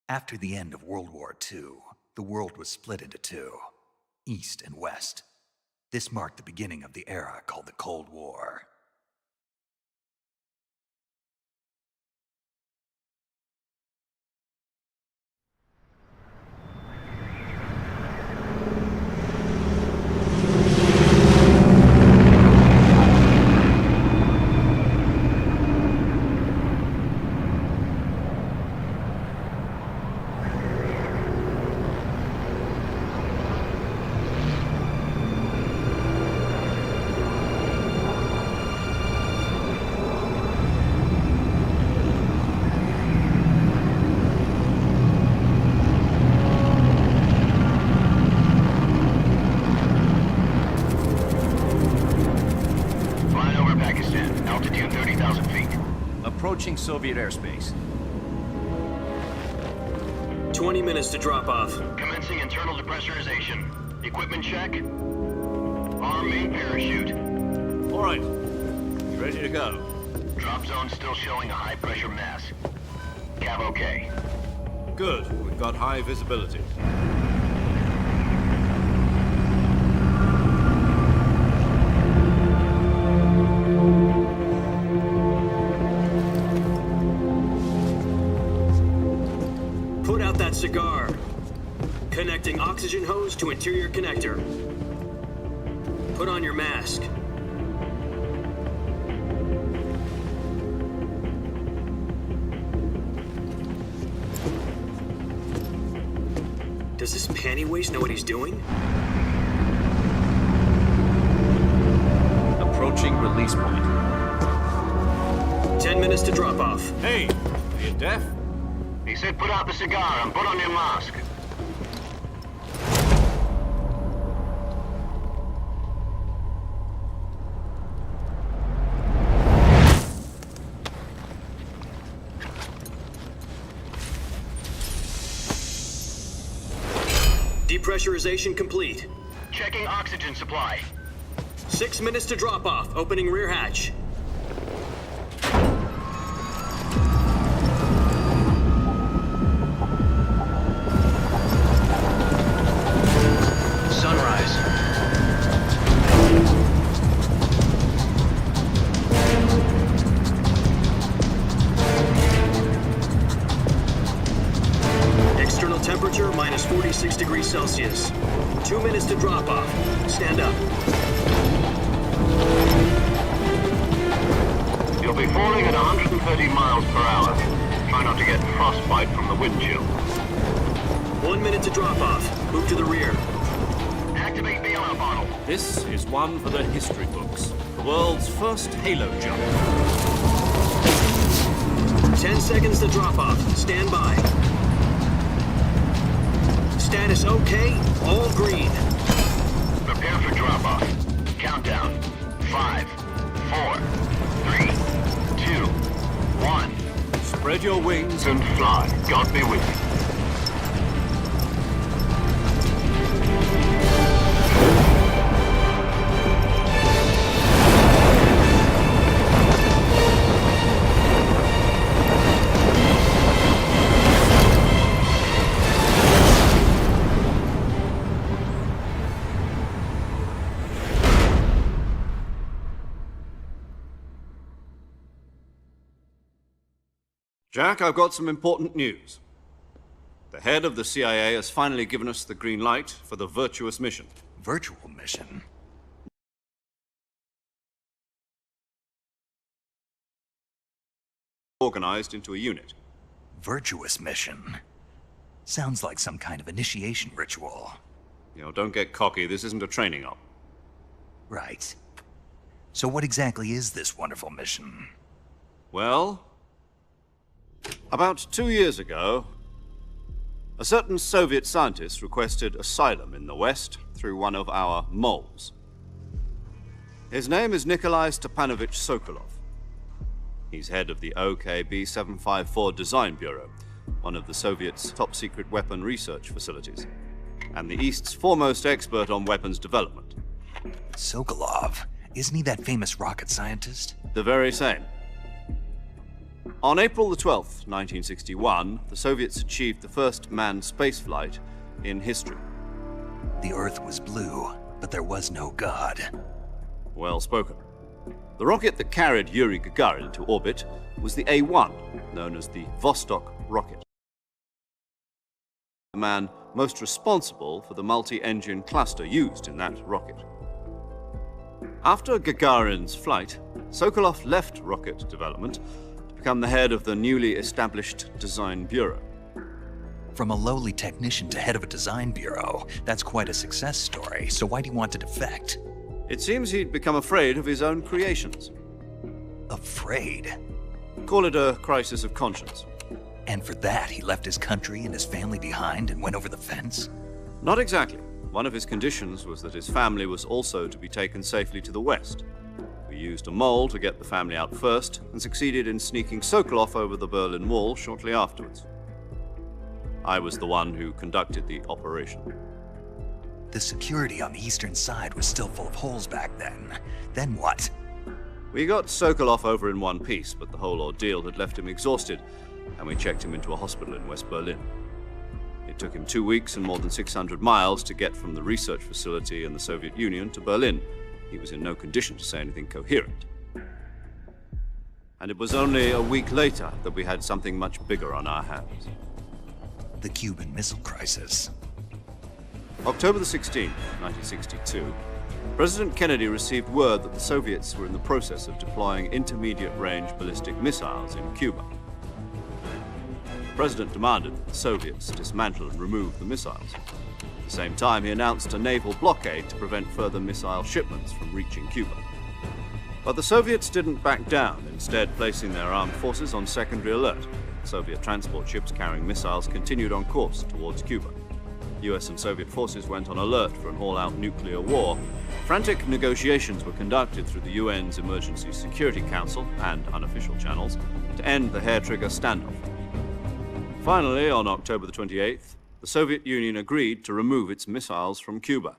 After the end of World War II, the world was split into two, East and West. This marked the beginning of the era called the Cold War. Approaching Soviet airspace. 20 minutes to drop off. Commencing internal depressurization. Equipment check. Arm main parachute. All right. Ready to go. Drop zone still showing a high pressure mass. Cav okay. Good. We've got high visibility. Put out that cigar. Connecting oxygen hose to interior connector. Put on your mask. Does this panty waste know what he's doing? Approaching release point. 10 minutes to drop off. Hey, are you deaf? He said put out the cigar and put on your mask. Depressurization complete. Checking oxygen supply. 6 minutes to drop off. Opening rear hatch. Sunrise. External temperature minus 46 degrees Celsius. 2 minutes to drop off. Stand up. 30 miles per hour. Try not to get frostbite from the wind chill. 1 minute to drop off. Move to the rear. Activate bailout bottle. This is one for the history books. The world's first halo jump. 10 seconds to drop off. Stand by. Status okay. All green. Prepare for drop-off. Countdown. 5, 4, 3, 2, 1. Spread your wings And fly. God be with you. Jack, I've got some important news. The head of the CIA has finally given us the green light for the Virtuous mission. Virtual mission? Organized into a unit. Virtuous mission? Sounds like some kind of initiation ritual. You know, don't get cocky. This isn't a training op. Right. So what exactly is this wonderful mission? Well, about 2 years ago, a certain Soviet scientist requested asylum in the West through one of our moles. His name is Nikolai Stepanovich Sokolov. He's head of the OKB 754 Design Bureau, one of the Soviets' top-secret weapon research facilities, and the East's foremost expert on weapons development. Sokolov? Isn't he that famous rocket scientist? The very same. On April the 12th, 1961, the Soviets achieved the first manned spaceflight in history. The Earth was blue, but there was no God. Well spoken. The rocket that carried Yuri Gagarin into orbit was the A-1, known as the Vostok rocket. The man most responsible for the multi-engine cluster used in that rocket. After Gagarin's flight, Sokolov left rocket development to become the head of the newly established Design Bureau. From a lowly technician to head of a design bureau, that's quite a success story, so why'd he want to defect? It seems he'd become afraid of his own creations. Afraid? Call it a crisis of conscience. And for that, he left his country and his family behind and went over the fence? Not exactly. One of his conditions was that his family was also to be taken safely to the West. We used a mole to get the family out first and succeeded in sneaking Sokolov over the Berlin Wall shortly afterwards. I was the one who conducted the operation. The security on the eastern side was still full of holes back then. Then what? We got Sokolov over in one piece, but the whole ordeal had left him exhausted, and we checked him into a hospital in West Berlin. It took him 2 weeks and more than 600 miles to get from the research facility in the Soviet Union to Berlin. He was in no condition to say anything coherent. And it was only a week later that we had something much bigger on our hands. The Cuban Missile Crisis. October the 16th, 1962, President Kennedy received word that the Soviets were in the process of deploying intermediate-range ballistic missiles in Cuba. The President demanded that the Soviets dismantle and remove the missiles. At the same time, he announced a naval blockade to prevent further missile shipments from reaching Cuba. But the Soviets didn't back down, instead placing their armed forces on secondary alert. Soviet transport ships carrying missiles continued on course towards Cuba. US and Soviet forces went on alert for an all-out nuclear war. Frantic negotiations were conducted through the UN's Emergency Security Council and unofficial channels to end the hair-trigger standoff. Finally, on October the 28th, the Soviet Union agreed to remove its missiles from Cuba,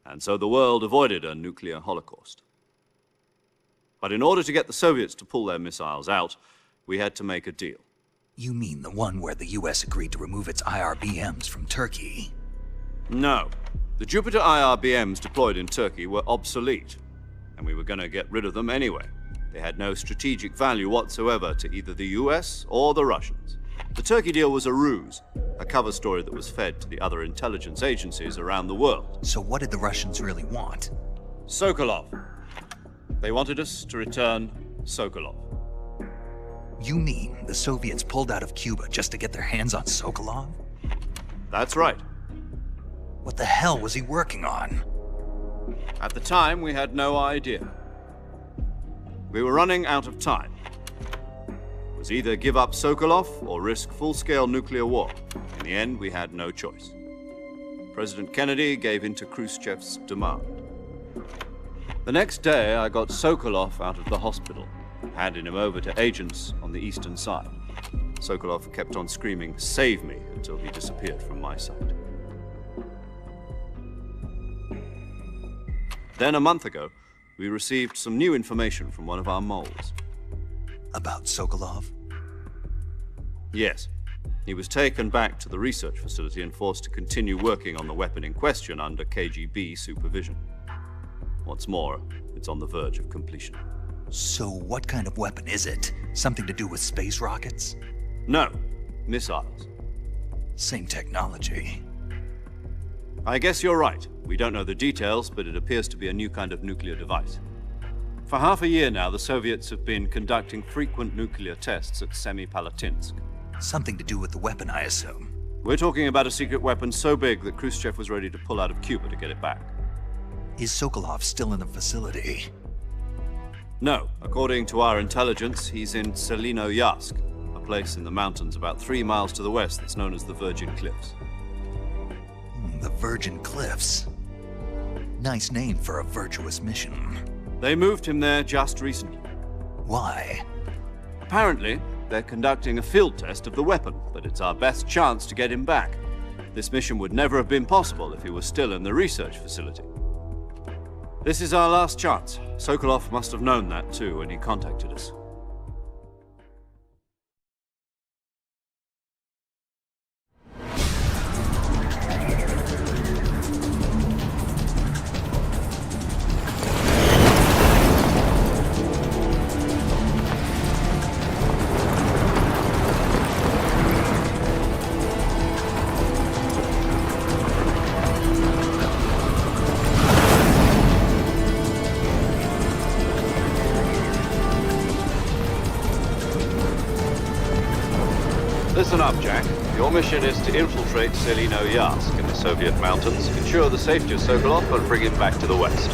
and so the world avoided a nuclear holocaust. But in order to get the Soviets to pull their missiles out, we had to make a deal. You mean the one where the US agreed to remove its IRBMs from Turkey? No. The Jupiter IRBMs deployed in Turkey were obsolete, and we were going to get rid of them anyway. They had no strategic value whatsoever to either the US or the Russians. The Turkey deal was a ruse, a cover story that was fed to the other intelligence agencies around the world. So what did the Russians really want? Sokolov. They wanted us to return Sokolov. You mean the Soviets pulled out of Cuba just to get their hands on Sokolov? That's right. What the hell was he working on? At the time, we had no idea. We were running out of time. It was either give up Sokolov or risk full-scale nuclear war. In the end, we had no choice. President Kennedy gave in to Khrushchev's demand. The next day, I got Sokolov out of the hospital, handing him over to agents on the eastern side. Sokolov kept on screaming, "Save me," until he disappeared from my sight. Then, a month ago, we received some new information from one of our moles. About Sokolov? Yes. He was taken back to the research facility and forced to continue working on the weapon in question under KGB supervision. What's more, it's on the verge of completion. So what kind of weapon is it? Something to do with space rockets? No, missiles. Same technology. I guess you're right. We don't know the details, but it appears to be a new kind of nuclear device. For half a year now, the Soviets have been conducting frequent nuclear tests at Semipalatinsk. Something to do with the weapon, I assume. We're talking about a secret weapon so big that Khrushchev was ready to pull out of Cuba to get it back. Is Sokolov still in the facility? No, according to our intelligence, he's in Selinoyarsk, a place in the mountains about 3 miles to the west that's known as the Virgin Cliffs. The Virgin Cliffs. Nice name for a virtuous mission. They moved him there just recently. Why? Apparently, they're conducting a field test of the weapon, but it's our best chance to get him back. This mission would never have been possible if he was still in the research facility. This is our last chance. Sokolov must have known that too when he contacted us. Listen up, Jack. Your mission is to infiltrate Selinoyarsk in the Soviet mountains, ensure the safety of Sokolov, and bring him back to the west.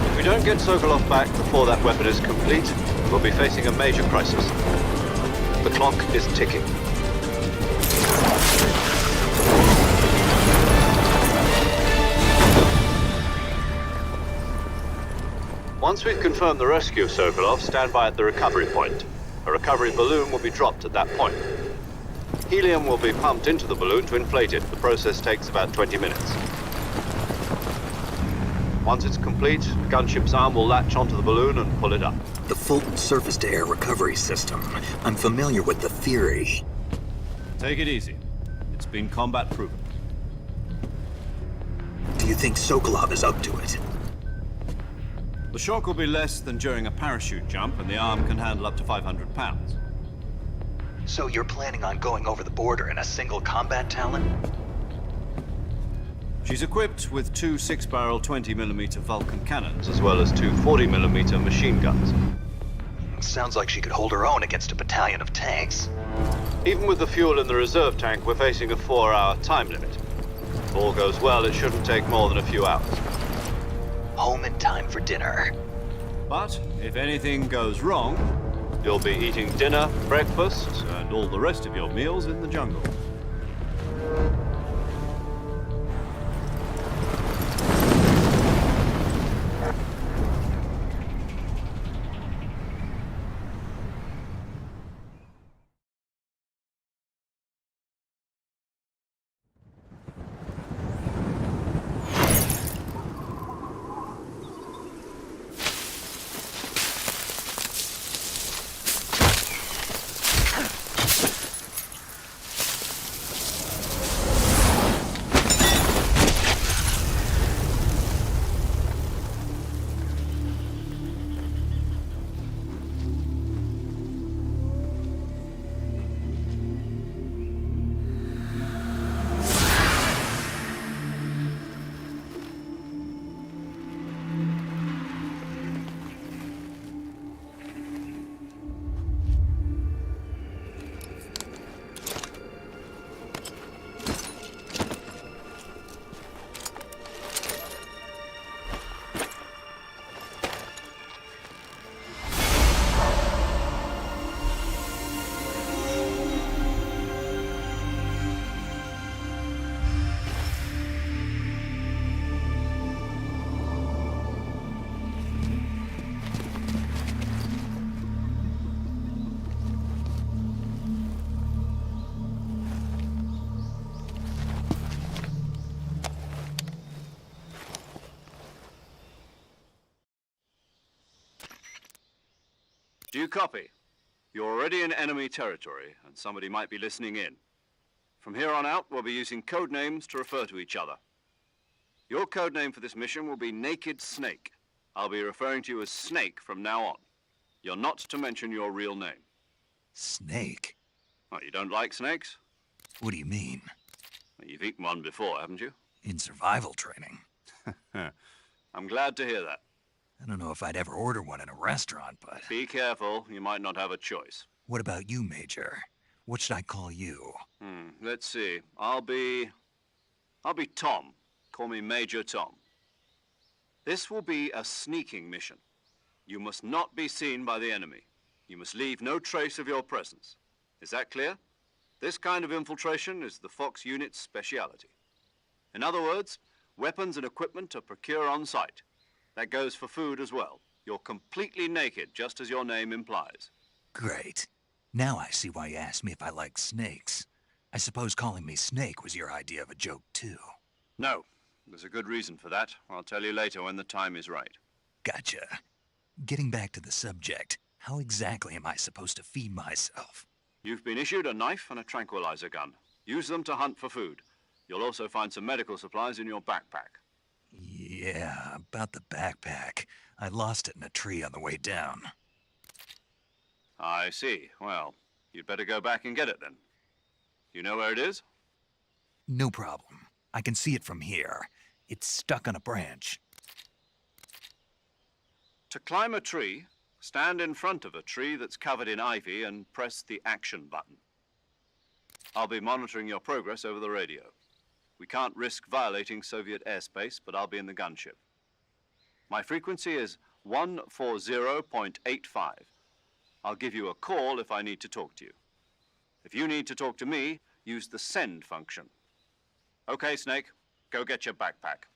If we don't get Sokolov back before that weapon is complete, we'll be facing a major crisis. The clock is ticking. Once we've confirmed the rescue of Sokolov, stand by at the recovery point. A recovery balloon will be dropped at that point. Helium will be pumped into the balloon to inflate it. The process takes about 20 minutes. Once it's complete, the gunship's arm will latch onto the balloon and pull it up. The Fulton surface-to-air recovery system. I'm familiar with the theory. Take it easy. It's been combat-proven. Do you think Sokolov is up to it? The shock will be less than during a parachute jump, and the arm can handle up to 500 pounds. So you're planning on going over the border in a single combat Talon? She's equipped with 2 6-barrel 20mm Vulcan cannons, as well as 2 40mm machine guns. Sounds like she could hold her own against a battalion of tanks. Even with the fuel in the reserve tank, we're facing a 4-hour time limit. If all goes well, it shouldn't take more than a few hours. Home in time for dinner. But if anything goes wrong, you'll be eating dinner, breakfast, and all the rest of your meals in the jungle. Do you copy? You're already in enemy territory, and somebody might be listening in. From here on out, we'll be using code names to refer to each other. Your code name for this mission will be Naked Snake. I'll be referring to you as Snake from now on. You're not to mention your real name. Snake? What, you don't like snakes? What do you mean? Well, you've eaten one before, haven't you? In survival training? I'm glad to hear that. I don't know if I'd ever order one in a restaurant, but... Be careful, you might not have a choice. What about you, Major? What should I call you? Let's see. I'll be Tom. Call me Major Tom. This will be a sneaking mission. You must not be seen by the enemy. You must leave no trace of your presence. Is that clear? This kind of infiltration is the Fox unit's speciality. In other words, weapons and equipment are procured on site. That goes for food as well. You're completely naked, just as your name implies. Great. Now I see why you asked me if I like snakes. I suppose calling me Snake was your idea of a joke, too. No, there's a good reason for that. I'll tell you later when the time is right. Gotcha. Getting back to the subject, how exactly am I supposed to feed myself? You've been issued a knife and a tranquilizer gun. Use them to hunt for food. You'll also find some medical supplies in your backpack. Yeah, about the backpack. I lost it in a tree on the way down. I see. Well, you'd better go back and get it then. You know where it is? No problem. I can see it from here. It's stuck on a branch. To climb a tree, stand in front of a tree that's covered in ivy and press the action button. I'll be monitoring your progress over the radio. We can't risk violating Soviet airspace, but I'll be in the gunship. My frequency is 140.85. I'll give you a call if I need to talk to you. If you need to talk to me, use the send function. Okay, Snake, go get your backpack.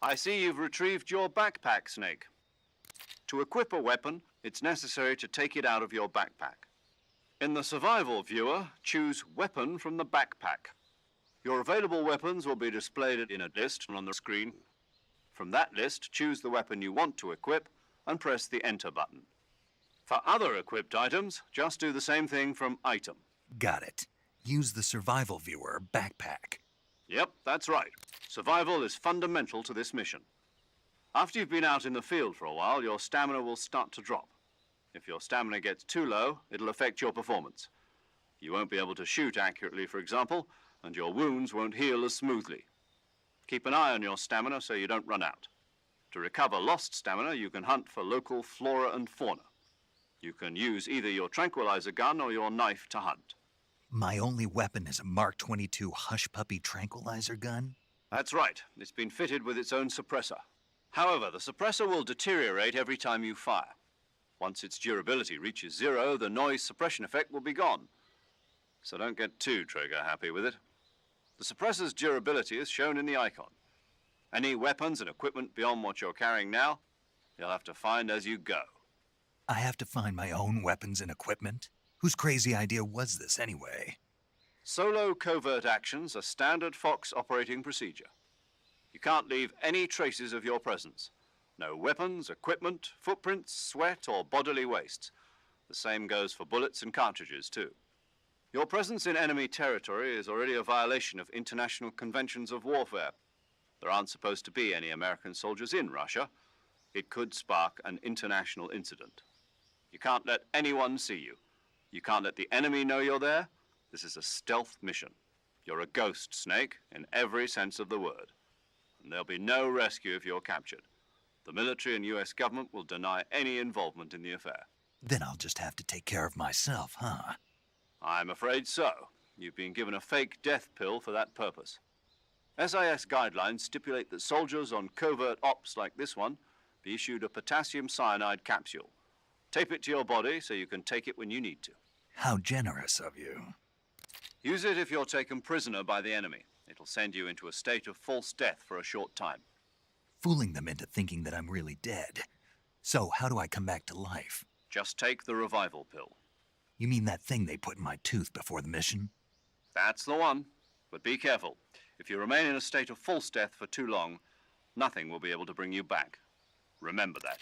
I see you've retrieved your backpack, Snake. To equip a weapon, it's necessary to take it out of your backpack. In the survival viewer, choose Weapon from the backpack. Your available weapons will be displayed in a list on the screen. From that list, choose the weapon you want to equip and press the Enter button. For other equipped items, just do the same thing from Item. Got it. Use the survival viewer backpack. Yep, that's right. Survival is fundamental to this mission. After you've been out in the field for a while, your stamina will start to drop. If your stamina gets too low, it'll affect your performance. You won't be able to shoot accurately, for example, and your wounds won't heal as smoothly. Keep an eye on your stamina so you don't run out. To recover lost stamina, you can hunt for local flora and fauna. You can use either your tranquilizer gun or your knife to hunt. My only weapon is a Mark 22 Hush Puppy tranquilizer gun? That's right. It's been fitted with its own suppressor. However, the suppressor will deteriorate every time you fire. Once its durability reaches 0, the noise suppression effect will be gone. So don't get too trigger happy with it. The suppressor's durability is shown in the icon. Any weapons and equipment beyond what you're carrying now, you'll have to find as you go. I have to find my own weapons and equipment? Whose crazy idea was this anyway? Solo covert actions are standard Fox operating procedure. You can't leave any traces of your presence. No weapons, equipment, footprints, sweat, or bodily wastes. The same goes for bullets and cartridges, too. Your presence in enemy territory is already a violation of international conventions of warfare. There aren't supposed to be any American soldiers in Russia. It could spark an international incident. You can't let anyone see you. You can't let the enemy know you're there. This is a stealth mission. You're a ghost, Snake, in every sense of the word. And there'll be no rescue if you're captured. The military and US government will deny any involvement in the affair. Then I'll just have to take care of myself, huh? I'm afraid so. You've been given a fake death pill for that purpose. SIS guidelines stipulate that soldiers on covert ops like this one be issued a potassium cyanide capsule. Tape it to your body so you can take it when you need to. How generous of you. Use it if you're taken prisoner by the enemy. It'll send you into a state of false death for a short time. Fooling them into thinking that I'm really dead. So, how do I come back to life? Just take the revival pill. You mean that thing they put in my tooth before the mission? That's the one. But be careful. If you remain in a state of false death for too long, nothing will be able to bring you back. Remember that.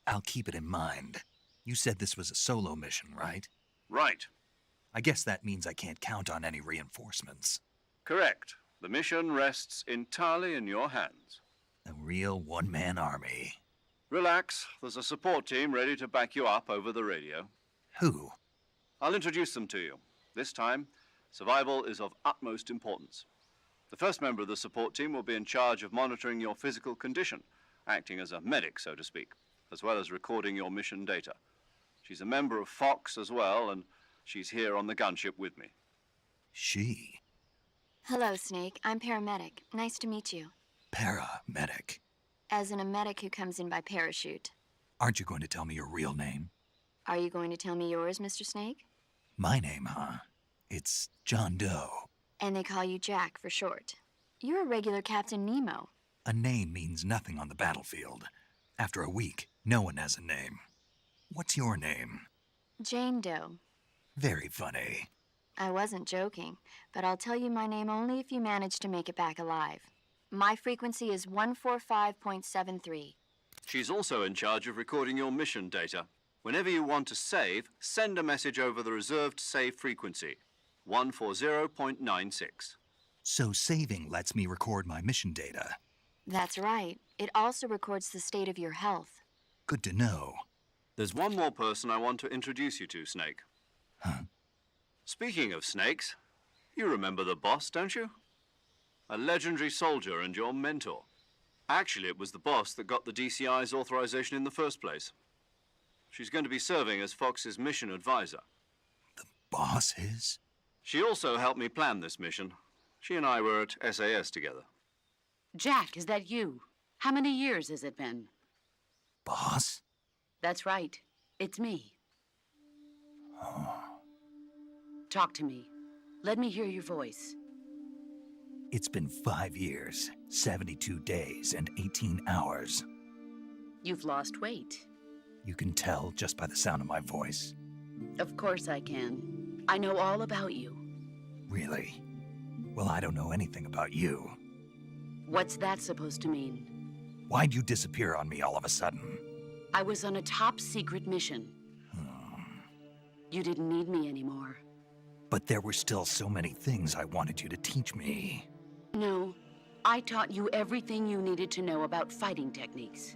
I'll keep it in mind. You said this was a solo mission, right? Right. I guess that means I can't count on any reinforcements. Correct. The mission rests entirely in your hands. A real one-man army. Relax. There's a support team ready to back you up over the radio. Who? I'll introduce them to you. This time, survival is of utmost importance. The first member of the support team will be in charge of monitoring your physical condition, acting as a medic, so to speak, as well as recording your mission data. She's a member of Fox as well, and she's here on the gunship with me. She? Hello, Snake. I'm paramedic. Nice to meet you. Paramedic. As in a medic who comes in by parachute. Aren't you going to tell me your real name? Are you going to tell me yours, Mr. Snake? My name, huh? It's John Doe. And they call you Jack for short. You're a regular Captain Nemo. A name means nothing on the battlefield. After a week, no one has a name. What's your name? Jane Doe. Very funny. I wasn't joking, but I'll tell you my name only if you manage to make it back alive. My frequency is 145.73. She's also in charge of recording your mission data. Whenever you want to save, send a message over the reserved save frequency, 140.96. So saving lets me record my mission data. That's right. It also records the state of your health. Good to know. There's one more person I want to introduce you to, Snake. Huh? Speaking of snakes, you remember the boss, don't you? A legendary soldier and your mentor. Actually, it was the boss that got the DCI's authorization in the first place. She's going to be serving as Fox's mission advisor. The boss is? She also helped me plan this mission. She and I were at SAS together. Jack, is that you? How many years has it been? Boss? That's right. It's me. Oh. Talk to me. Let me hear your voice. It's been 5 years, 72 days, and 18 hours. You've lost weight. You can tell just by the sound of my voice. Of course I can. I know all about you. Really? Well, I don't know anything about you. What's that supposed to mean? Why'd you disappear on me all of a sudden? I was on a top-secret mission. You didn't need me anymore. But there were still so many things I wanted you to teach me. No, I taught you everything you needed to know about fighting techniques.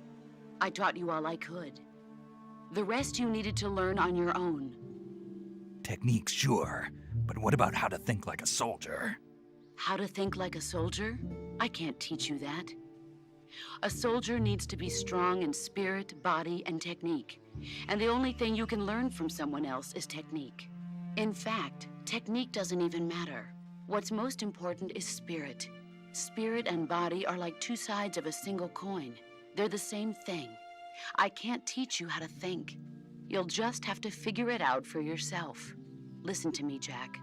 I taught you all I could. The rest you needed to learn on your own. Techniques, sure. But what about how to think like a soldier? How to think like a soldier? I can't teach you that. A soldier needs to be strong in spirit, body, and technique. And the only thing you can learn from someone else is technique. In fact, technique doesn't even matter. What's most important is spirit. Spirit and body are like two sides of a single coin. They're the same thing. I can't teach you how to think. You'll just have to figure it out for yourself. Listen to me, Jack.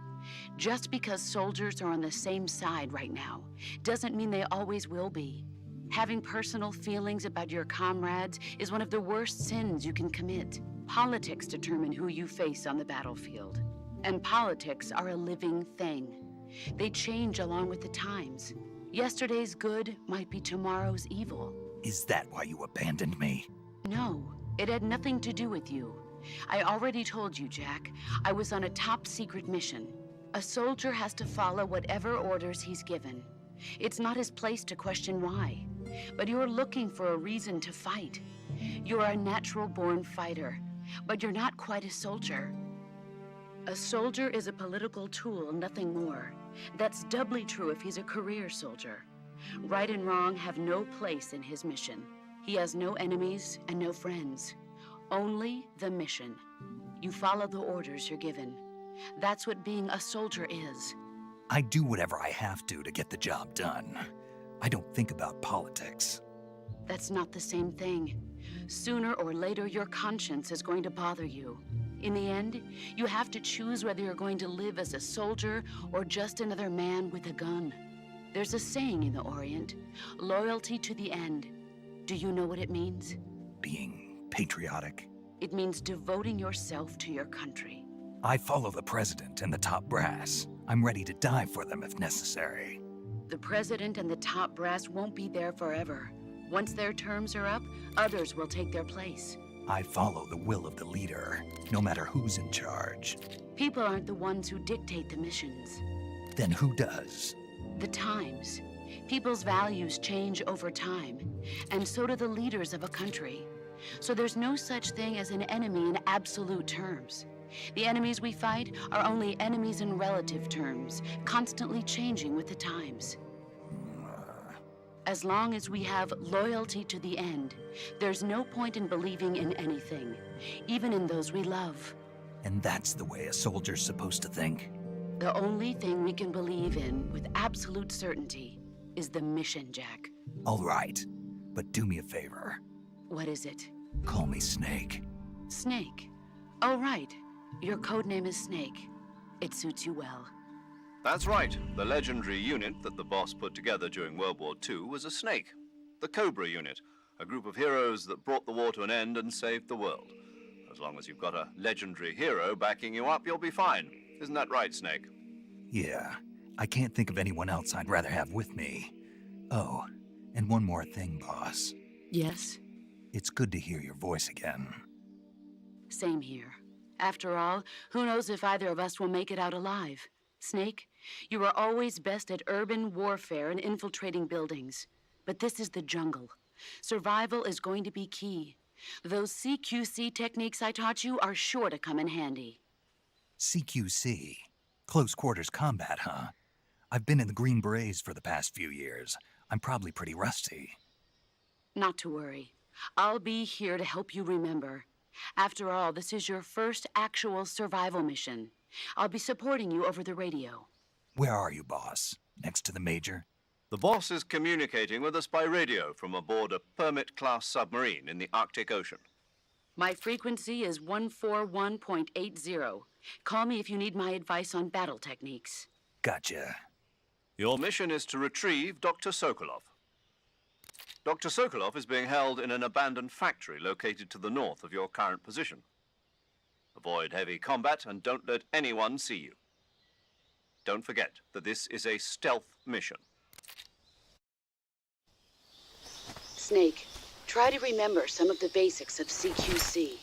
Just because soldiers are on the same side right now doesn't mean they always will be. Having personal feelings about your comrades is one of the worst sins you can commit. Politics determine who you face on the battlefield. And politics are a living thing. They change along with the times. Yesterday's good might be tomorrow's evil. Is that why you abandoned me? No, it had nothing to do with you. I already told you, Jack. I was on a top-secret mission. A soldier has to follow whatever orders he's given. It's not his place to question why. But you're looking for a reason to fight. You're a natural-born fighter, but you're not quite a soldier. A soldier is a political tool, nothing more. That's doubly true if he's a career soldier. Right and wrong have no place in his mission. He has no enemies and no friends. Only the mission. You follow the orders you're given. That's what being a soldier is. I do whatever I have to get the job done. I don't think about politics. That's not the same thing. Sooner or later, your conscience is going to bother you. In the end, you have to choose whether you're going to live as a soldier or just another man with a gun. There's a saying in the Orient, loyalty to the end. Do you know what it means? Being patriotic. It means devoting yourself to your country. I follow the president and the top brass. I'm ready to die for them if necessary. The president and the top brass won't be there forever. Once their terms are up, others will take their place. I follow the will of the leader, no matter who's in charge. People aren't the ones who dictate the missions. Then who does? The times. People's values change over time, and so do the leaders of a country. So there's no such thing as an enemy in absolute terms. The enemies we fight are only enemies in relative terms, constantly changing with the times. As long as we have loyalty to the end, there's no point in believing in anything, even in those we love. And that's the way a soldier's supposed to think? The only thing we can believe in with absolute certainty is the mission, Jack. All right, but do me a favor. What is it? Call me Snake. Snake. Oh, right. Your code name is Snake. It suits you well. That's right. The legendary unit that the boss put together during World War II was a snake. The Cobra unit, a group of heroes that brought the war to an end and saved the world. As long as you've got a legendary hero backing you up, you'll be fine. Isn't that right, Snake? Yeah, I can't think of anyone else I'd rather have with me. Oh, and one more thing, boss. Yes? It's good to hear your voice again. Same here. After all, who knows if either of us will make it out alive? Snake, you are always best at urban warfare and infiltrating buildings. But this is the jungle. Survival is going to be key. Those CQC techniques I taught you are sure to come in handy. CQC? Close quarters combat, huh? I've been in the Green Berets for the past few years. I'm probably pretty rusty. Not to worry. I'll be here to help you remember. After all, this is your first actual survival mission. I'll be supporting you over the radio. Where are you, boss? Next to the Major? The boss is communicating with us by radio from aboard a Permit-class submarine in the Arctic Ocean. My frequency is 141.80. Call me if you need my advice on battle techniques. Gotcha. Your mission is to retrieve Dr. Sokolov. Dr. Sokolov is being held in an abandoned factory located to the north of your current position. Avoid heavy combat and don't let anyone see you. Don't forget that this is a stealth mission. Snake, try to remember some of the basics of CQC.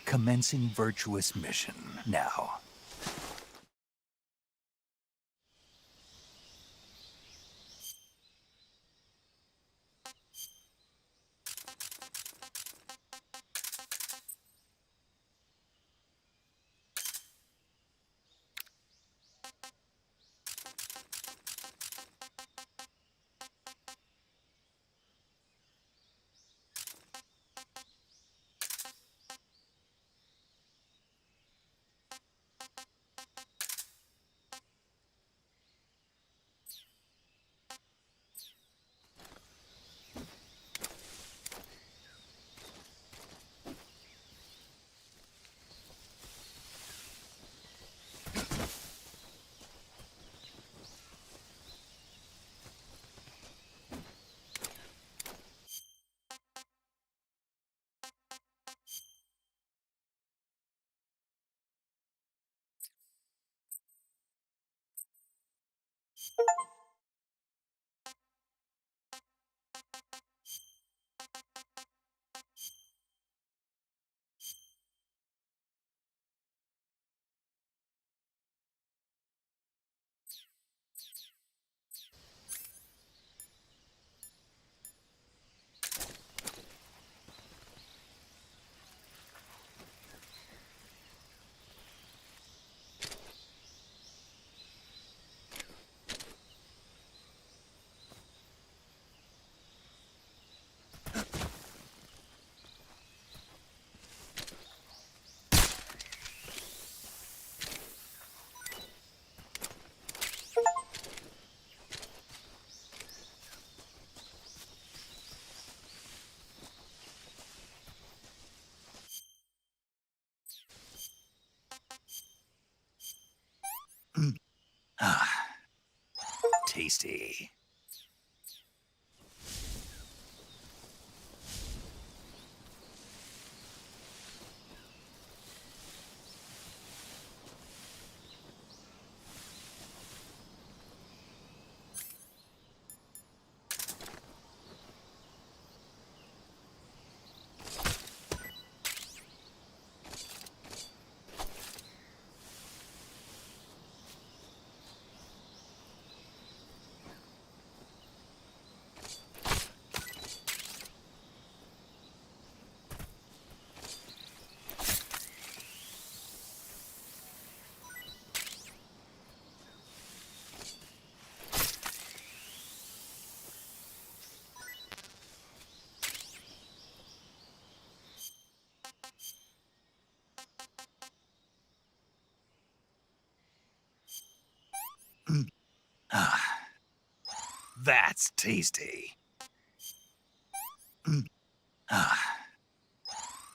Commencing virtuous mission now. Tasty. That's tasty.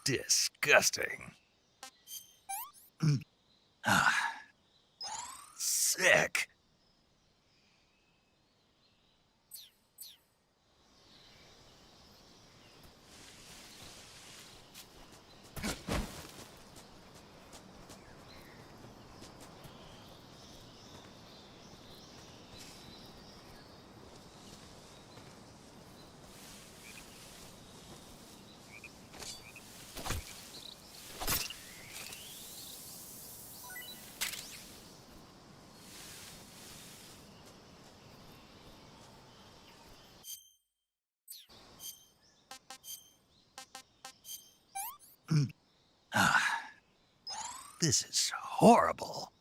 Disgusting. Sick. This is horrible.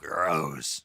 Gross.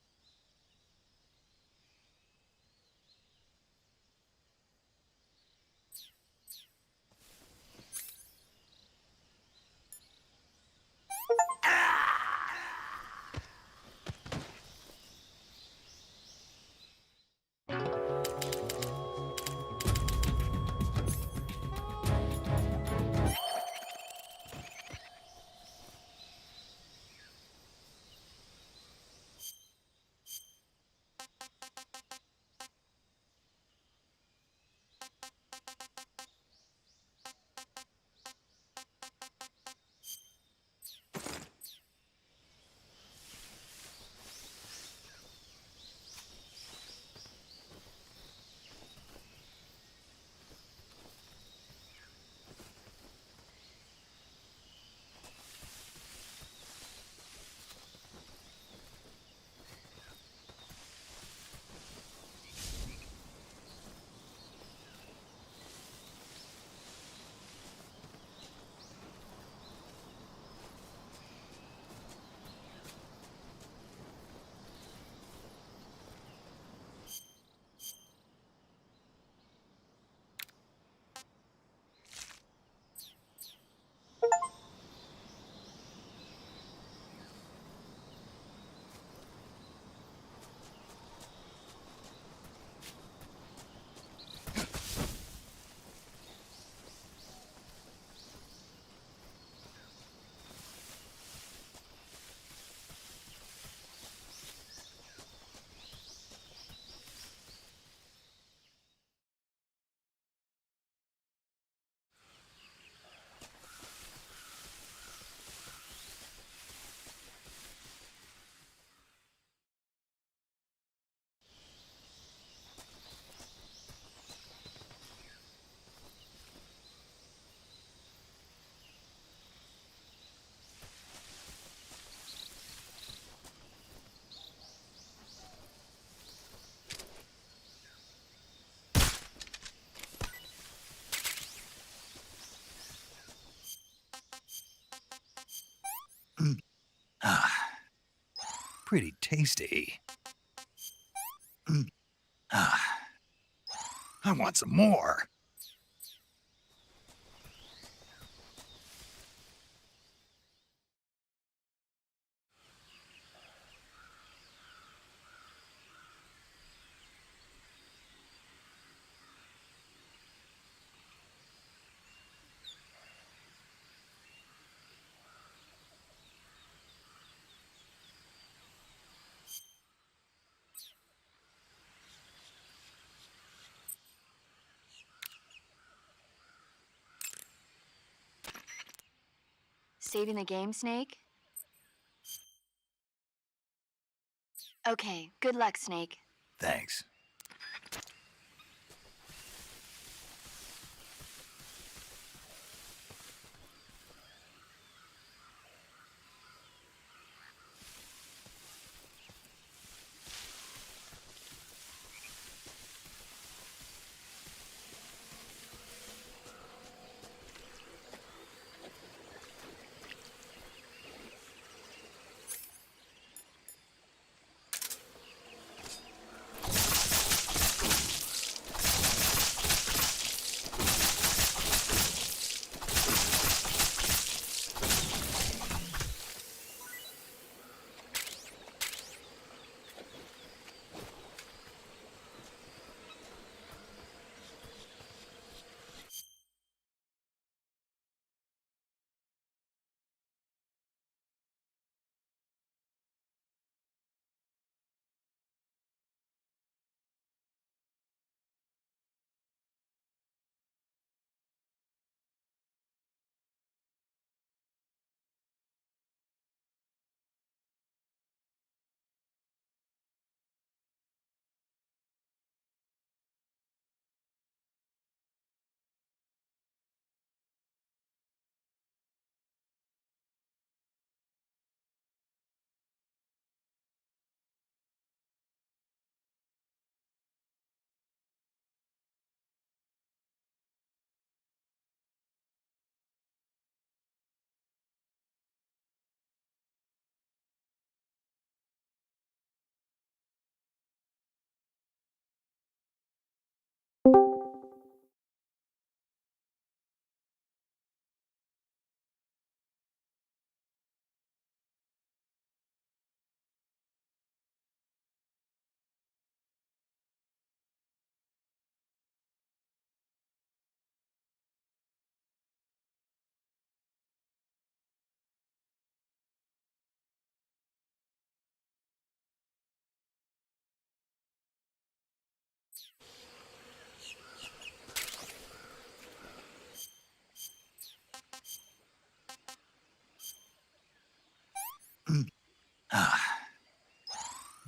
Pretty tasty. I want some more. Saving the game, Snake? Okay, good luck, Snake. Thanks.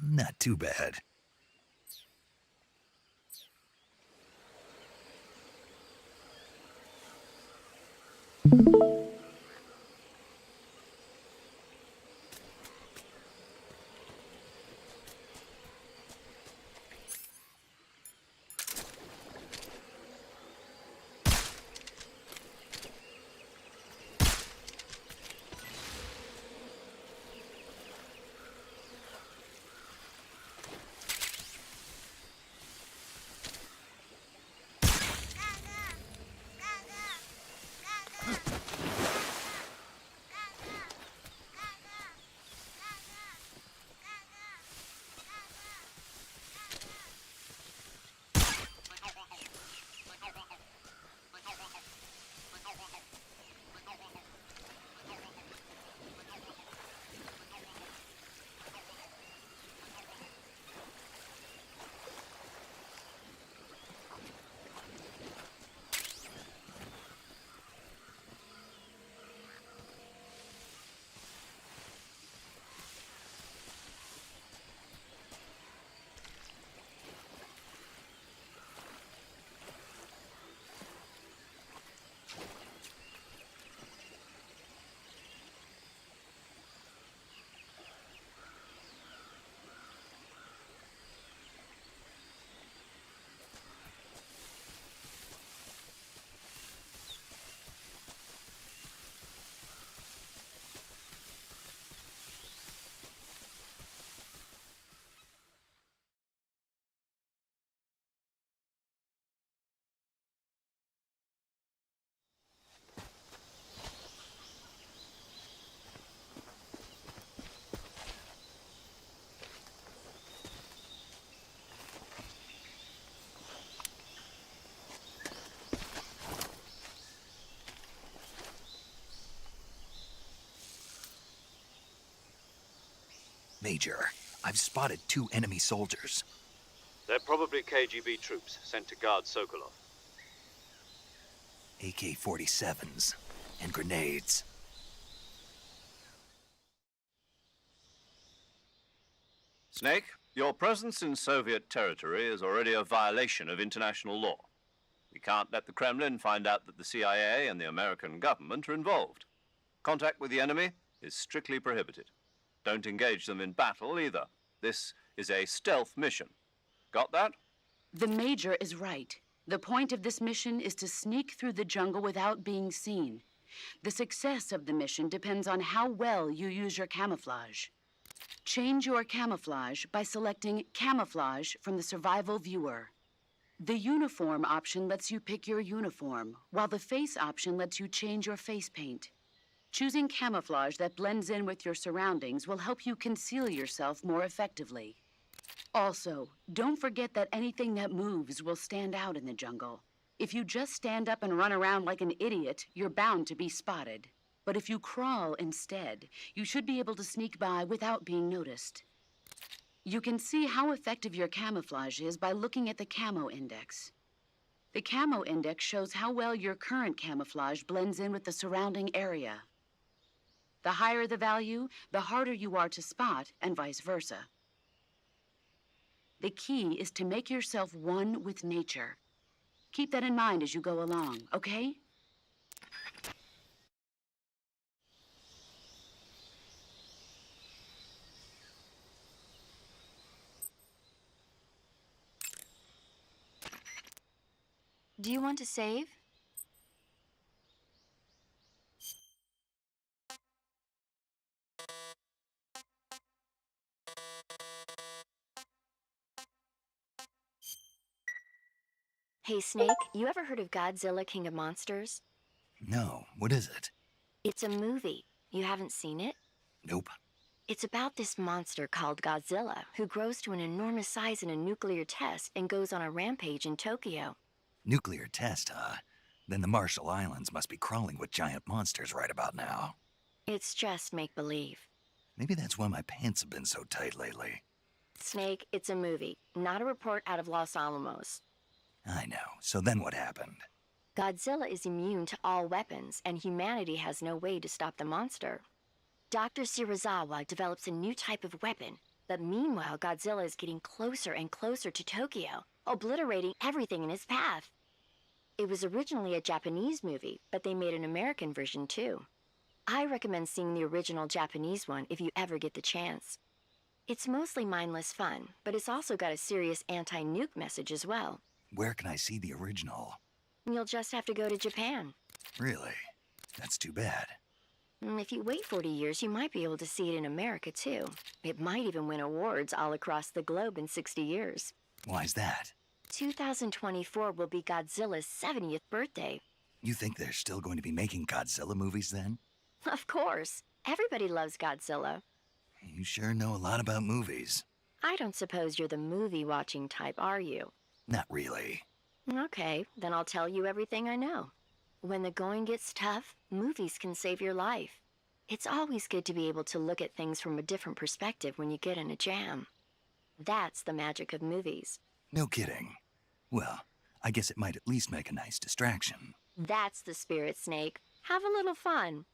Not too bad. Major, I've spotted 2 enemy soldiers. They're probably KGB troops sent to guard Sokolov. AK-47s and grenades. Snake, your presence in Soviet territory is already a violation of international law. We can't let the Kremlin find out that the CIA and the American government are involved. Contact with the enemy is strictly prohibited. Don't engage them in battle either. This is a stealth mission. Got that? The Major is right. The point of this mission is to sneak through the jungle without being seen. The success of the mission depends on how well you use your camouflage. Change your camouflage by selecting Camouflage from the Survival Viewer. The Uniform option lets you pick your uniform, while the Face option lets you change your face paint. Choosing camouflage that blends in with your surroundings will help you conceal yourself more effectively. Also, don't forget that anything that moves will stand out in the jungle. If you just stand up and run around like an idiot, you're bound to be spotted. But if you crawl instead, you should be able to sneak by without being noticed. You can see how effective your camouflage is by looking at the Camo Index. The Camo Index shows how well your current camouflage blends in with the surrounding area. The higher the value, the harder you are to spot, and vice versa. The key is to make yourself one with nature. Keep that in mind as you go along, okay? Do you want to save? Hey, Snake, you ever heard of Godzilla, King of Monsters? No, what is it? It's a movie. You haven't seen it? Nope. It's about this monster called Godzilla, who grows to an enormous size in a nuclear test and goes on a rampage in Tokyo. Nuclear test, huh? Then the Marshall Islands must be crawling with giant monsters right about now. It's just make-believe. Maybe that's why my pants have been so tight lately. Snake, it's a movie, not a report out of Los Alamos. I know. So then what happened? Godzilla is immune to all weapons, and humanity has no way to stop the monster. Dr. Shirazawa develops a new type of weapon, but meanwhile Godzilla is getting closer and closer to Tokyo, obliterating everything in his path. It was originally a Japanese movie, but they made an American version too. I recommend seeing the original Japanese one if you ever get the chance. It's mostly mindless fun, but it's also got a serious anti-nuke message as well. Where can I see the original? You'll just have to go to Japan. Really? That's too bad. If you wait 40 years, you might be able to see it in America too. It might even win awards all across the globe in 60 years. Why's that? 2024 will be Godzilla's 70th birthday. You think they're still going to be making Godzilla movies then? Of course. Everybody loves Godzilla. You sure know a lot about movies. I don't suppose you're the movie-watching type, are you? Not really. Okay, then I'll tell you everything I know. When the going gets tough, movies can save your life. It's always good to be able to look at things from a different perspective when you get in a jam. That's the magic of movies. No kidding. Well, I guess it might at least make a nice distraction. That's the spirit, Snake. Have a little fun.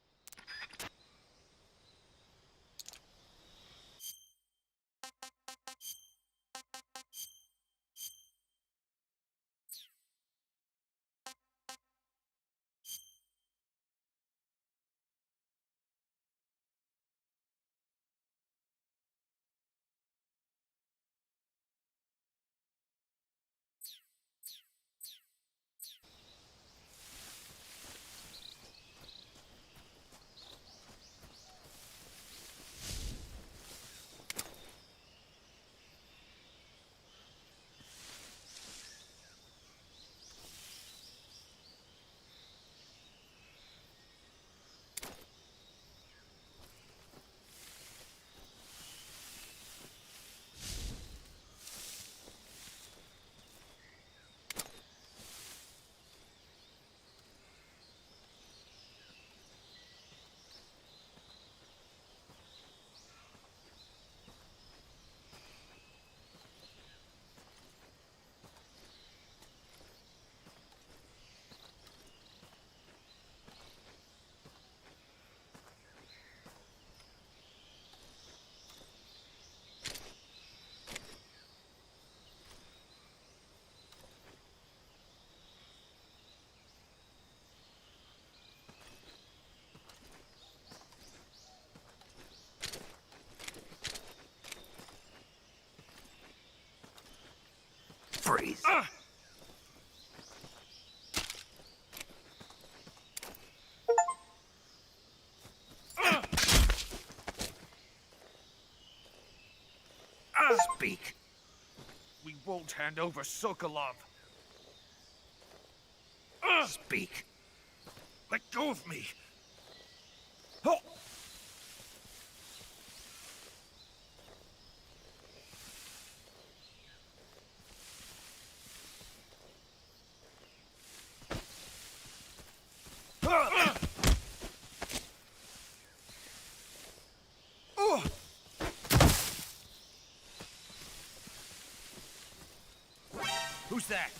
Freeze! Speak. We won't hand over Sokolov. Speak. Let go of me. Oh! Who's that?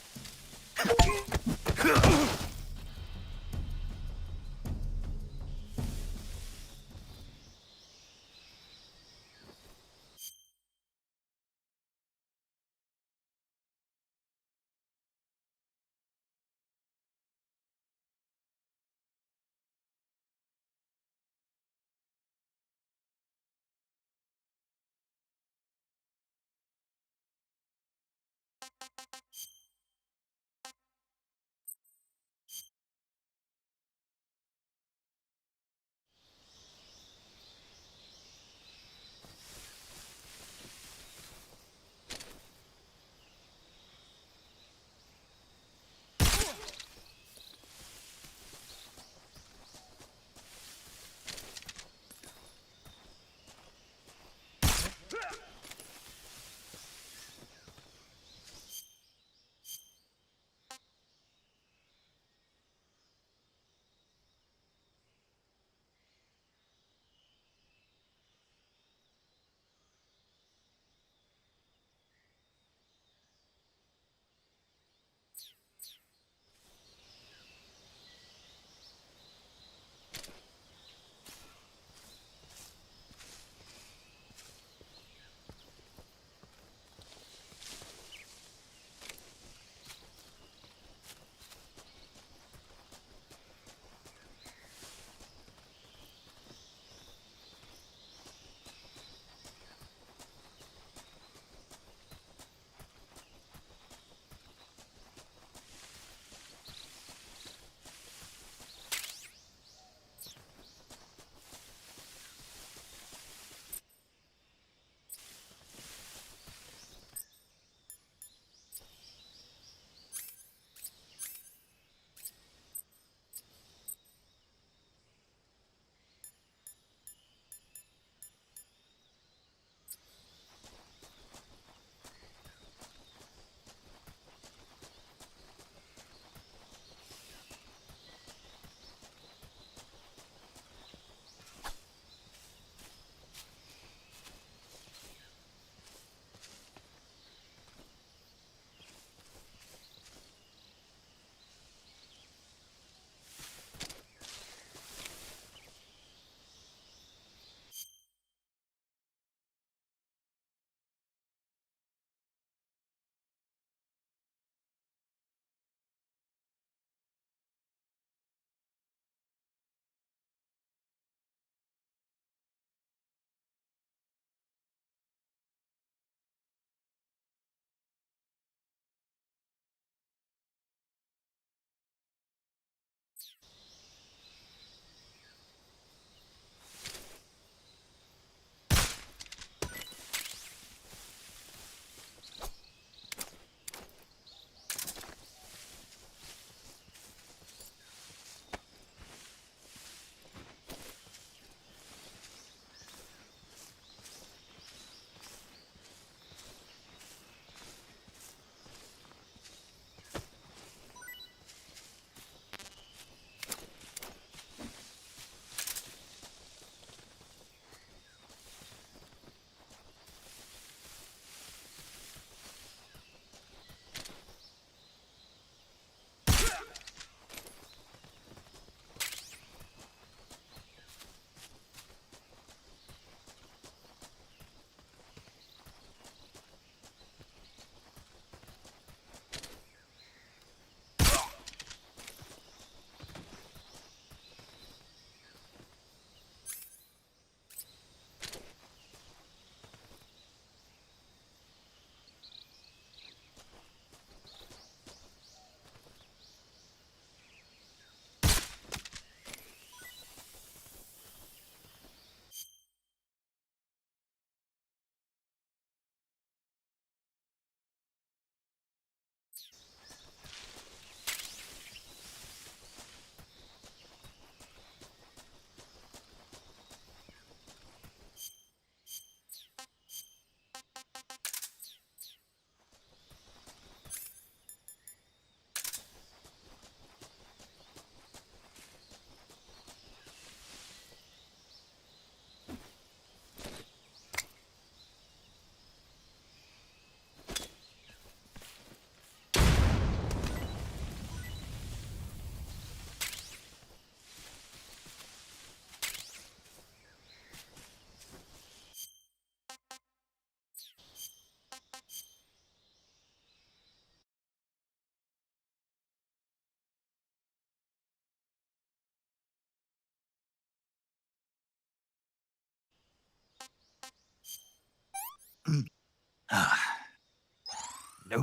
No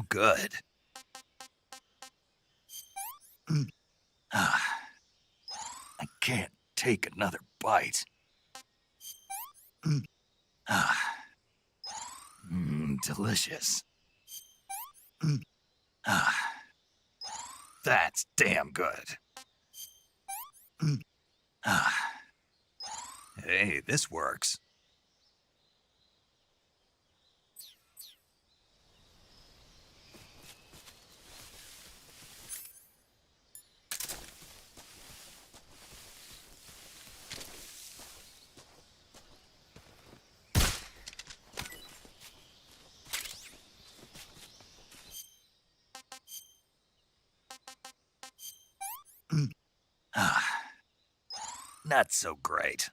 good. I can't take another bite. Delicious. That's damn good. Hey, this works. Not so great.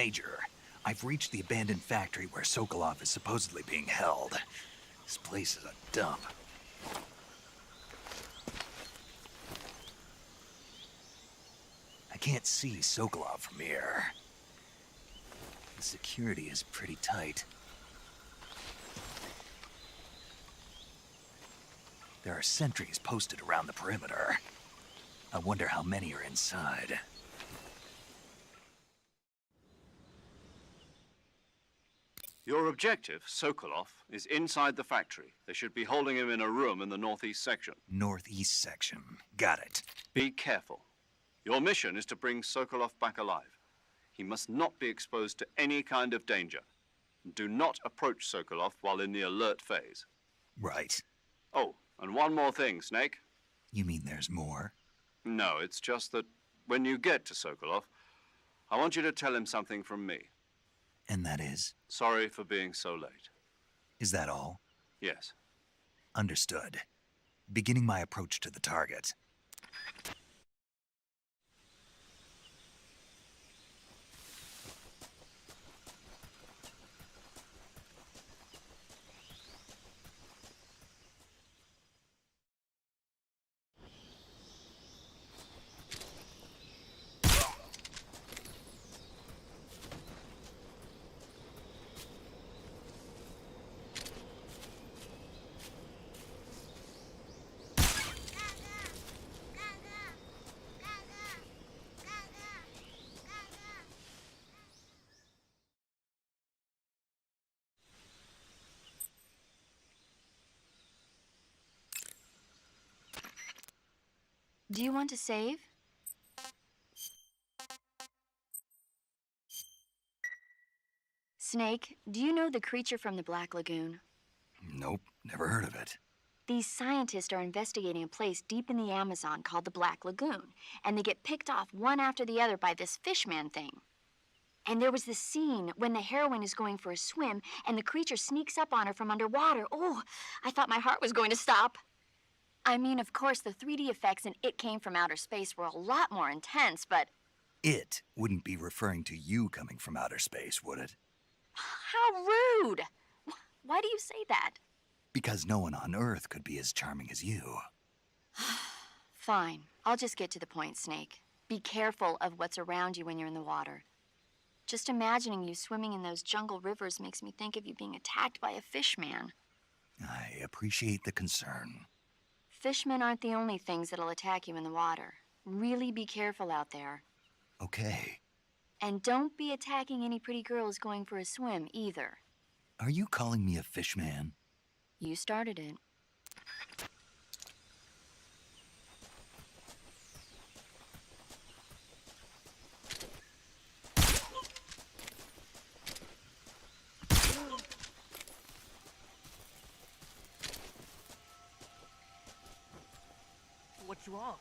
Major, I've reached the abandoned factory where Sokolov is supposedly being held. This place is a dump. I can't see Sokolov from here. The security is pretty tight. There are sentries posted around the perimeter. I wonder how many are inside. Your objective, Sokolov, is inside the factory. They should be holding him in a room in the northeast section. Northeast section. Got it. Be careful. Your mission is to bring Sokolov back alive. He must not be exposed to any kind of danger. Do not approach Sokolov while in the alert phase. Right. Oh, and one more thing, Snake. You mean there's more? No, it's just that when you get to Sokolov, I want you to tell him something from me. And that is? Sorry for being so late. Is that all? Yes. Understood. Beginning my approach to the target. Do you want to save? Snake, do you know the creature from the Black Lagoon? Nope, never heard of it. These scientists are investigating a place deep in the Amazon called the Black Lagoon, and they get picked off one after the other by this fishman thing. And there was this scene when the heroine is going for a swim and the creature sneaks up on her from underwater. Oh, I thought my heart was going to stop. I mean, of course, the 3D effects in It Came from Outer Space were a lot more intense, but... It wouldn't be referring to you coming from outer space, would it? How rude! Why do you say that? Because no one on Earth could be as charming as you. Fine. I'll just get to the point, Snake. Be careful of what's around you when you're in the water. Just imagining you swimming in those jungle rivers makes me think of you being attacked by a fishman. I appreciate the concern. Fishmen aren't the only things that'll attack you in the water. Really be careful out there. Okay. And don't be attacking any pretty girls going for a swim, either. Are you calling me a fishman? You started it. What's wrong?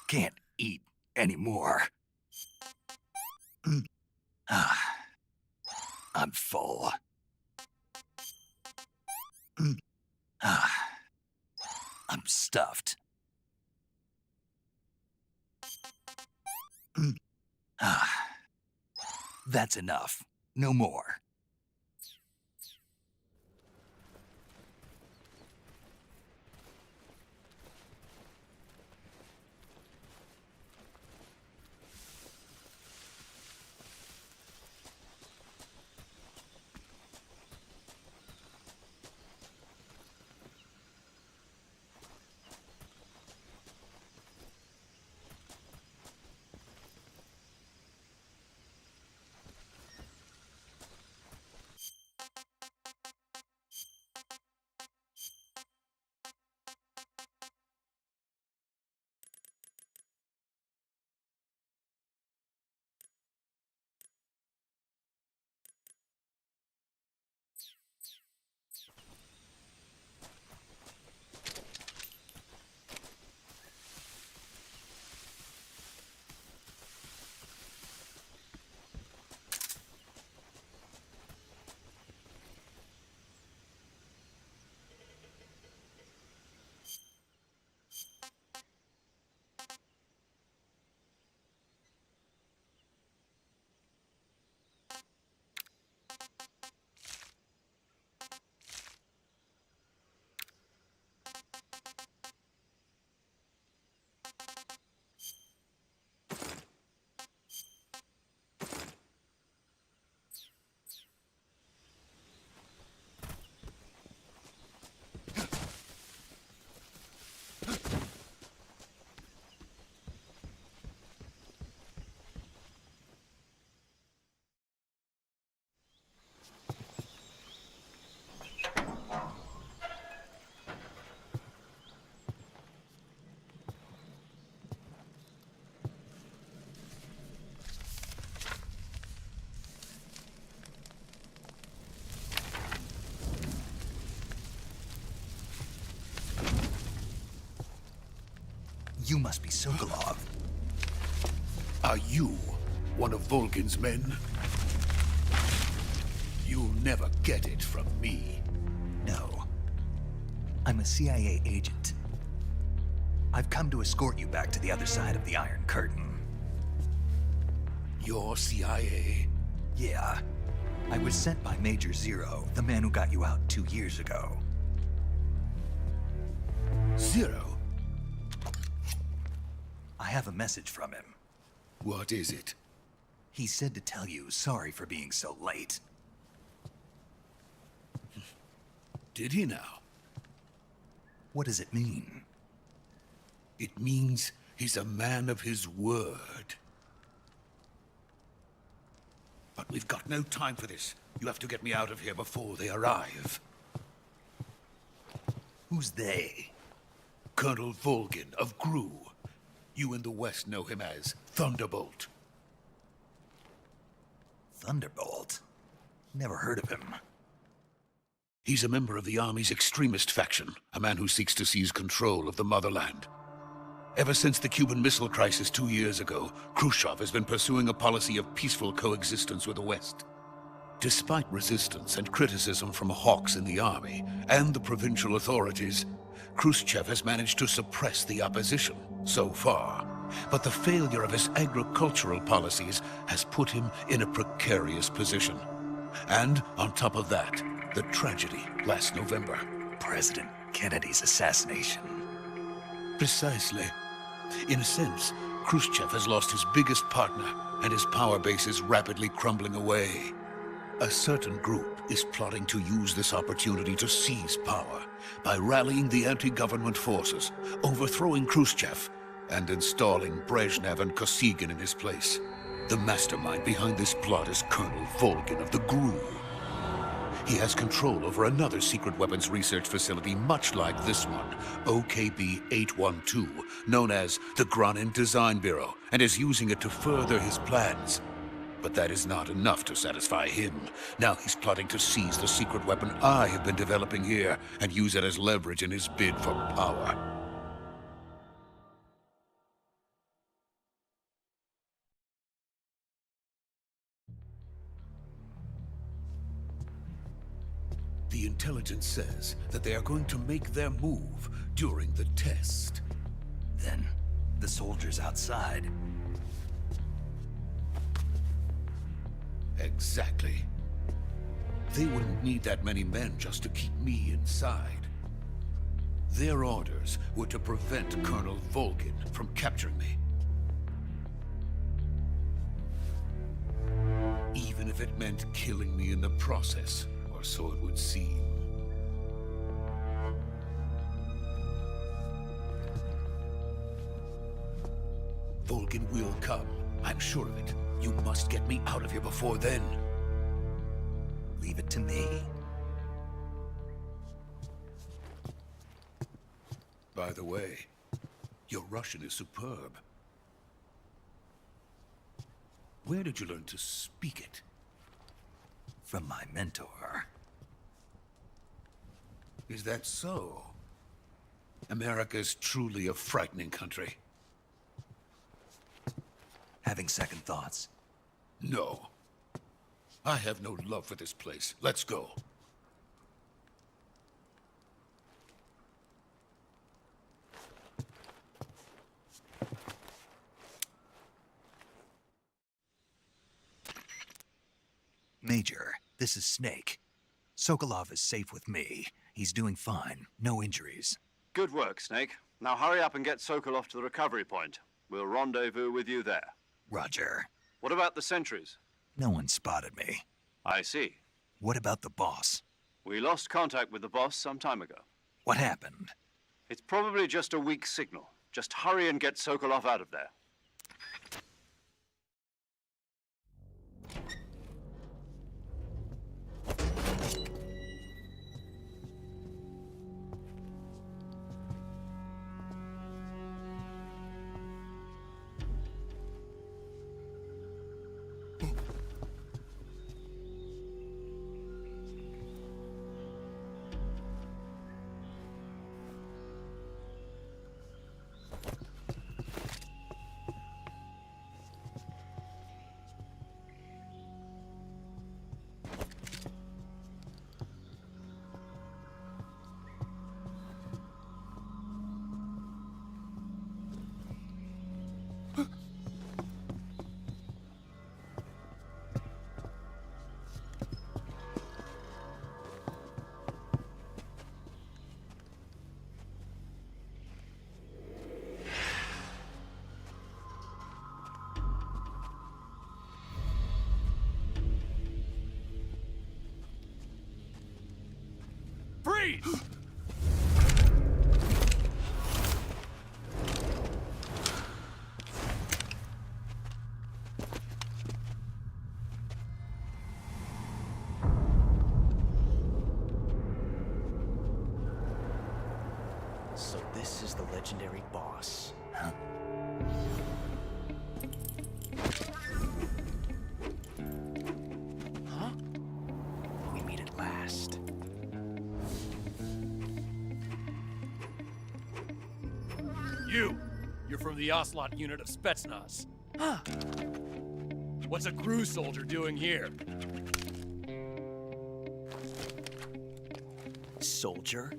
Can't eat anymore. I'm full. I'm stuffed. That's enough. No more. You must be Sokolov. Are you one of Volgin's men? You'll never get it from me. No. I'm a CIA agent. I've come to escort you back to the other side of the Iron Curtain. You're CIA? Yeah. I was sent by Major Zero, the man who got you out 2 years ago. Zero? I have a message from him. What is it? He said to tell you sorry for being so late. Did he now? What does it mean? It means he's a man of his word. But we've got no time for this. You have to get me out of here before they arrive. Who's they? Colonel Volgin of GRU. You in the West know him as Thunderbolt. Thunderbolt? Never heard of him. He's a member of the Army's extremist faction, a man who seeks to seize control of the motherland. Ever since the Cuban Missile Crisis 2 years ago, Khrushchev has been pursuing a policy of peaceful coexistence with the West. Despite resistance and criticism from hawks in the army and the provincial authorities, Khrushchev has managed to suppress the opposition so far. But the failure of his agricultural policies has put him in a precarious position. And on top of that, the tragedy last November. President Kennedy's assassination. Precisely. In a sense, Khrushchev has lost his biggest partner, and his power base is rapidly crumbling away. A certain group is plotting to use this opportunity to seize power by rallying the anti-government forces, overthrowing Khrushchev, and installing Brezhnev and Kosygin in his place. The mastermind behind this plot is Colonel Volgin of the GRU. He has control over another secret weapons research facility much like this one, OKB-812, known as the Granin Design Bureau, and is using it to further his plans. But that is not enough to satisfy him. Now he's plotting to seize the secret weapon I have been developing here and use it as leverage in his bid for power. The intelligence says that they are going to make their move during the test. Then, the soldiers outside. Exactly. They wouldn't need that many men just to keep me inside. Their orders were to prevent Colonel Volgin from capturing me. Even if it meant killing me in the process, or so it would seem. Volgin will come. I'm sure of it. You must get me out of here before then. Leave it to me. By the way, your Russian is superb. Where did you learn to speak it? From my mentor. Is that so? America's truly a frightening country. Having second thoughts. No. I have no love for this place. Let's go. Major, this is Snake. Sokolov is safe with me. He's doing fine. No injuries. Good work, Snake. Now hurry up and get Sokolov to the recovery point. We'll rendezvous with you there. Roger. What about the sentries? No one spotted me. I see. What about the boss? We lost contact with the boss some time ago. What happened? It's probably just a weak signal. Just hurry and get Sokolov out of there. Freeze! So this is the legendary boss. Huh? Huh? We meet at last. You're from the Ocelot unit of Spetsnaz. Huh. What's a crew soldier doing here? Soldier?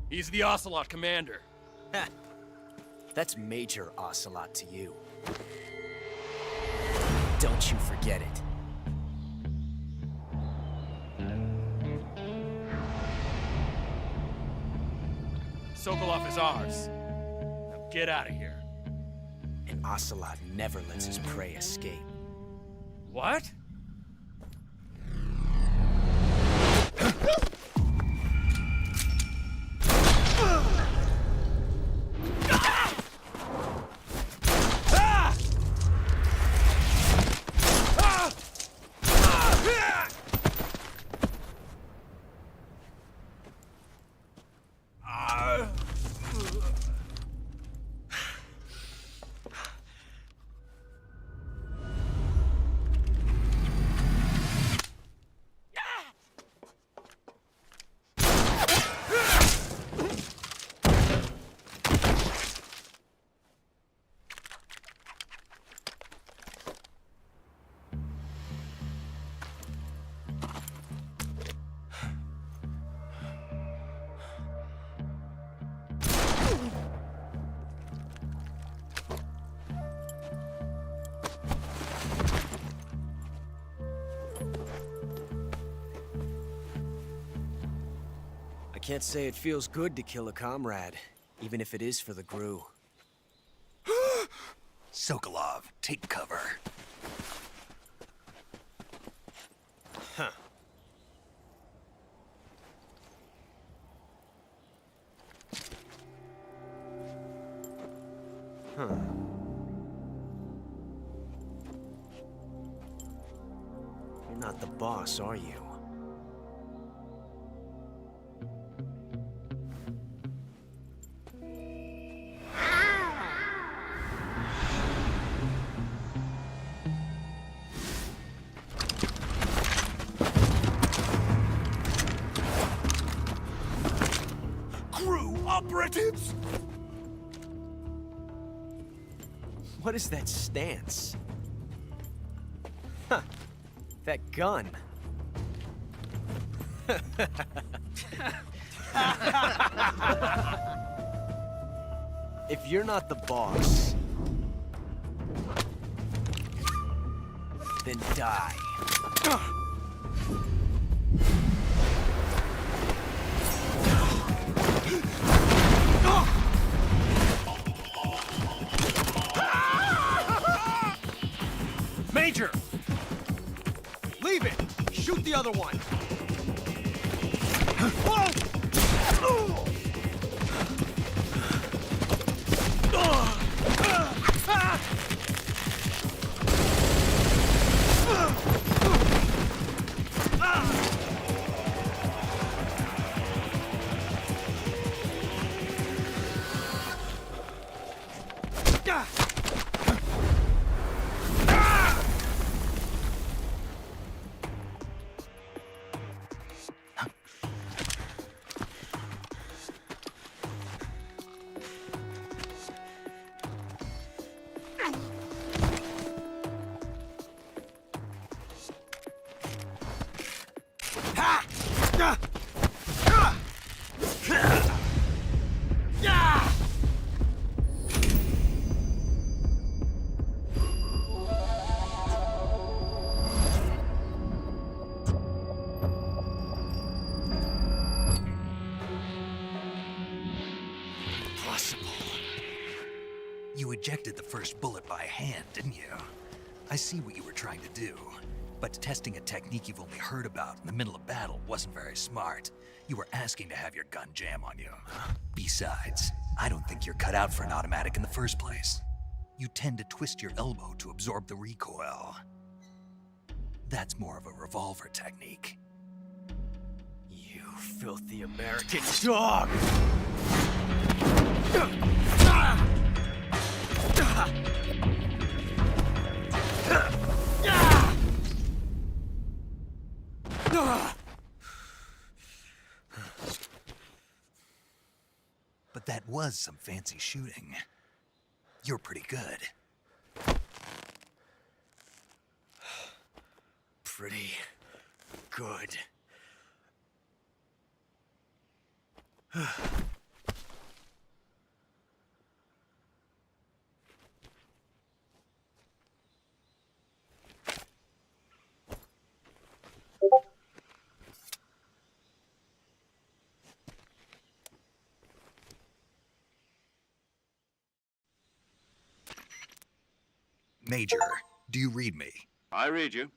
He's the Ocelot commander. Ha! That's Major Ocelot to you. Don't you forget it. Sokolov is ours. Now get out of here. And Ocelot never lets his prey escape. What? Can't say it feels good to kill a comrade, even if it is for the GRU. Sokolov, take cover. Huh. Huh. You're not the boss, are you? GRU operatives! What is that stance? Huh. That gun. If you're not the boss, then die. Major! Leave it! Shoot the other one! You ejected the first bullet by hand, didn't you? I see what you were trying to do. But testing a technique you've only heard about in the middle of battle wasn't very smart. You were asking to have your gun jam on you. Besides, I don't think you're cut out for an automatic in the first place. You tend to twist your elbow to absorb the recoil. That's more of a revolver technique. You filthy American dog! But that was some fancy shooting. You're pretty good. Pretty good. Major, do you read me? I read you.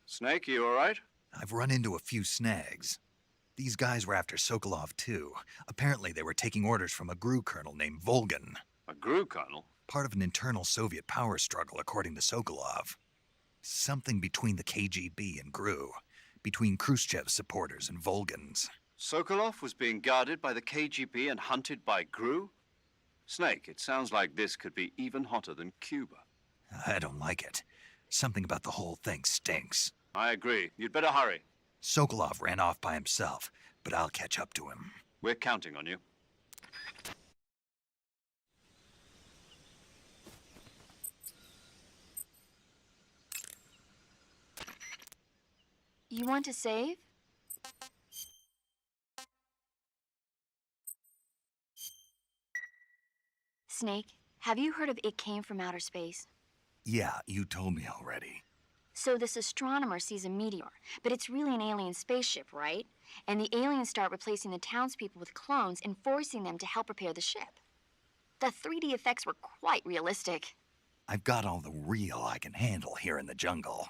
Snake, you all right? I've run into a few snags. These guys were after Sokolov too. Apparently they were taking orders from a GRU colonel named Volgin. A GRU colonel? Part of an internal Soviet power struggle, according to Sokolov. Something between the KGB and GRU. Between Khrushchev's supporters and Volgin's. Sokolov was being guarded by the KGB and hunted by GRU? Snake, it sounds like this could be even hotter than Cuba. I don't like it. Something about the whole thing stinks. I agree. You'd better hurry. Sokolov ran off by himself, but I'll catch up to him. We're counting on you. You want to save? Snake, have you heard of It Came from Outer Space? Yeah, you told me already. So this astronomer sees a meteor, but it's really an alien spaceship, right? and the aliens start replacing the townspeople with clones and forcing them to help repair the ship. The 3D effects were quite realistic. I've got all the real I can handle here in the jungle.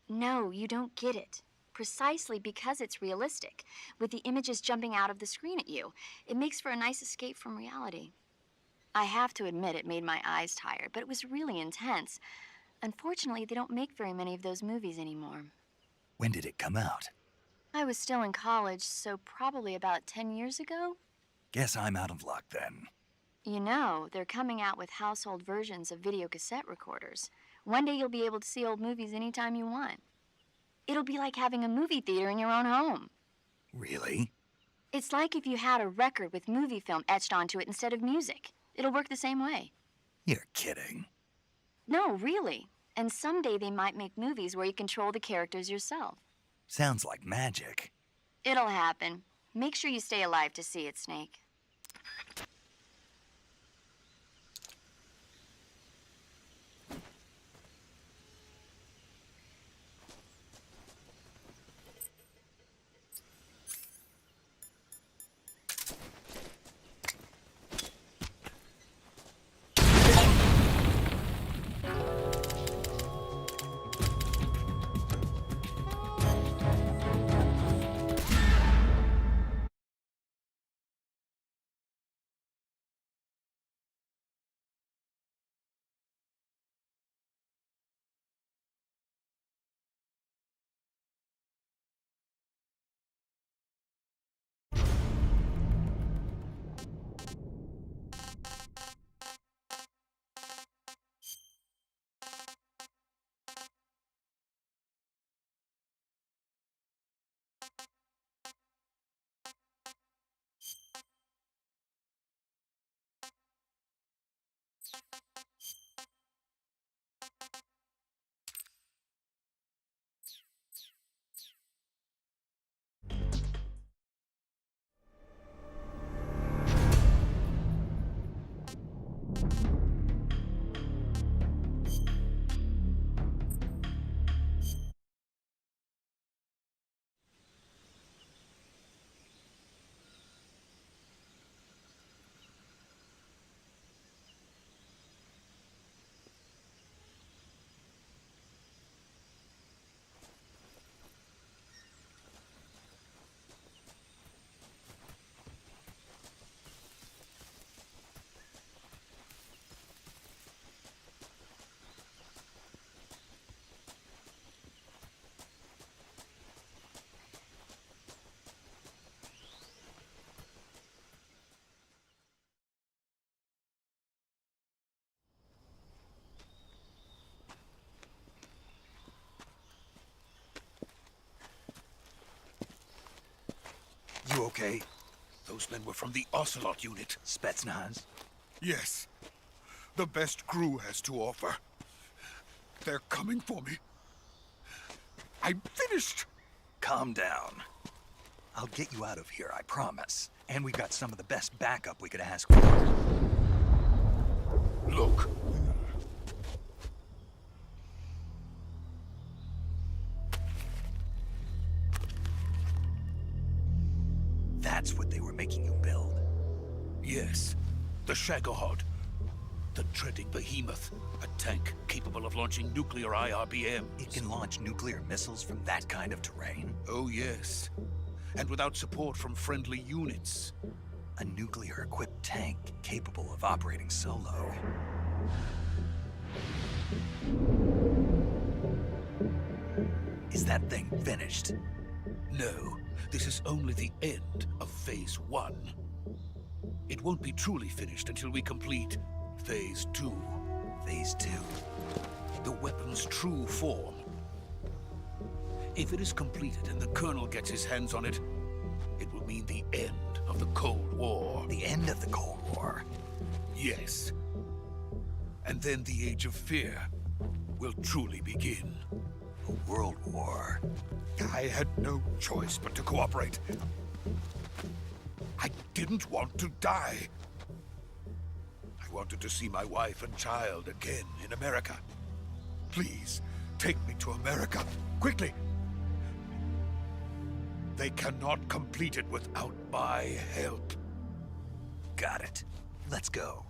No, you don't get it. Precisely because it's realistic, with the images jumping out of the screen at you, it makes for a nice escape from reality. I have to admit it made my eyes tired, but it was really intense. Unfortunately, they don't make very many of those movies anymore. When did it come out? I was still in college, so probably about 10 years ago. Guess I'm out of luck then. You know, they're coming out with household versions of video cassette recorders. One day you'll be able to see old movies anytime you want. It'll be like having a movie theater in your own home. Really? It's like if you had a record with movie film etched onto it instead of music. It'll work the same way. You're kidding. No, really. And someday they might make movies where you control the characters yourself. Sounds like magic. It'll happen. Make sure you stay alive to see it, Snake. You okay? Those men were from the Ocelot unit. Spetsnaz? Yes. The best crew has to offer. They're coming for me. I'm finished. Calm down. I'll get you out of here, I promise. And we've got some of the best backup we could ask for. Look. That's what they were making you build? Yes. The Shagohod. The dreaded behemoth. A tank capable of launching nuclear IRBMs. It can launch nuclear missiles from that kind of terrain? Oh, yes. And without support from friendly units. A nuclear-equipped tank capable of operating solo. Is that thing finished? No. This is only the end of Phase 1. It won't be truly finished until we complete Phase 2. Phase 2? The weapon's true form. If it is completed and the Colonel gets his hands on it, it will mean the end of the Cold War. The end of the Cold War? Yes. And then the Age of Fear will truly begin. A world war. I had no choice but to cooperate. I didn't want to die. I wanted to see my wife and child again in America. Please, take me to America, quickly. They cannot complete it without my help. Got it. Let's go.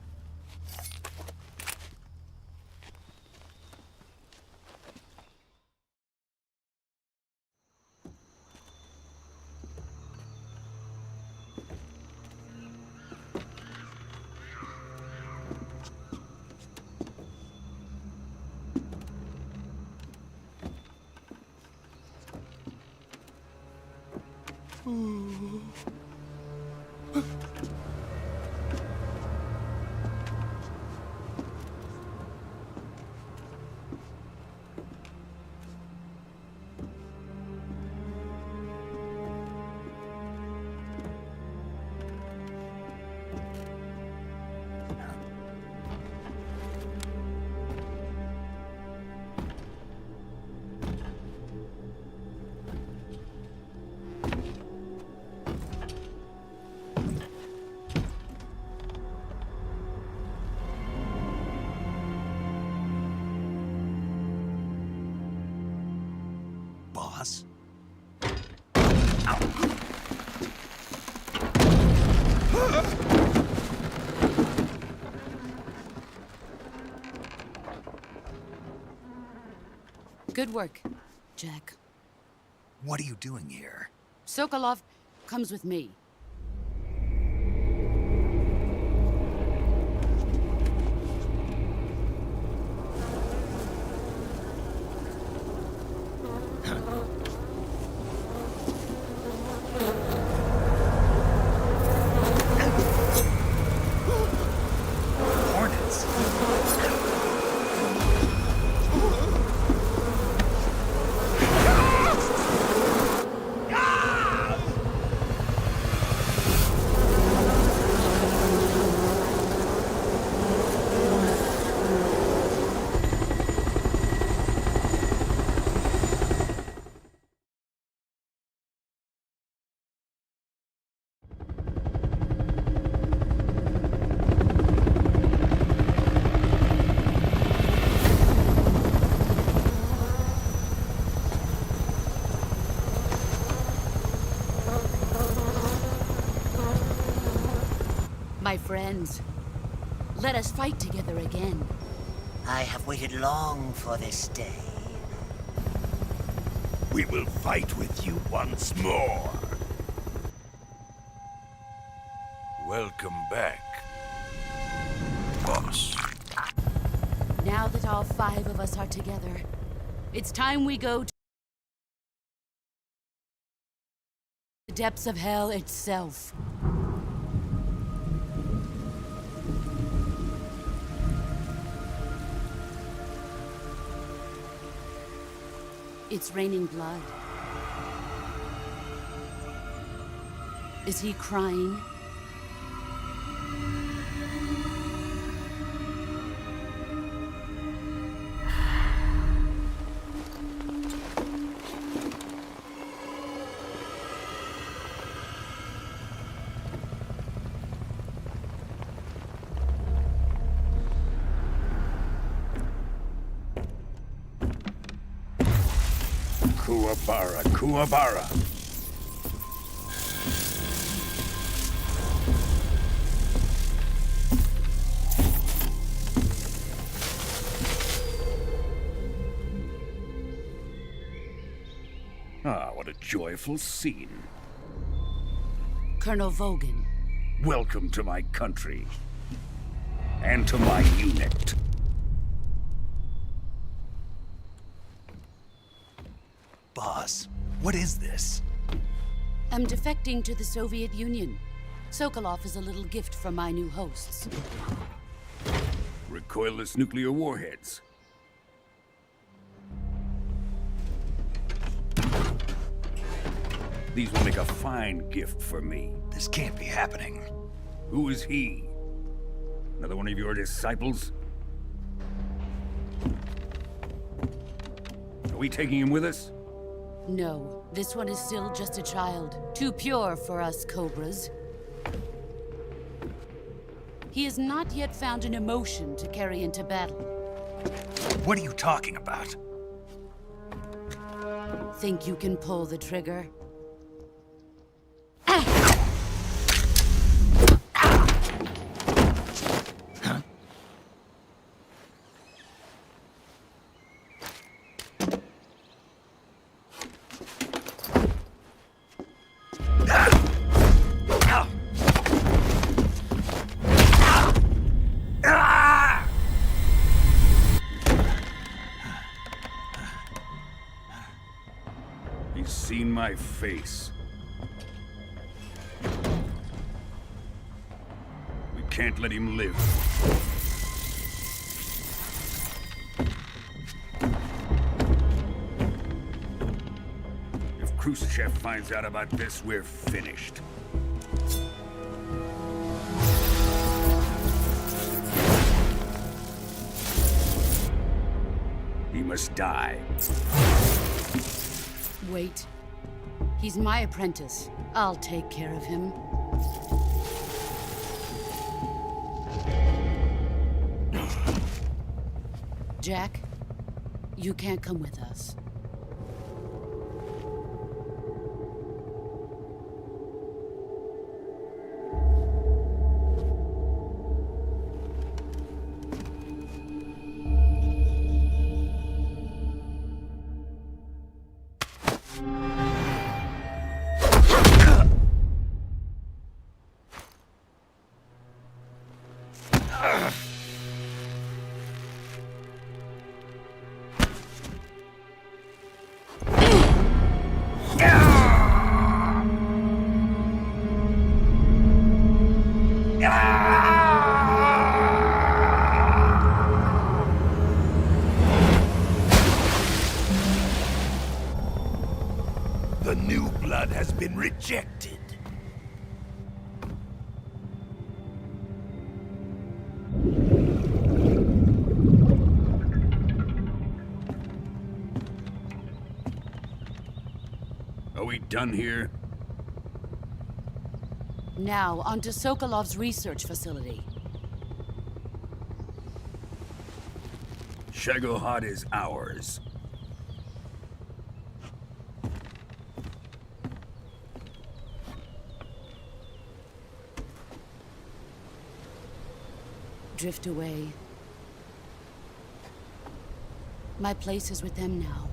Boss? Good work, Jack. What are you doing here? Sokolov comes with me. Hornets? My friends, let us fight together again. I have waited long for this day. We will fight with you once more. Welcome back, boss. Now that all 5 of us are together, it's time we go to the depths of hell itself. It's raining blood. Is he crying? Kuwabara, Kuwabara. Ah, what a joyful scene. Colonel Vogan. Welcome to my country. And to my unit. Boss, what is this? I'm defecting to the Soviet Union. Sokolov is a little gift from my new hosts. Recoilless nuclear warheads. These will make a fine gift for me. This can't be happening. Who is he? Another one of your disciples? Are we taking him with us? No, this one is still just a child. Too pure for us Cobras. He has not yet found an emotion to carry into battle. What are you talking about? Think you can pull the trigger? my face. We can't let him live. If Khrushchev finds out about this, we're finished. He must die. Wait. He's my apprentice. I'll take care of him. Jack, you can't come with us. The new blood has been rejected. Are we done here? Now, onto Sokolov's research facility. Shagohod is ours. Drift away. My place is with them now.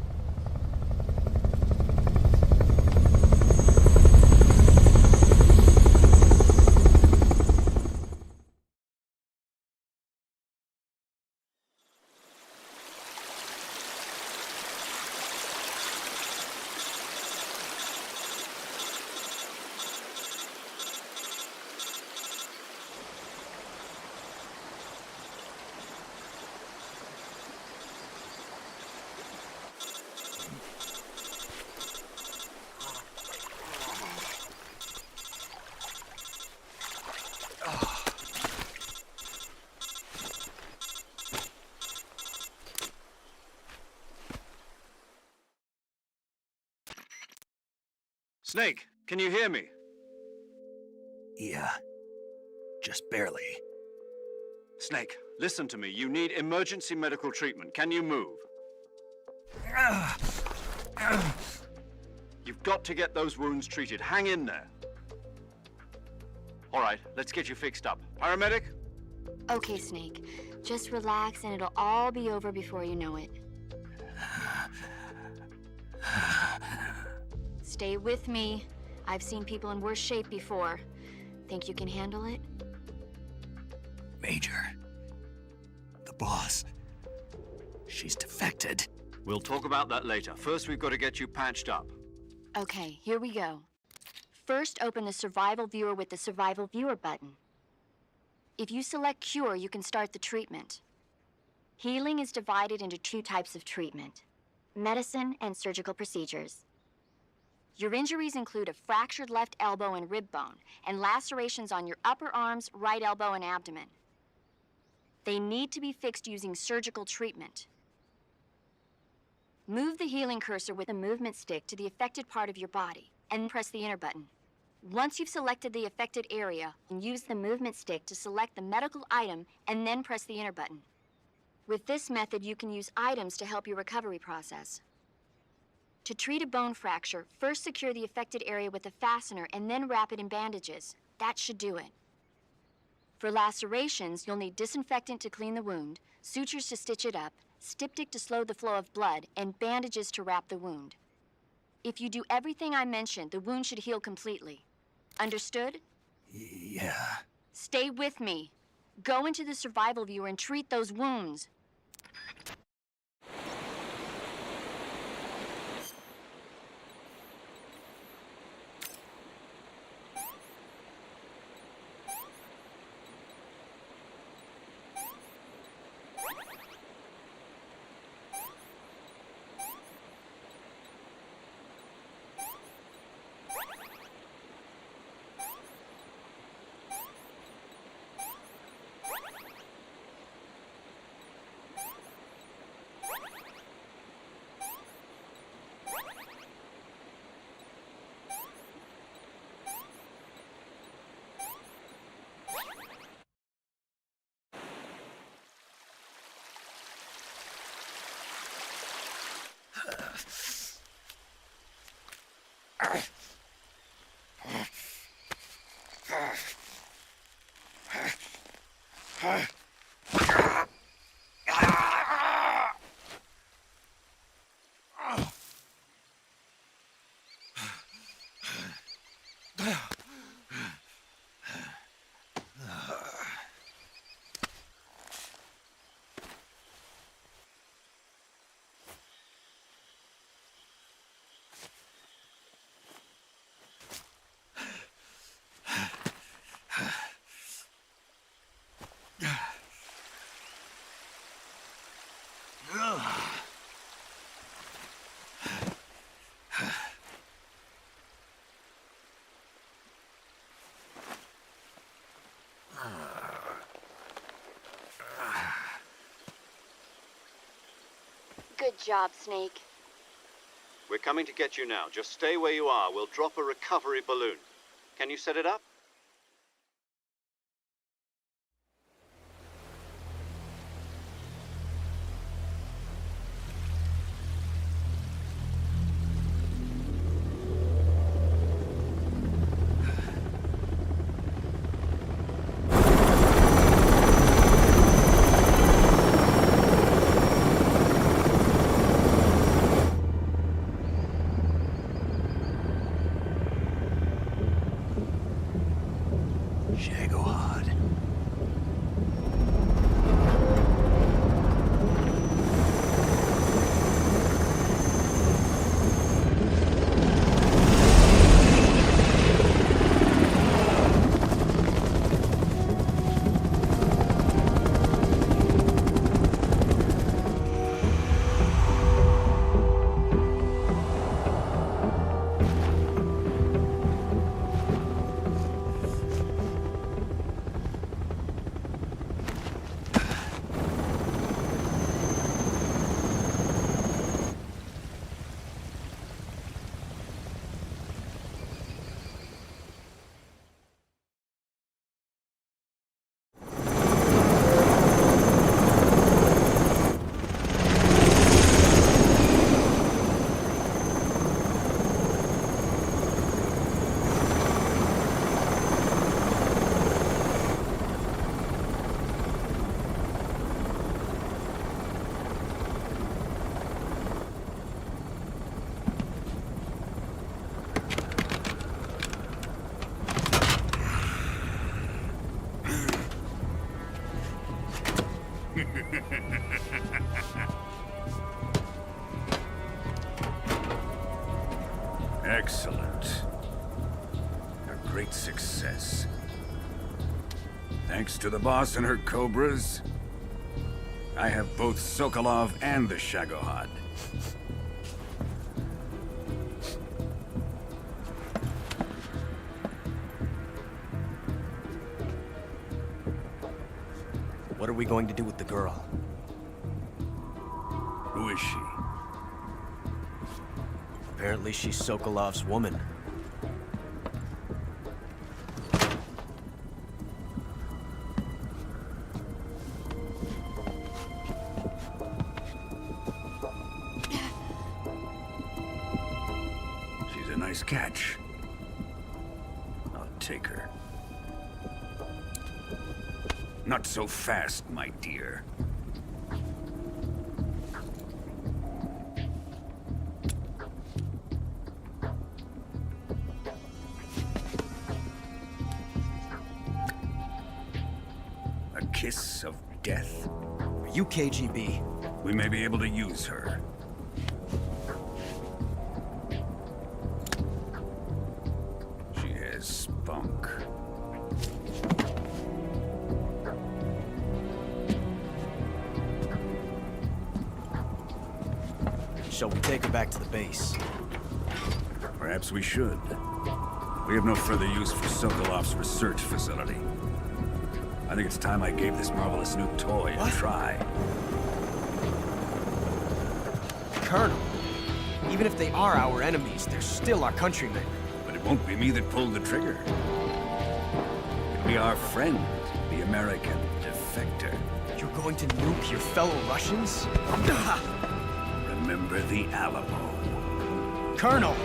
Snake, can you hear me? Yeah. Just barely. Snake, listen to me. You need emergency medical treatment. Can you move? You've got to get those wounds treated. Hang in there. All right, let's get you fixed up. Paramedic? Okay, Snake. Just relax and it'll all be over before you know it. Stay with me. I've seen people in worse shape before. Think you can handle it? Major. The boss. She's defected. We'll talk about that later. First, we've got to get you patched up. Okay, here we go. First, open the Survival Viewer with the Survival Viewer button. If you select Cure, you can start the treatment. Healing is divided into two types of treatment: medicine and surgical procedures. Your injuries include a fractured left elbow and rib bone, and lacerations on your upper arms, right elbow, and abdomen. They need to be fixed using surgical treatment. Move the healing cursor with the movement stick to the affected part of your body, and press the enter button. Once you've selected the affected area, use the movement stick to select the medical item, and then press the enter button. With this method, you can use items to help your recovery process. To treat a bone fracture, first secure the affected area with a fastener and then wrap it in bandages. That should do it. For lacerations, you'll need disinfectant to clean the wound, sutures to stitch it up, styptic to slow the flow of blood, and bandages to wrap the wound. If you do everything I mentioned, the wound should heal completely. Understood? Yeah. Stay with me. Go into the Survival Viewer and treat those wounds. Good job, Snake. We're coming to get you now. Just stay where you are. We'll drop a recovery balloon. Can you set it up? Shagohod. Excellent. A great success. Thanks to the boss and her cobras, I have both Sokolov and the Shagohod. What are we going to do with the girl? Who is she? Apparently she's Sokolov's woman. She's a nice catch. I'll take her. Not so fast, my dear. A kiss of death? Are you KGB? We may be able to use her. She has spunk. Shall we take her back to the base? Perhaps we should. We have no further use for Sokolov's research facility. I think it's time I gave this marvelous new toy a try. Colonel, even if they are our enemies, they're still our countrymen. But it won't be me that pulled the trigger. It'll be our friend, the American defector. You're going to nuke your fellow Russians? Remember the Alamo. Colonel!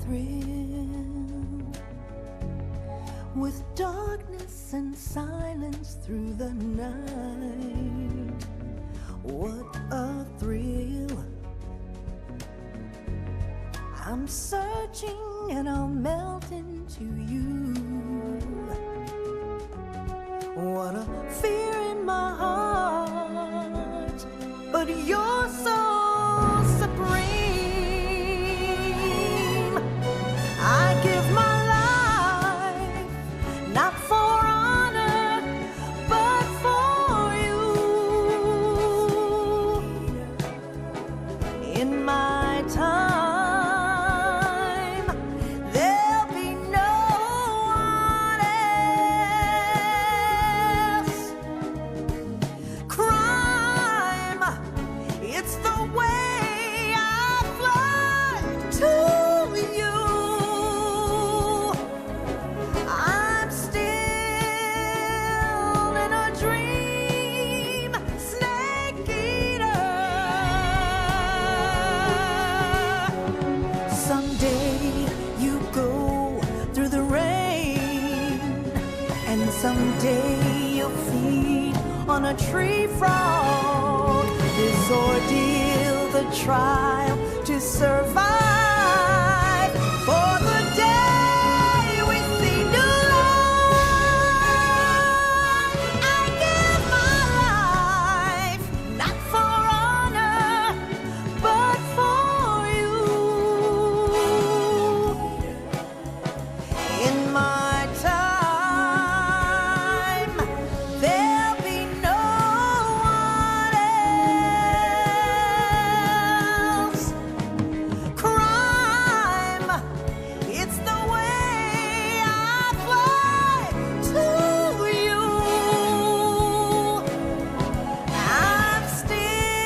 thrill with darkness and silence through the night. What a thrill. I'm searching and I'll melt into you. What a fear in my heart, but you're so supreme. I give my life, not for honor, but for you. In my time, there'll be no one else. Crime, it's the way I fly to you. I'm still in a dream, snake eater. Someday you go through the rain, and someday you'll feed on a tree frog. This ordeal, the trial to survive, for the day we see new light. I give my life, not for honor, but for you. In my time, there'll be no one else. Crime, it's the way I fly to you. I'm still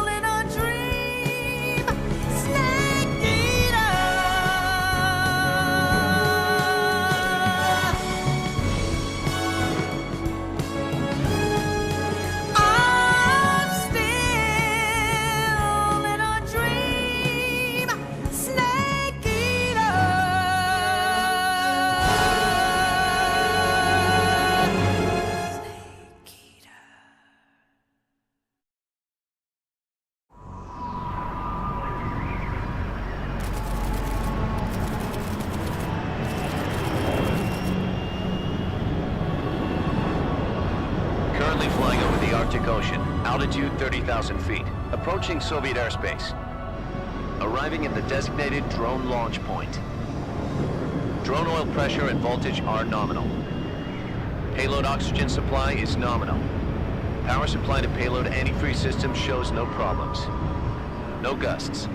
in a dream, snake eater. I'm still in a dream, snake eater. Currently flying over the Arctic Ocean, altitude 30,000 feet, approaching Soviet airspace. Arriving at the designated drone launch point. Drone oil pressure and voltage are nominal. Payload oxygen supply is nominal. Power supply to payload antifreeze system shows no problems. No gusts.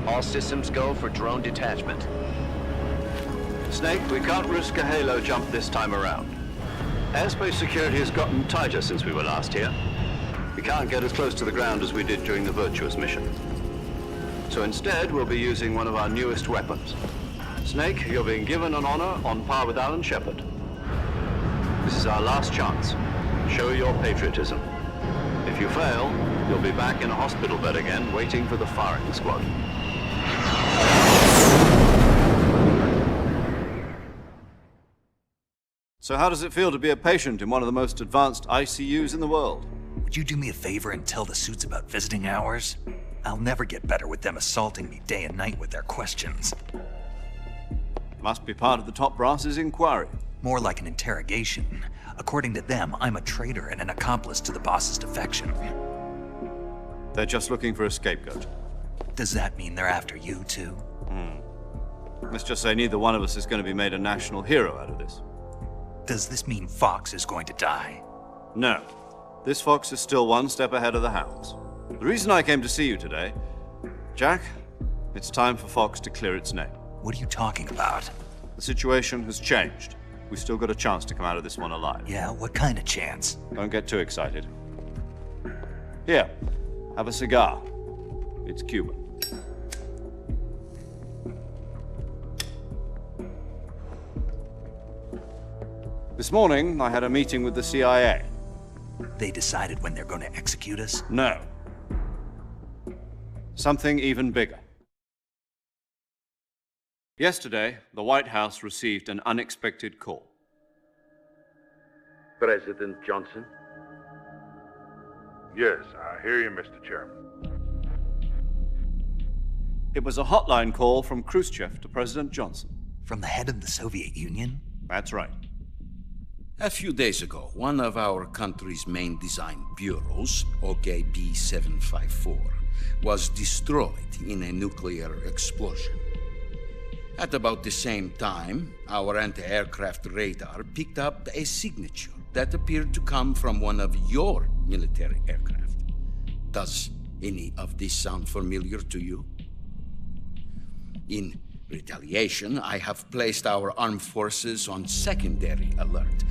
All systems go for drone detachment. Snake, we can't risk a halo jump this time around. Airspace security has gotten tighter since we were last here. We can't get as close to the ground as we did during the Virtuous mission. So instead, we'll be using one of our newest weapons. Snake, you're being given an honor on par with Alan Shepard. This is our last chance. Show your patriotism. If you fail, you'll be back in a hospital bed again, waiting for the firing squad. So how does it feel to be a patient in one of the most advanced ICUs in the world? Would you do me a favor and tell the suits about visiting hours? I'll never get better with them assaulting me day and night with their questions. Must be part of the top brass's inquiry. More like an interrogation. According to them, I'm a traitor and an accomplice to the boss's defection. They're just looking for a scapegoat. Does that mean they're after you, too? Let's just say neither one of us is going to be made a national hero out of this. Does this mean Fox is going to die? No. This fox is still one step ahead of the hounds. The reason I came to see you today, Jack, it's time for Fox to clear its name. What are you talking about? The situation has changed. We've still got a chance to come out of this one alive. Yeah, what kind of chance? Don't get too excited. Here, have a cigar. It's Cuban. This morning, I had a meeting with the CIA. They decided when they're going to execute us? No. Something even bigger. Yesterday, the White House received an unexpected call. President Johnson? Yes, I hear you, Mr. Chairman. It was a hotline call from Khrushchev to President Johnson. From the head of the Soviet Union? That's right. A few days ago, one of our country's main design bureaus, OKB 754, was destroyed in a nuclear explosion. At about the same time, our anti-aircraft radar picked up a signature that appeared to come from one of your military aircraft. Does any of this sound familiar to you? In retaliation, I have placed our armed forces on secondary alert.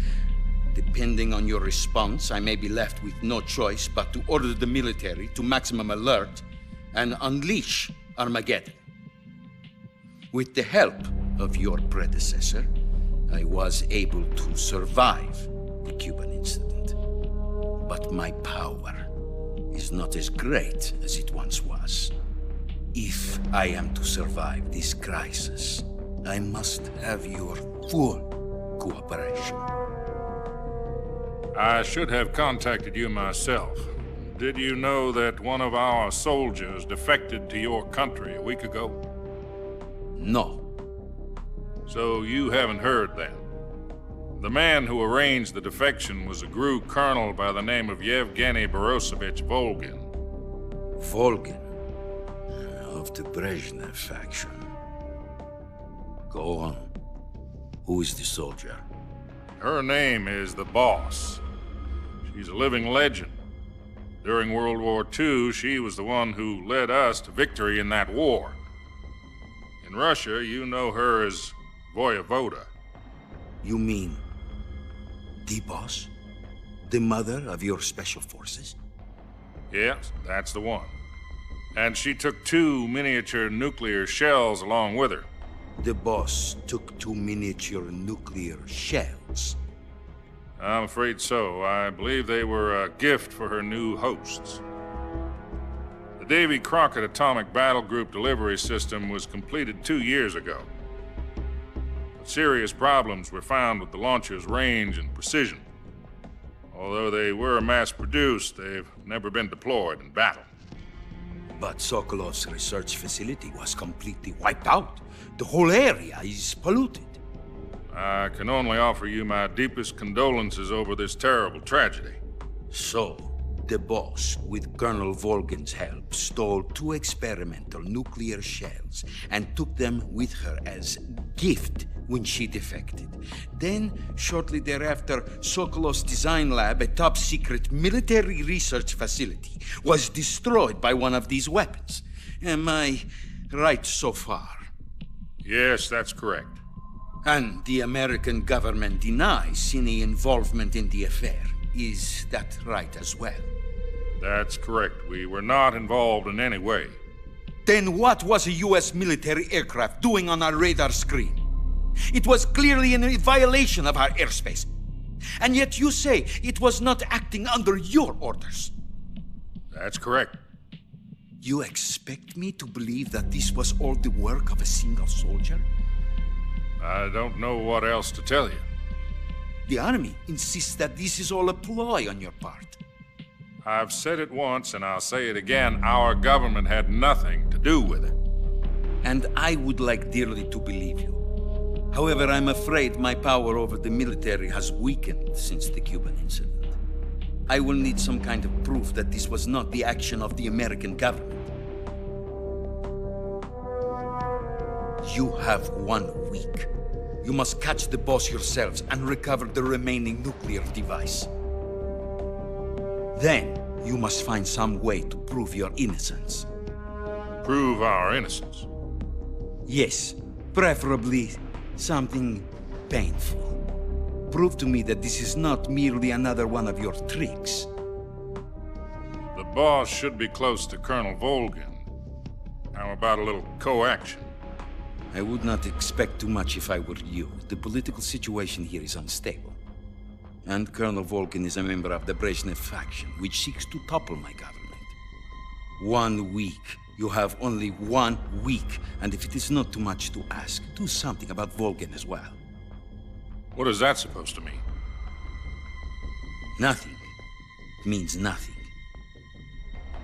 Depending on your response, I may be left with no choice but to order the military to maximum alert and unleash Armageddon. With the help of your predecessor, I was able to survive the Cuban incident. But my power is not as great as it once was. If I am to survive this crisis, I must have your full cooperation. I should have contacted you myself. Did you know that one of our soldiers defected to your country a week ago? No. So you haven't heard then? The man who arranged the defection was a GRU colonel by the name of Yevgeny Borisovich Volgin. Volgin? Of the Brezhnev faction. Go on. Who is the soldier? Her name is the Boss. She's a living legend. During World War II, she was the one who led us to victory in that war. In Russia, you know her as Voyevoda. You mean the Boss? The mother of your special forces? Yes, that's the one. And she took 2 miniature nuclear shells along with her. The Boss took 2 miniature nuclear shells? I'm afraid so. I believe they were a gift for her new hosts. The Davy Crockett Atomic Battle Group delivery system was completed 2 years ago. But serious problems were found with the launcher's range and precision. Although they were mass-produced, they've never been deployed in battle. But Sokolov's research facility was completely wiped out. The whole area is polluted. I can only offer you my deepest condolences over this terrible tragedy. So, the Boss, with Colonel Volgin's help, stole 2 experimental nuclear shells and took them with her as gift when she defected. Then, shortly thereafter, Sokolov's design lab, a top-secret military research facility, was destroyed by one of these weapons. Am I right so far? Yes, that's correct. And the American government denies any involvement in the affair. Is that right as well? That's correct. We were not involved in any way. Then what was a U.S. military aircraft doing on our radar screen? It was clearly in violation of our airspace. And yet you say it was not acting under your orders. That's correct. You expect me to believe that this was all the work of a single soldier? I don't know what else to tell you. The Army insists that this is all a ploy on your part. I've said it once, and I'll say it again. Our government had nothing to do with it. And I would like dearly to believe you. However, I'm afraid my power over the military has weakened since the Cuban incident. I will need some kind of proof that this was not the action of the American government. You have 1 week. You must catch the Boss yourselves and recover the remaining nuclear device. Then, you must find some way to prove your innocence. Prove our innocence? Yes, preferably something painful. Prove to me that this is not merely another one of your tricks. The Boss should be close to Colonel Volgin. How about a little co-action? I would not expect too much if I were you. The political situation here is unstable. And Colonel Volgin is a member of the Brezhnev faction, which seeks to topple my government. 1 week, You have only 1 week, and if it is not too much to ask, do something about Volgin as well. What is that supposed to mean? Nothing. It means nothing.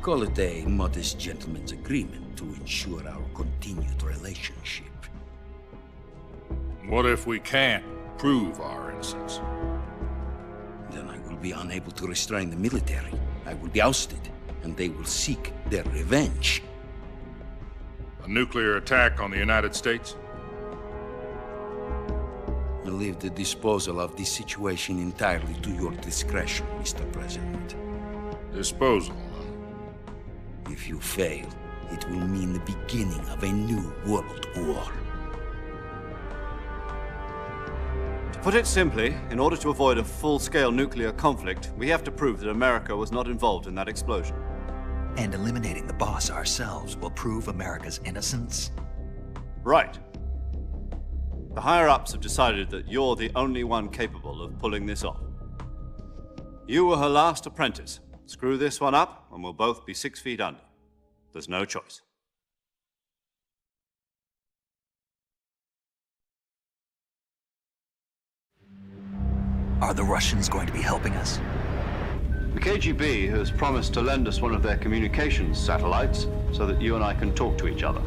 Call it a modest gentleman's agreement to ensure our continued relationship. What if we can't prove our innocence? Then I will be unable to restrain the military. I will be ousted, and they will seek their revenge. A nuclear attack on the United States? I leave the disposal of this situation entirely to your discretion, Mr. President. Disposal? If you fail, it will mean the beginning of a new world war. To put it simply, in order to avoid a full-scale nuclear conflict, we have to prove that America was not involved in that explosion. And eliminating the boss ourselves will prove America's innocence? Right. The higher-ups have decided that you're the only one capable of pulling this off. You were her last apprentice. Screw this one up, and we'll both be 6 feet under. There's no choice. Are the Russians going to be helping us? The KGB has promised to lend us one of their communications satellites so that you and I can talk to each other.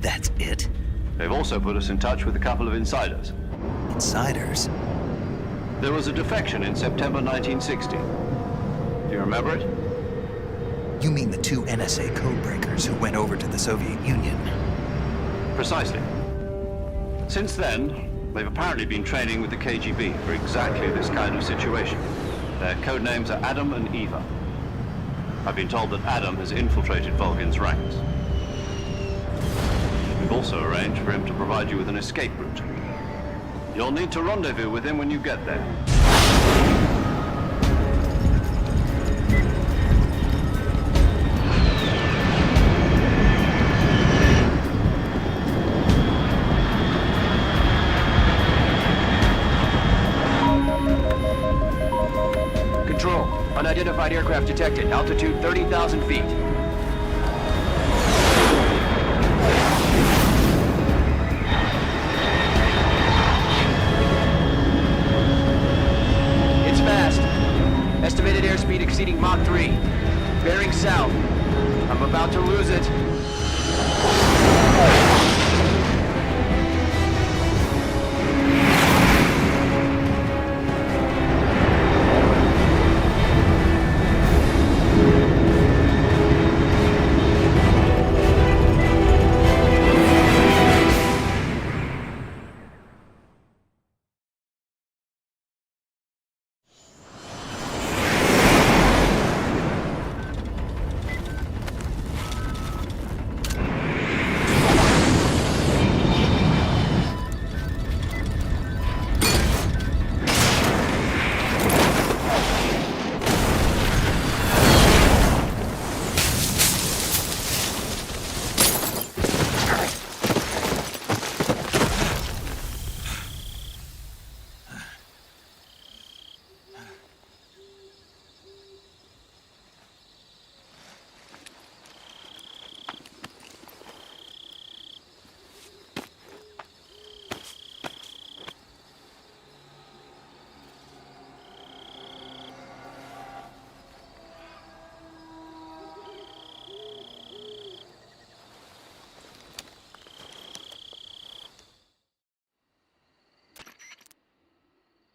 That's it? They've also put us in touch with a couple of insiders. Insiders? There was a defection in September 1960. Do you remember it? You mean the 2 NSA codebreakers who went over to the Soviet Union? Precisely. Since then, they've apparently been training with the KGB for exactly this kind of situation. Their code names are Adam and Eva. I've been told that Adam has infiltrated Volgin's ranks. We've also arranged for him to provide you with an escape route. You'll need to rendezvous with him when you get there. Control. Unidentified aircraft detected. Altitude 30,000 feet. It's fast. Estimated airspeed exceeding Mach 3. Bearing south. I'm about to lose it.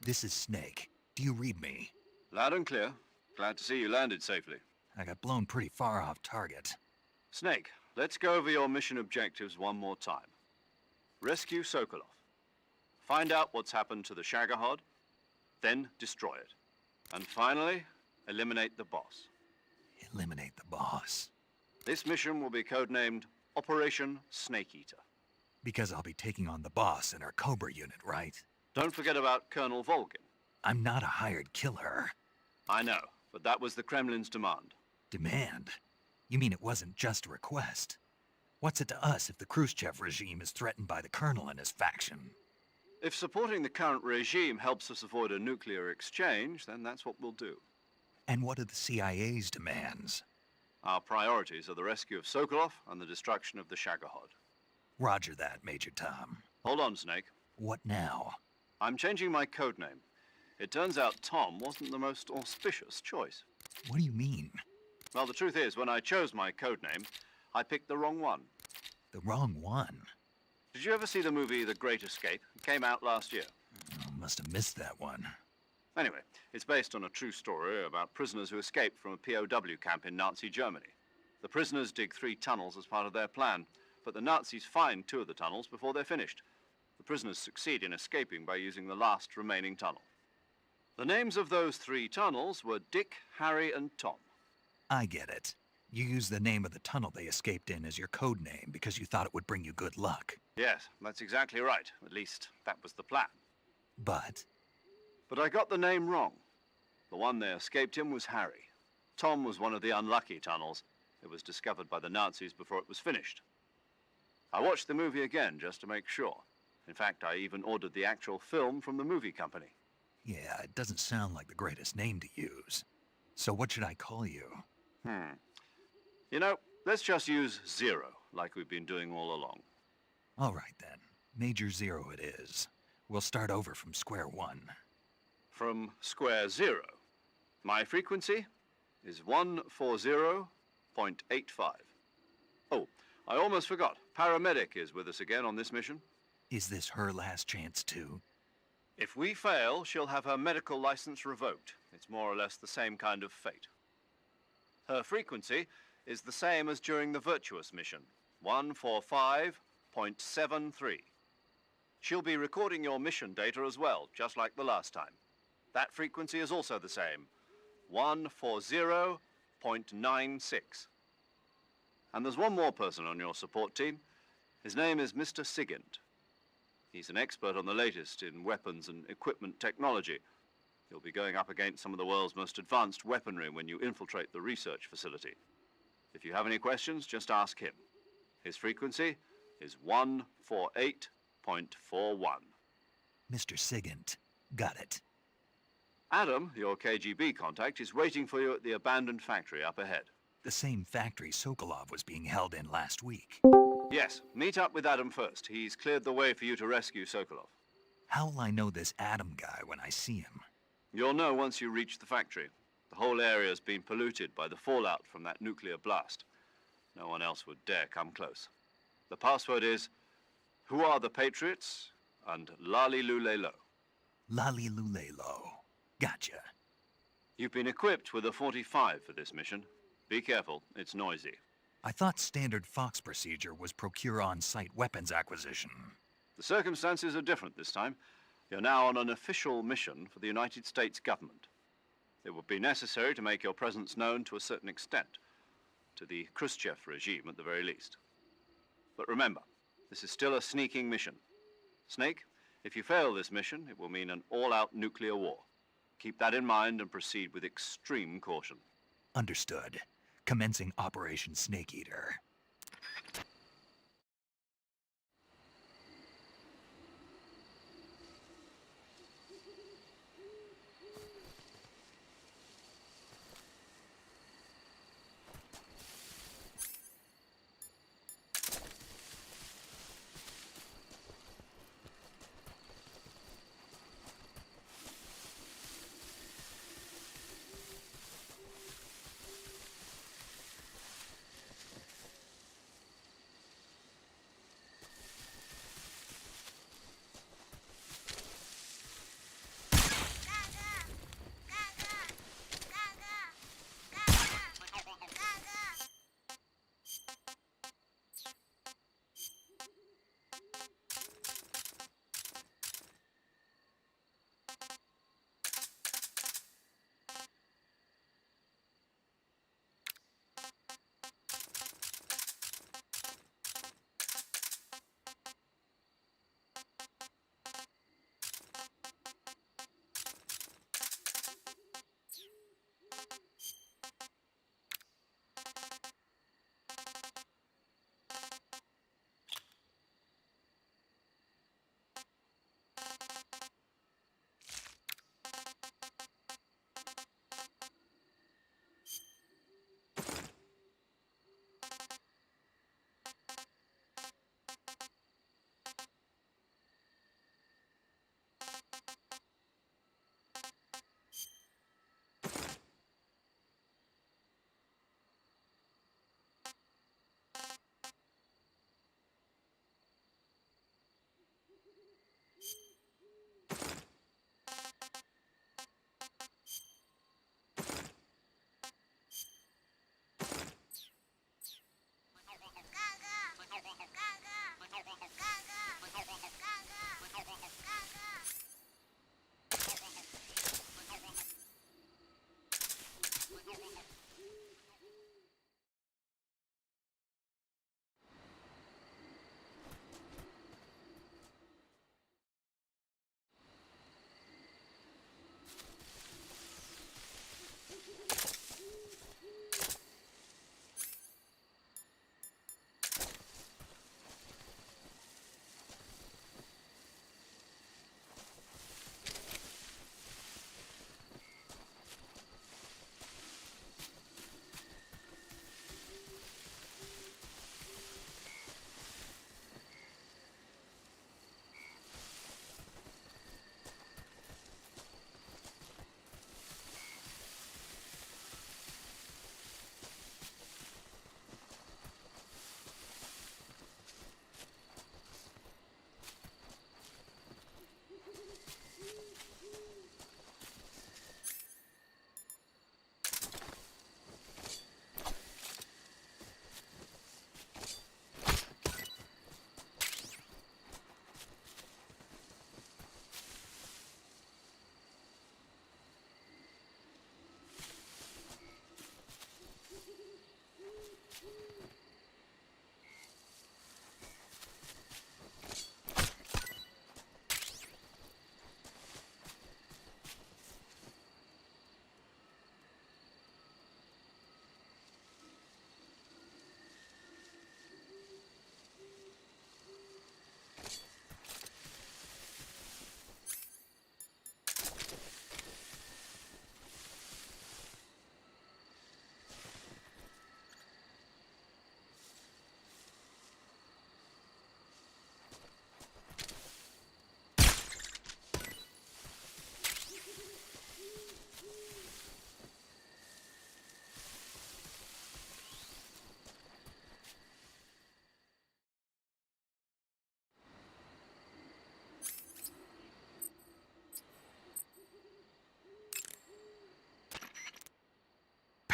This is Snake. Do you read me? Loud and clear. Glad to see you landed safely. I got blown pretty far off target. Snake, let's go over your mission objectives one more time. Rescue Sokolov. Find out what's happened to the Shagohod, then destroy it. And finally, eliminate the boss. Eliminate the boss. This mission will be codenamed Operation Snake Eater. Because I'll be taking on the boss in our Cobra unit, right? Don't forget about Colonel Volgin. I'm not a hired killer. I know, but that was the Kremlin's demand. Demand? You mean it wasn't just a request? What's it to us if the Khrushchev regime is threatened by the Colonel and his faction? If supporting the current regime helps us avoid a nuclear exchange, then that's what we'll do. And what are the CIA's demands? Our priorities are the rescue of Sokolov and the destruction of the Shagohod. Roger that, Major Tom. Hold on, Snake. What now? I'm changing my code name. It turns out Tom wasn't the most auspicious choice. What do you mean? Well, the truth is, when I chose my code name, I picked the wrong one. The wrong one? Did you ever see the movie The Great Escape? It came out last year. Oh, must have missed that one. Anyway, it's based on a true story about prisoners who escaped from a POW camp in Nazi Germany. The prisoners dig 3 tunnels as part of their plan, but the Nazis find 2 of the tunnels before they're finished. The prisoners succeed in escaping by using the last remaining tunnel. The names of those 3 tunnels were Dick, Harry, and Tom. I get it. You used the name of the tunnel they escaped in as your code name because you thought it would bring you good luck. Yes, that's exactly right. At least, that was the plan. But I got the name wrong. The one they escaped in was Harry. Tom was one of the unlucky tunnels. It was discovered by the Nazis before it was finished. I watched the movie again just to make sure. In fact, I even ordered the actual film from the movie company. yeah, it doesn't sound like the greatest name to use. So what should I call you? You know, let's just use Zero, like we've been doing all along. All right then. Major Zero it is. We'll start over from square one. From square 0. My frequency is 140.85. Oh, I almost forgot. Paramedic is with us again on this mission. Is this her last chance too? If we fail, she'll have her medical license revoked. It's more or less the same kind of fate. Her frequency is the same as during the Virtuous mission, 145.73. She'll be recording your mission data as well, just like the last time. That frequency is also the same, 140.96. And there's one more person on your support team. His name is Mr. Sigint. He's an expert on the latest in weapons and equipment technology. You'll be going up against some of the world's most advanced weaponry when you infiltrate the research facility. If you have any questions, just ask him. His frequency is 148.41. Mr. Sigint. Got it. Adam, your KGB contact, is waiting for you at the abandoned factory up ahead. The same factory Sokolov was being held in last week. Yes, meet up with Adam first. He's cleared the way for you to rescue Sokolov. How will I know this Adam guy when I see him? You'll know once you reach the factory. The whole area's been polluted by the fallout from that nuclear blast. No one else would dare come close. The password is, "Who are the Patriots?" and Lali Lulelo. Lali Lulelo. Gotcha. You've been equipped with a 45 for this mission. Be careful, it's noisy. I thought standard Fox procedure was procure on-site weapons acquisition. The circumstances are different this time. You're now on an official mission for the United States government. It would be necessary to make your presence known to a certain extent, to the Khrushchev regime at the very least. But remember, this is still a sneaking mission. Snake, if you fail this mission, it will mean an all-out nuclear war. Keep that in mind and proceed with extreme caution. Understood. Commencing Operation Snake Eater.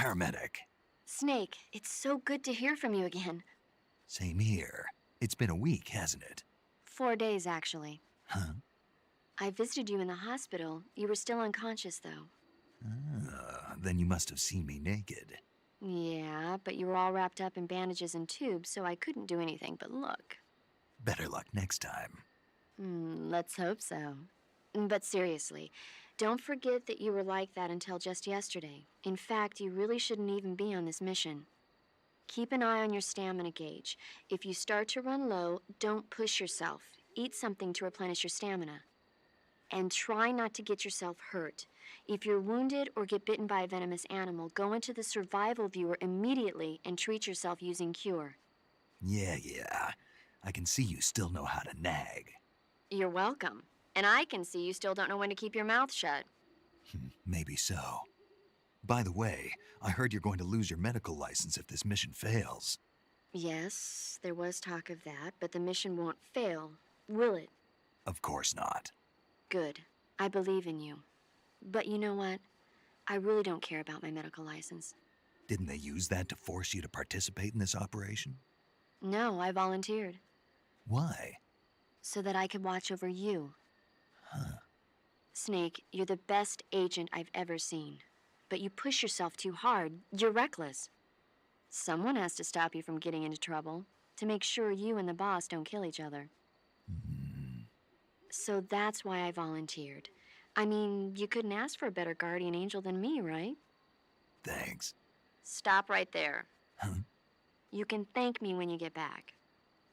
paramedic. Snake, it's so good to hear from you again. Same here. It's been a week, hasn't it? 4 days, actually. Huh? I visited you in the hospital. You were still unconscious, though. Then you must have seen me naked. Yeah, but you were all wrapped up in bandages and tubes, so I couldn't do anything but look. Better luck next time. Let's hope so. But seriously, don't forget that you were like that until just yesterday. In fact, you really shouldn't even be on this mission. Keep an eye on your stamina gauge. If you start to run low, don't push yourself. Eat something to replenish your stamina. And try not to get yourself hurt. If you're wounded or get bitten by a venomous animal, go into the survival viewer immediately and treat yourself using Cure. Yeah. I can see you still know how to nag. You're welcome. And I can see you still don't know when to keep your mouth shut. Maybe so. By the way, I heard you're going to lose your medical license if this mission fails. Yes, there was talk of that, but the mission won't fail, will it? Of course not. Good. I believe in you. But you know what? I really don't care about my medical license. Didn't they use that to force you to participate in this operation? No, I volunteered. Why? So that I could watch over you. Huh. Snake, you're the best agent I've ever seen. But you push yourself too hard. You're reckless. Someone has to stop you from getting into trouble, to make sure you and the boss don't kill each other. So that's why I volunteered. I mean, you couldn't ask for a better guardian angel than me, right? Thanks. Stop right there. Huh? You can thank me when you get back.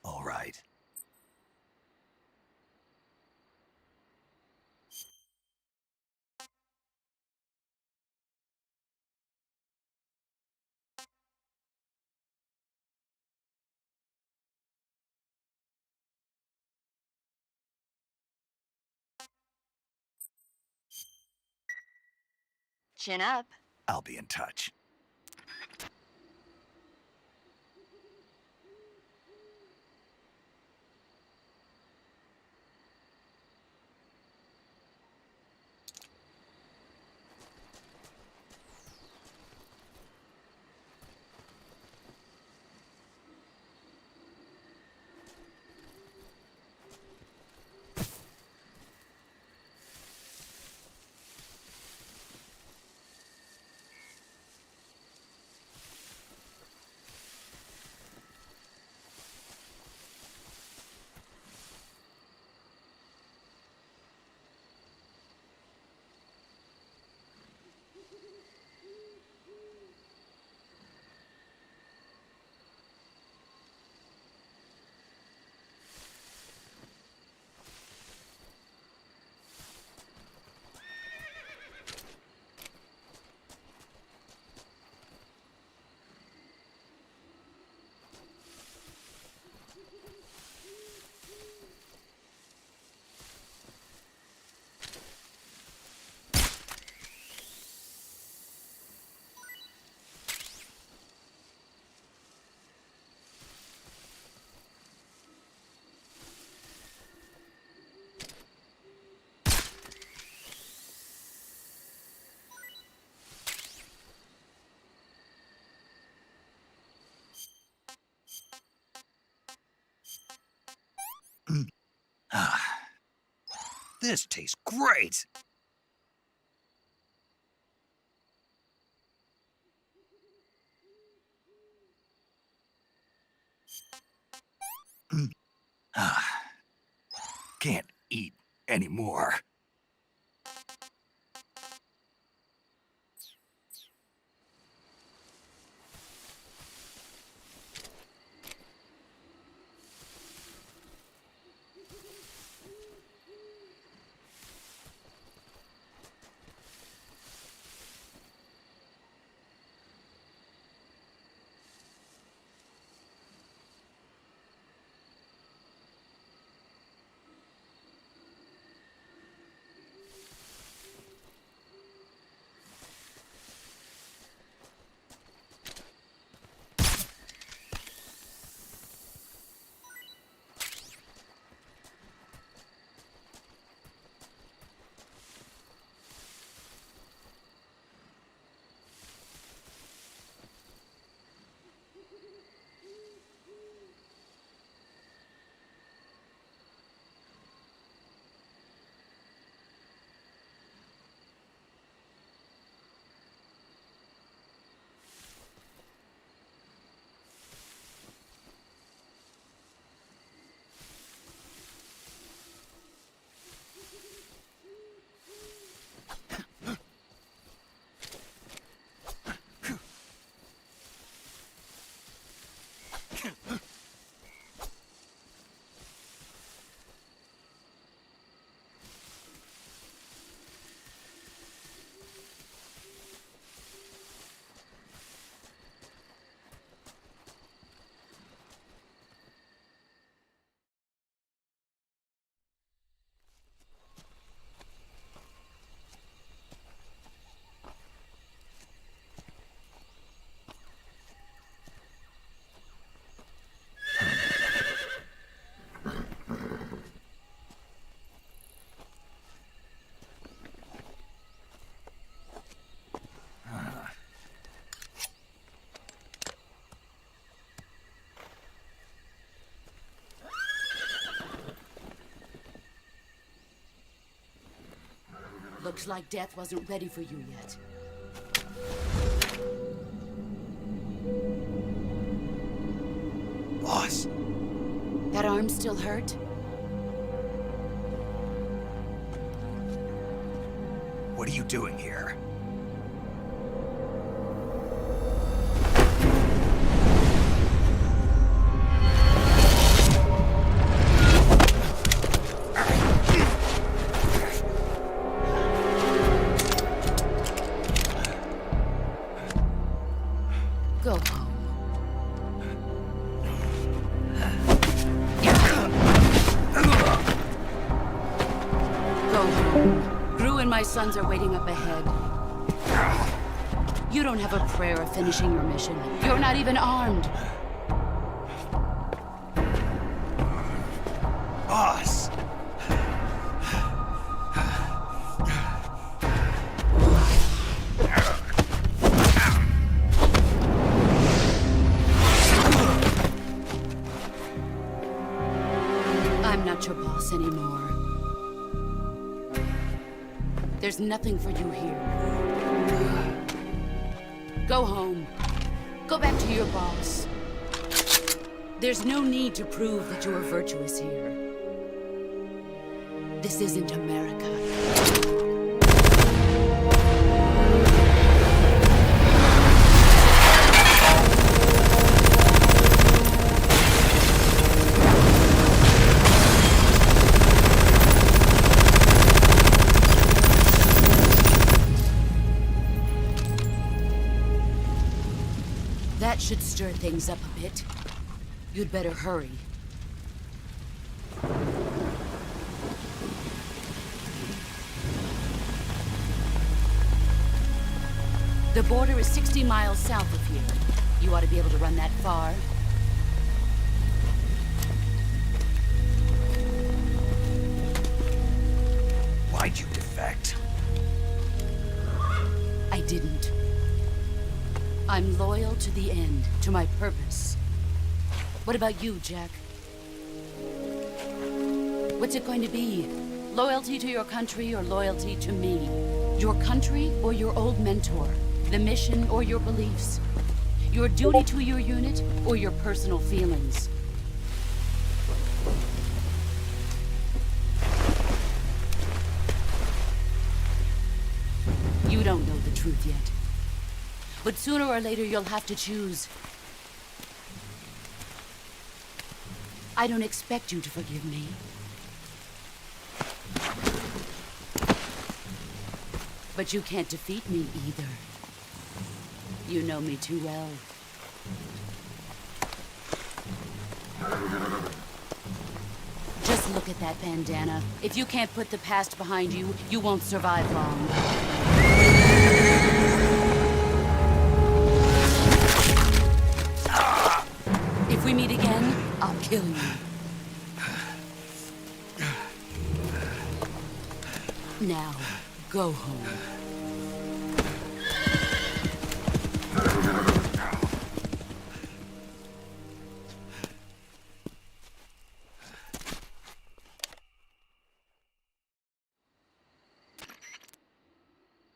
All right. Chin up. I'll be in touch. This tastes great! Can't eat anymore. Looks like death wasn't ready for you yet. Boss. That arm still hurt? What are you doing here? Go home. Go home. Gru and my sons are waiting up ahead. You don't have a prayer of finishing your mission. You're not even armed. Boss! I'm not your boss anymore. There's nothing for you here. Go home. Go back to your boss. There's no need to prove that you are virtuous here. This isn't America. That should stir things up a bit. You'd better hurry. The border is 60 miles south of here. You ought to be able to run that far. Why'd you defect? I didn't. I'm loyal to the end, to my purpose. What about you, Jack? What's it going to be? Loyalty to your country or loyalty to me? Your country or your old mentor? The mission or your beliefs? Your duty to your unit or your personal feelings? You don't know the truth yet. But sooner or later, you'll have to choose. I don't expect you to forgive me. But you can't defeat me either. You know me too well. Just look at that bandana. If you can't put the past behind you, you won't survive long. If we meet again, I'll kill you. Now, go home.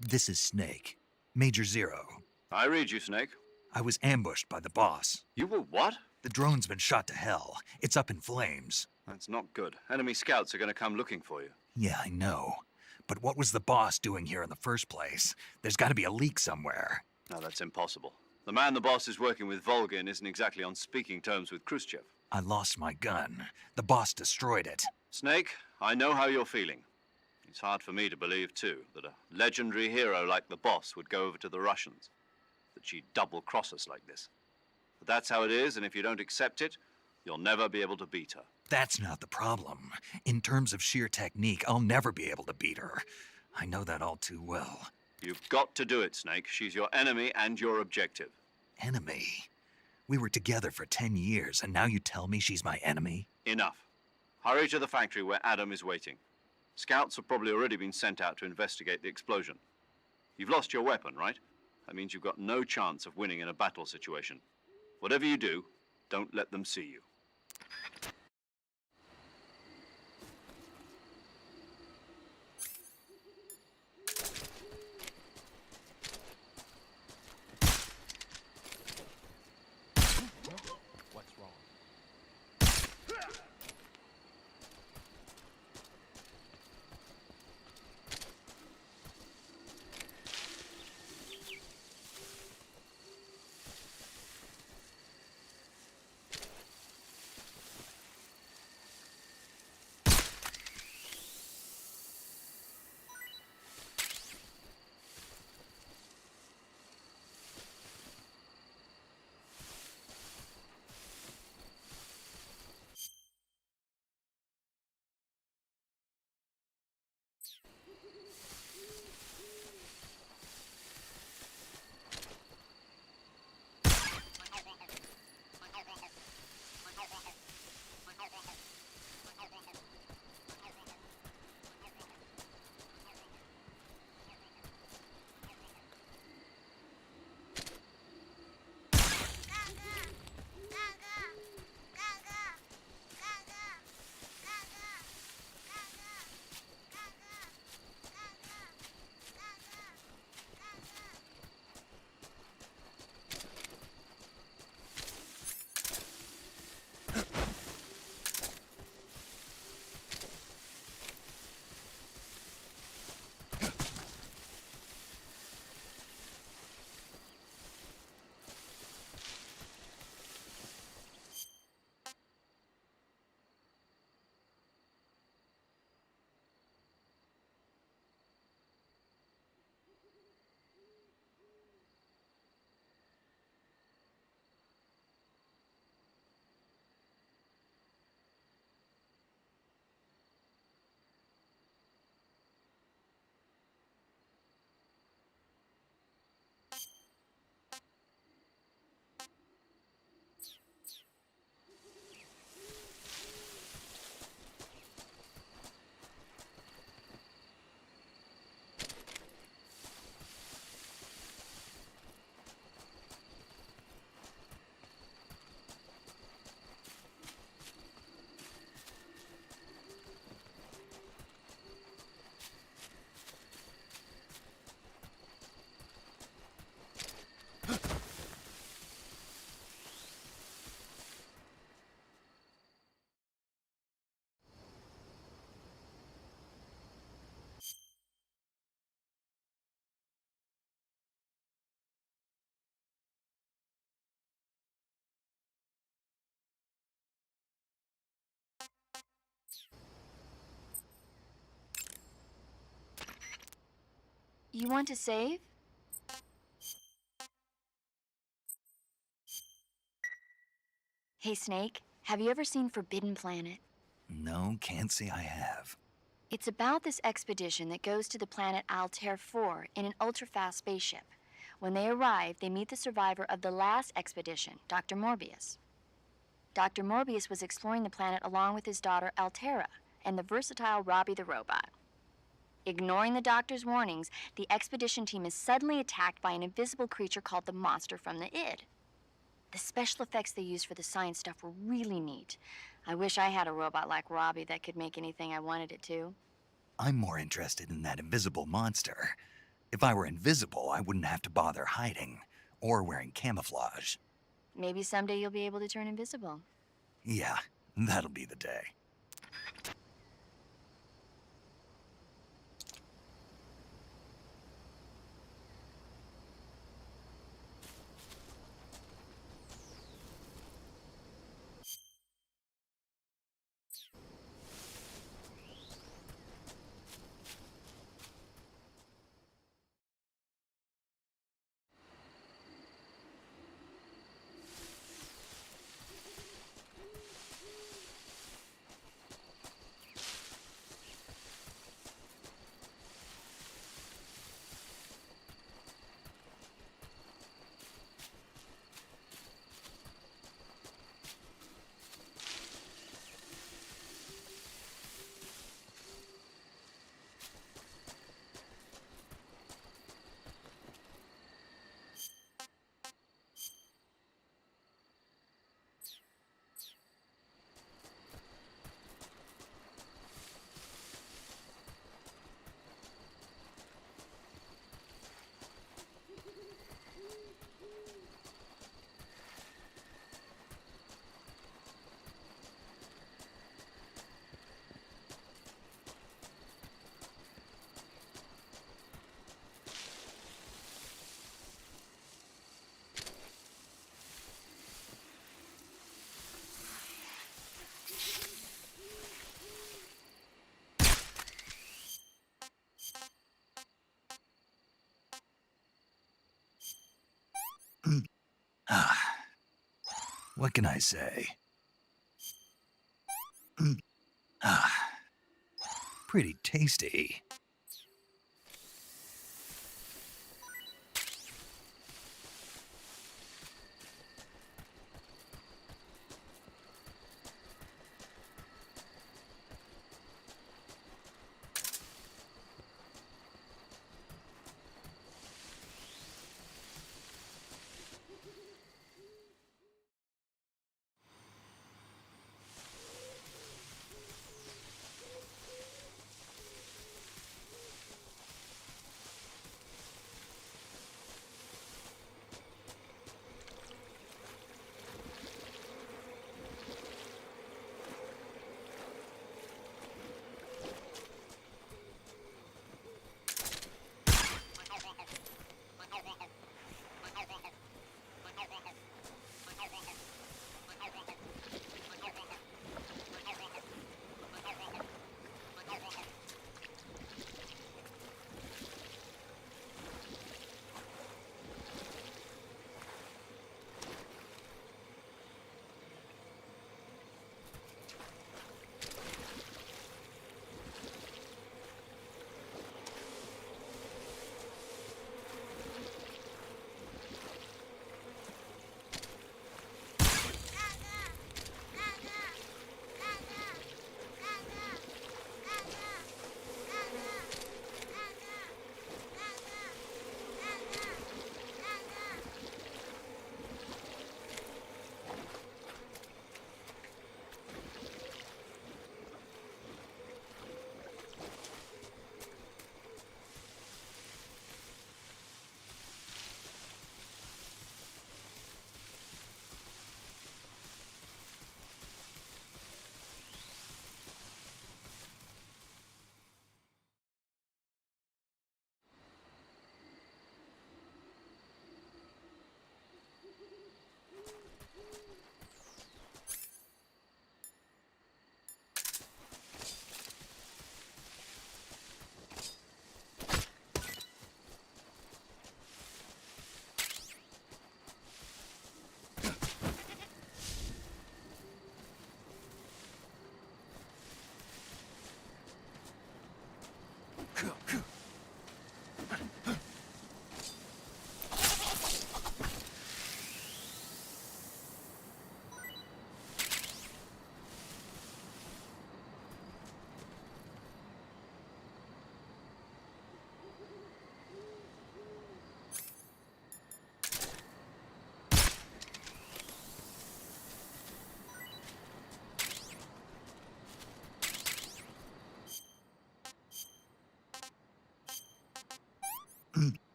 This is Snake. Major Zero. I read you, Snake. I was ambushed by the boss. You were what? The drone's been shot to hell. It's up in flames. That's not good. Enemy scouts are going to come looking for you. Yeah, I know. But what was the boss doing here in the first place? There's got to be a leak somewhere. No, that's impossible. The man the boss is working with, Volgin, isn't exactly on speaking terms with Khrushchev. I lost my gun. The boss destroyed it. Snake, I know how you're feeling. It's hard for me to believe, too, that a legendary hero like the boss would go over to the Russians. That she'd double-cross us like this. But that's how it is, and if you don't accept it, you'll never be able to beat her. That's not the problem. In terms of sheer technique, I'll never be able to beat her. I know that all too well. You've got to do it, Snake. She's your enemy and your objective. Enemy? We were together for 10 years, and now you tell me she's my enemy? Enough. Hurry to the factory where Adam is waiting. Scouts have probably already been sent out to investigate the explosion. You've lost your weapon, right? That means you've got no chance of winning in a battle situation. Whatever you do, don't let them see you. You want to save? Hey, Snake, have you ever seen Forbidden Planet? No, can't say I have. It's about this expedition that goes to the planet Altair 4 in an ultra-fast spaceship. When they arrive, they meet the survivor of the last expedition, Dr. Morbius. Dr. Morbius was exploring the planet along with his daughter Altera and the versatile Robbie the robot. Ignoring the doctor's warnings, the expedition team is suddenly attacked by an invisible creature called the Monster from the Id. The special effects they used for the science stuff were really neat. I wish I had a robot like Robbie that could make anything I wanted it to. I'm more interested in that invisible monster. If I were invisible, I wouldn't have to bother hiding or wearing camouflage. Maybe someday you'll be able to turn invisible. Yeah, that'll be the day. What can I say? Pretty tasty.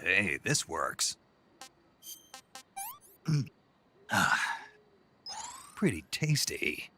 Hey, this works. Pretty tasty.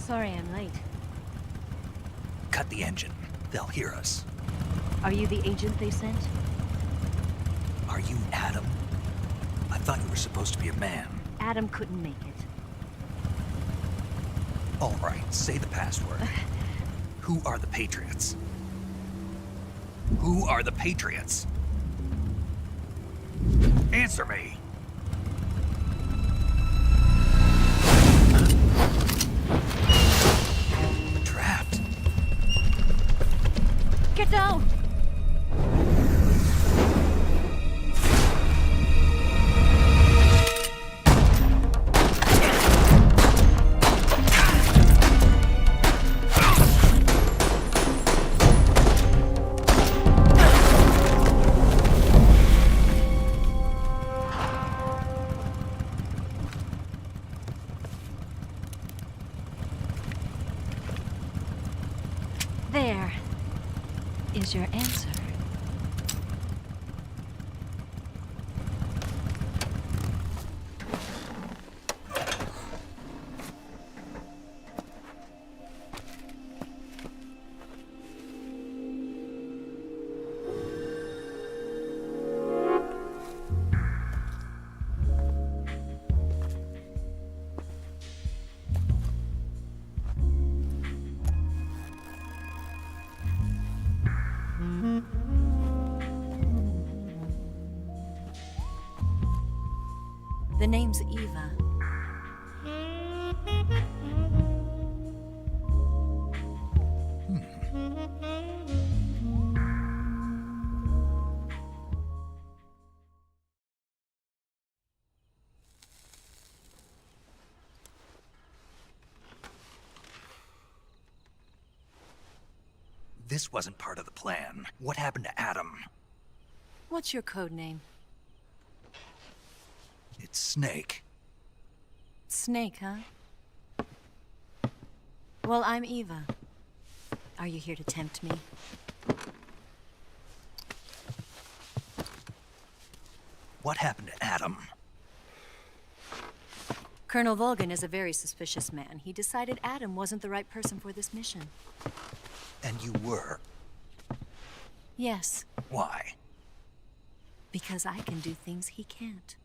Sorry I'm late. Cut the engine. They'll hear us. Are you the agent they sent? Are you Adam? I thought you were supposed to be a man. Adam couldn't make it. All right, say the password. Who are the Patriots? Who are the Patriots? Answer me! Trapped. Get down! There is your answer. The name's Eva. This wasn't part of the plan. What happened to Adam? What's your code name? It's Snake. Snake, huh? Well, I'm Eva. Are you here to tempt me? What happened to Adam? Colonel Volgin is a very suspicious man. He decided Adam wasn't the right person for this mission. And you were? Yes. Why? Because I can do things he can't.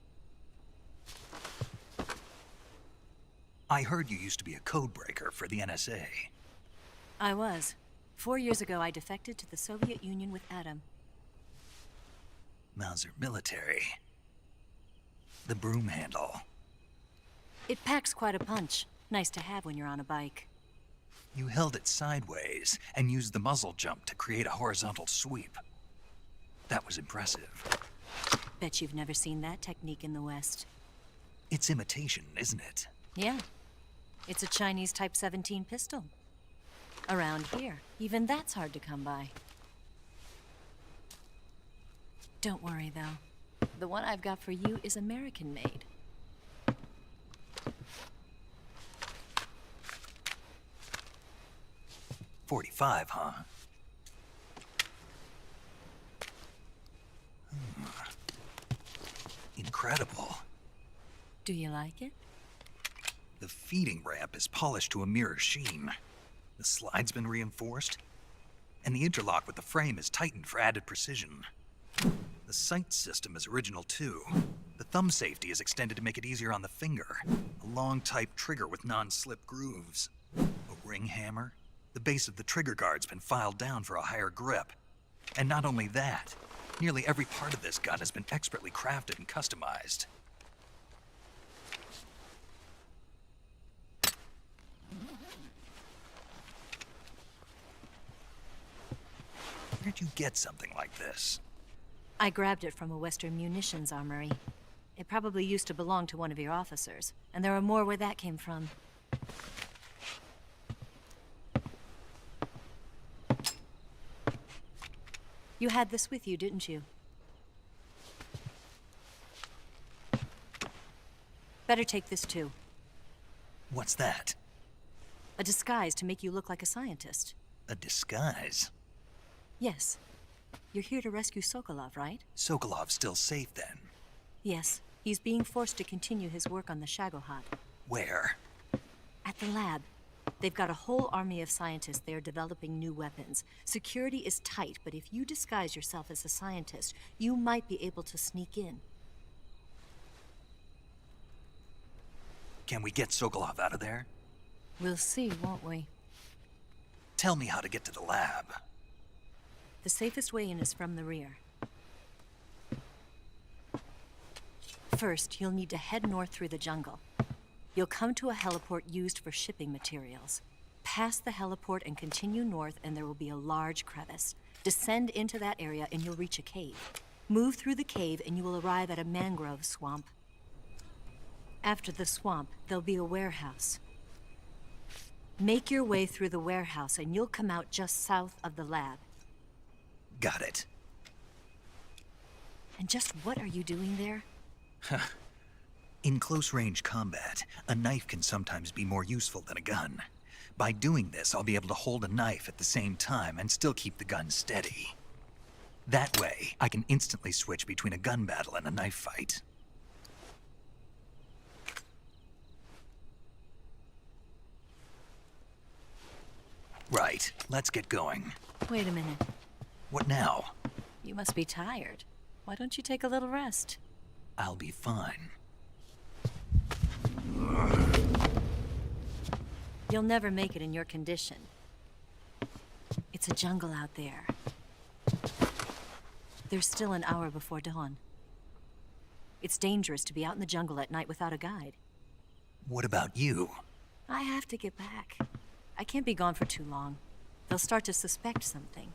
I heard you used to be a codebreaker for the NSA. I was. 4 years ago, I defected to the Soviet Union with Adam. Mauser military. The broom handle. It packs quite a punch. Nice to have when you're on a bike. You held it sideways and used the muzzle jump to create a horizontal sweep. That was impressive. Bet you've never seen that technique in the West. It's imitation, isn't it? Yeah. It's a Chinese Type 17 pistol. Around here, even that's hard to come by. Don't worry, though. The one I've got for you is American-made. .45, huh? Incredible. Do you like it? The feeding ramp is polished to a mirror sheen. The slide's been reinforced, and the interlock with the frame is tightened for added precision. The sight system is original too. The thumb safety is extended to make it easier on the finger. A long type trigger with non-slip grooves. A ring hammer. The base of the trigger guard's been filed down for a higher grip. And not only that, nearly every part of this gun has been expertly crafted and customized. Where'd you get something like this? I grabbed it from a Western munitions armory. It probably used to belong to one of your officers, and there are more where that came from. You had this with you, didn't you? Better take this too. What's that? A disguise to make you look like a scientist. A disguise? Yes. You're here to rescue Sokolov, right? Sokolov's still safe then? Yes. He's being forced to continue his work on the Shagohod. Where? At the lab. They've got a whole army of scientists there developing new weapons. Security is tight, but if you disguise yourself as a scientist, you might be able to sneak in. Can we get Sokolov out of there? We'll see, won't we? Tell me how to get to the lab. The safest way in is from the rear. First, you'll need to head north through the jungle. You'll come to a heliport used for shipping materials. Pass the heliport and continue north, and there will be a large crevice. Descend into that area and you'll reach a cave. Move through the cave and you will arrive at a mangrove swamp. After the swamp, there'll be a warehouse. Make your way through the warehouse and you'll come out just south of the lab. Got it. And just what are you doing there? In close-range combat, a knife can sometimes be more useful than a gun. By doing this, I'll be able to hold a knife at the same time and still keep the gun steady. That way, I can instantly switch between a gun battle and a knife fight. Right, let's get going. Wait a minute. What now? You must be tired. Why don't you take a little rest? I'll be fine. You'll never make it in your condition. It's a jungle out there. There's still an hour before dawn. It's dangerous to be out in the jungle at night without a guide. What about you? I have to get back. I can't be gone for too long. They'll start to suspect something.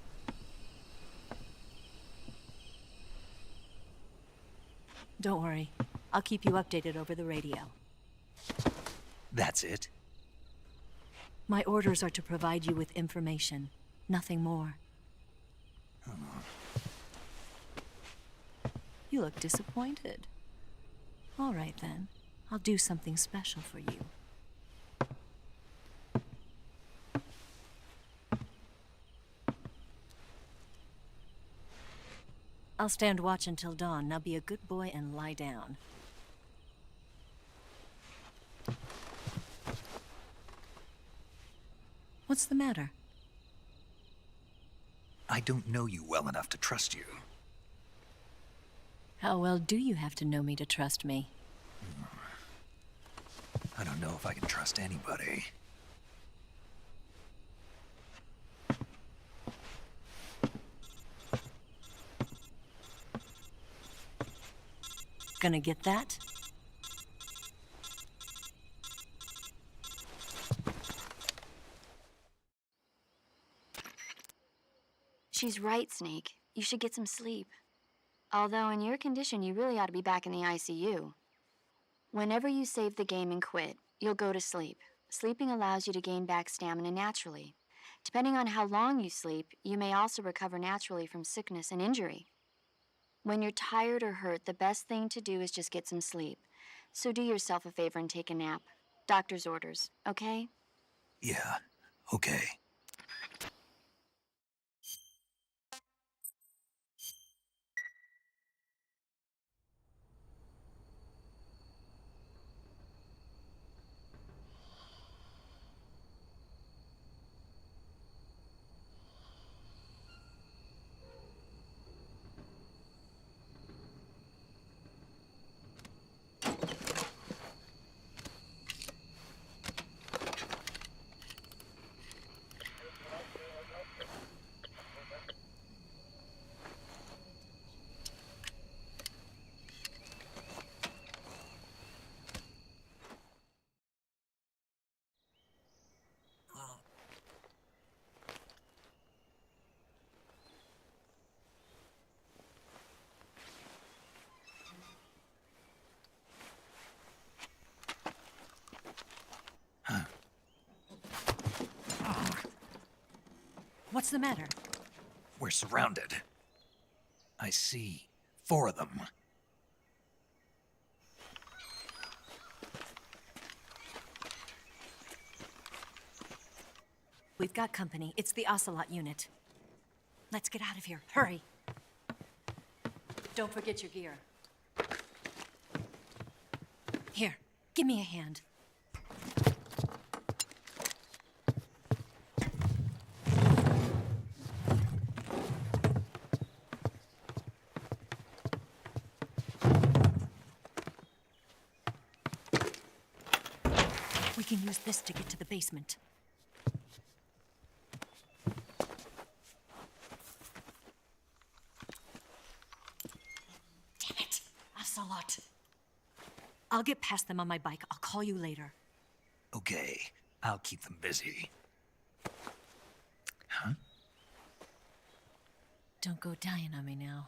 Don't worry. I'll keep you updated over the radio. That's it? My orders are to provide you with information, nothing more. You look disappointed. All right then. I'll do something special for you. I'll stand watch until dawn. Now be a good boy and lie down. What's the matter? I don't know you well enough to trust you. How well do you have to know me to trust me? I don't know if I can trust anybody. Gonna get that? She's right, Snake. You should get some sleep. Although in your condition, you really ought to be back in the ICU. Whenever you save the game and quit, you'll go to sleep. Sleeping allows you to gain back stamina naturally. Depending on how long you sleep, you may also recover naturally from sickness and injury. When you're tired or hurt, the best thing to do is just get some sleep. So do yourself a favor and take a nap. Doctor's orders, okay? Yeah, okay. What's the matter? We're surrounded. I see 4 of them. We've got company. It's the Ocelot unit. Let's get out of here. Hurry. Don't forget your gear. Here, give me a hand. We can use this to get to the basement. Damn it! Ocelot! I'll get past them on my bike. I'll call you later. Okay, I'll keep them busy. Huh? Don't go dying on me now.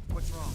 What's wrong?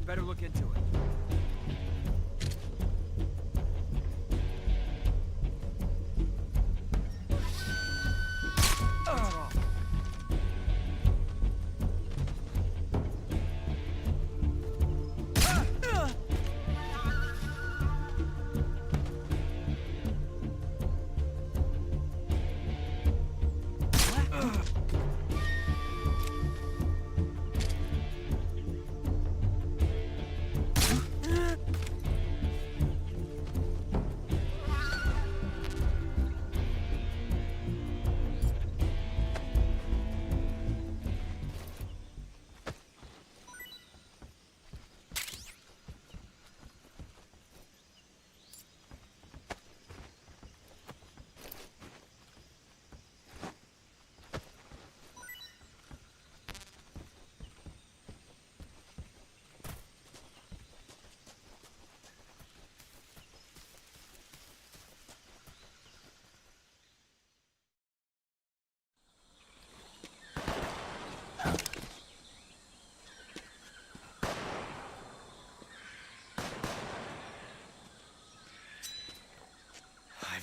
Better look into it.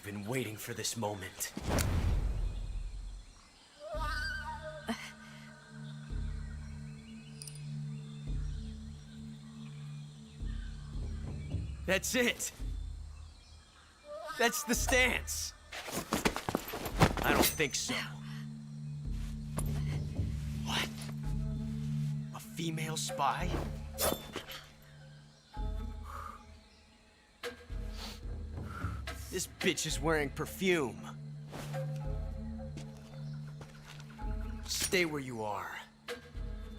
I've been waiting for this moment. That's it. That's the stance. I don't think so. What? A female spy? This bitch is wearing perfume. Stay where you are.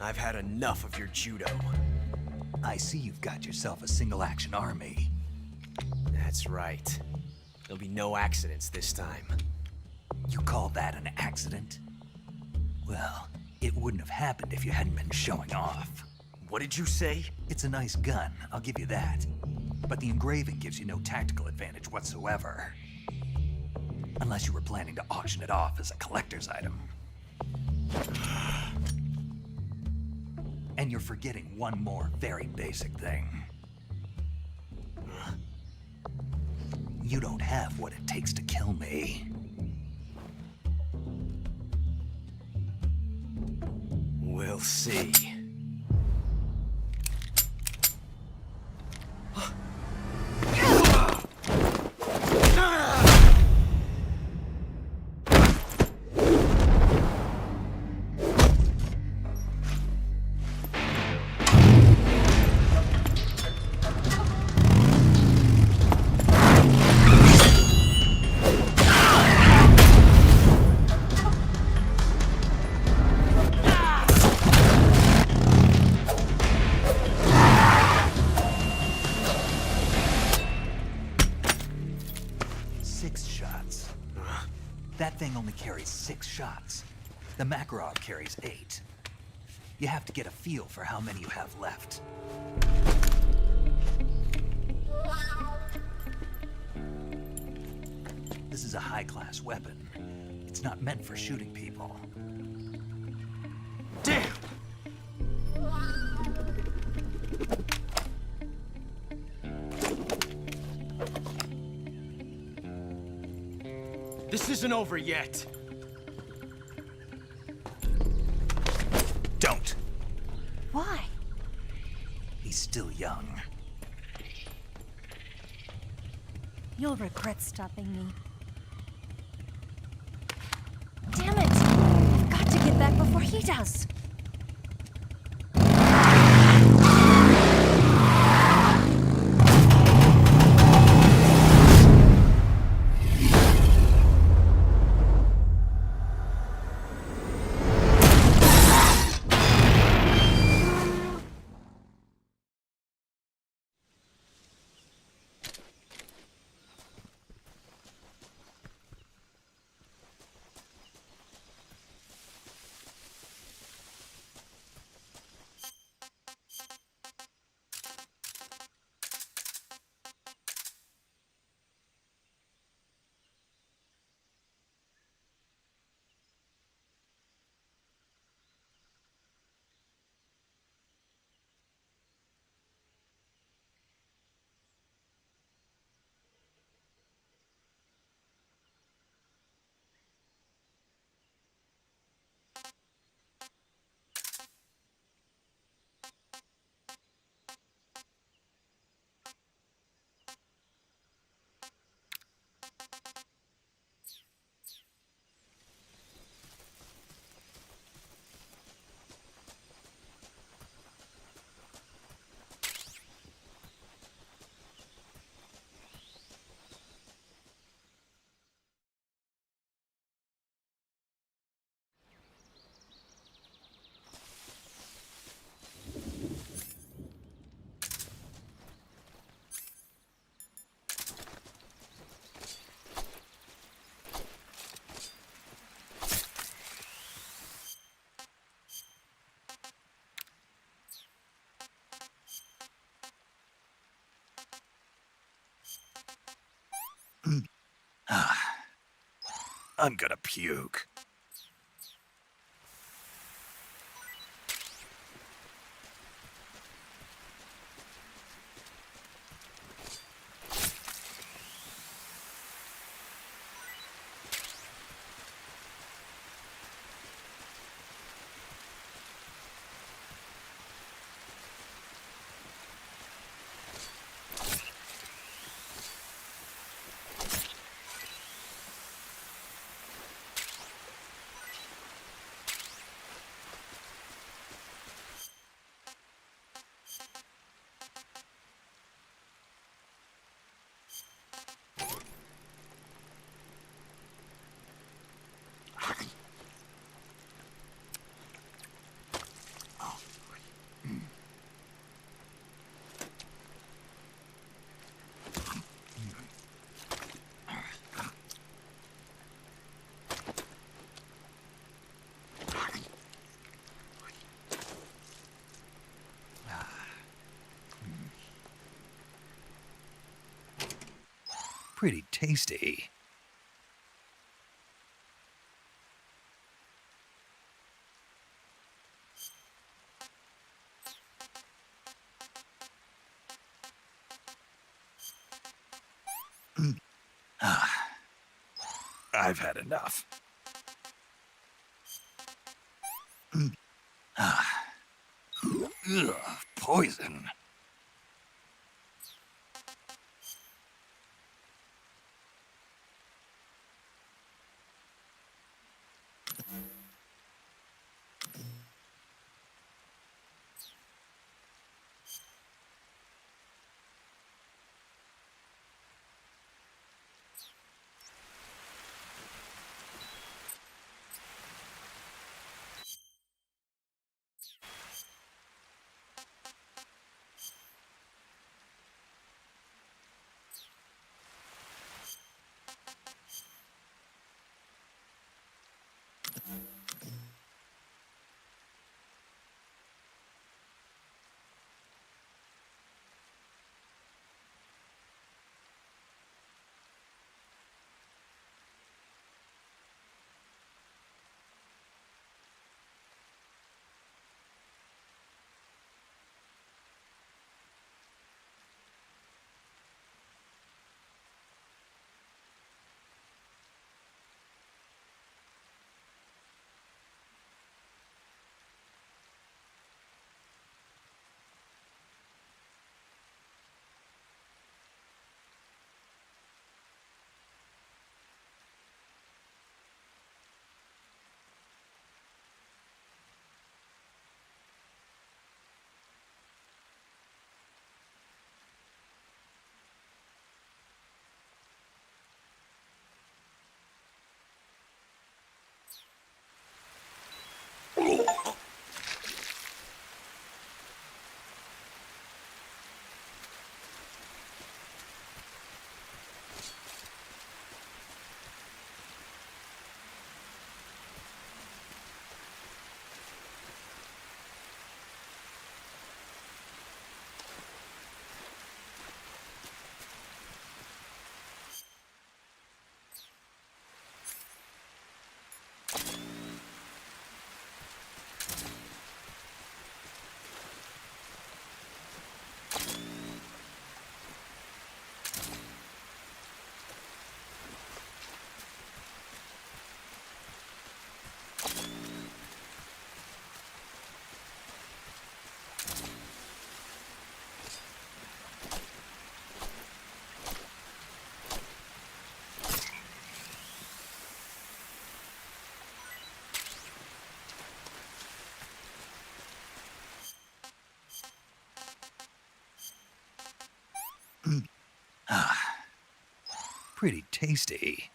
I've had enough of your judo. I see you've got yourself a single-action army. That's right. There'll be no accidents this time. You call that an accident? Well, it wouldn't have happened if you hadn't been showing off. What did you say? It's a nice gun, I'll give you that. But the engraving gives you no tactical advantage whatsoever. Unless you were planning to auction it off as a collector's item. And you're forgetting one more very basic thing. You don't have what it takes to kill me. We'll see. That thing only carries 6 shots. The Makarov carries 8. You have to get a feel for how many you have left. This is a high-class weapon. It's not meant for shooting people. Damn! This isn't over yet. Don't. Why? He's still young. You'll regret stopping me. Damn it! I've got to get back before he does. I'm gonna puke. Pretty tasty. I've had enough. Ugh, poison. Pretty tasty.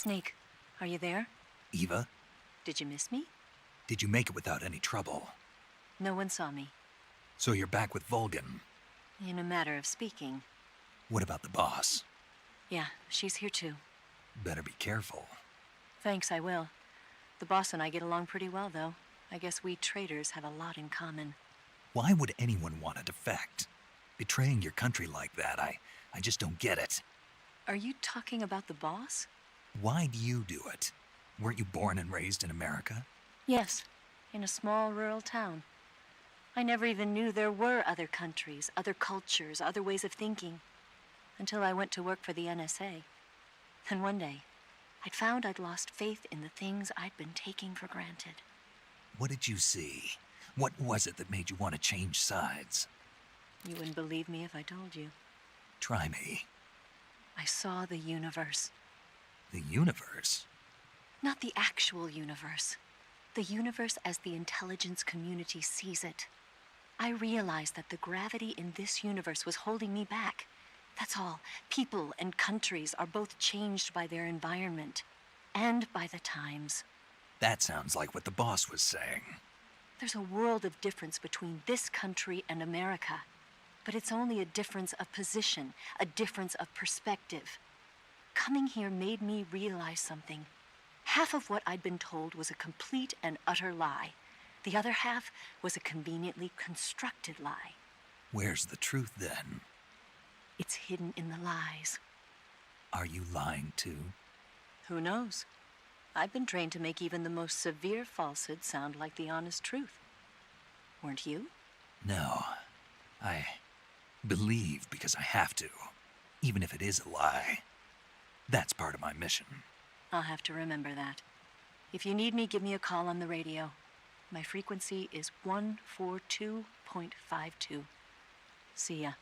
Snake, are you there? Eva, Did you miss me? did you make it without any trouble? No one saw me. So you're back with Volgan. In a matter of speaking. What about the boss? Yeah, she's here too. Better be careful. Thanks, I will. The boss and I get along pretty well, though. I guess we traitors have a lot in common. Why would anyone want to defect? Betraying your country like that, I just don't get it. Are you talking about the boss? Why do you do it? Weren't you born and raised in America? Yes, in a small rural town. I never even knew there were other countries, other cultures, other ways of thinking, until I went to work for the NSA. Then one day, I'd found I'd lost faith in the things I'd been taking for granted. What did you see? What was it that made you want to change sides? You wouldn't believe me if I told you. Try me. I saw the universe. The universe? Not the actual universe. The universe as the intelligence community sees it. I realized that the gravity in this universe was holding me back. That's all. People and countries are both changed by their environment and by the times. That sounds like what the boss was saying. There's a world of difference between this country and America. But it's only a difference of position, a difference of perspective. Coming here made me realize something. Half of what I'd been told was a complete and utter lie. The other half was a conveniently constructed lie. Where's the truth then? It's hidden in the lies. Are you lying too? Who knows? I've been trained to make even the most severe falsehood sound like the honest truth. Weren't you? No. I believe because I have to, even if it is a lie. That's part of my mission. I'll have to remember that. If you need me, give me a call on the radio. My frequency is 142.52. See ya.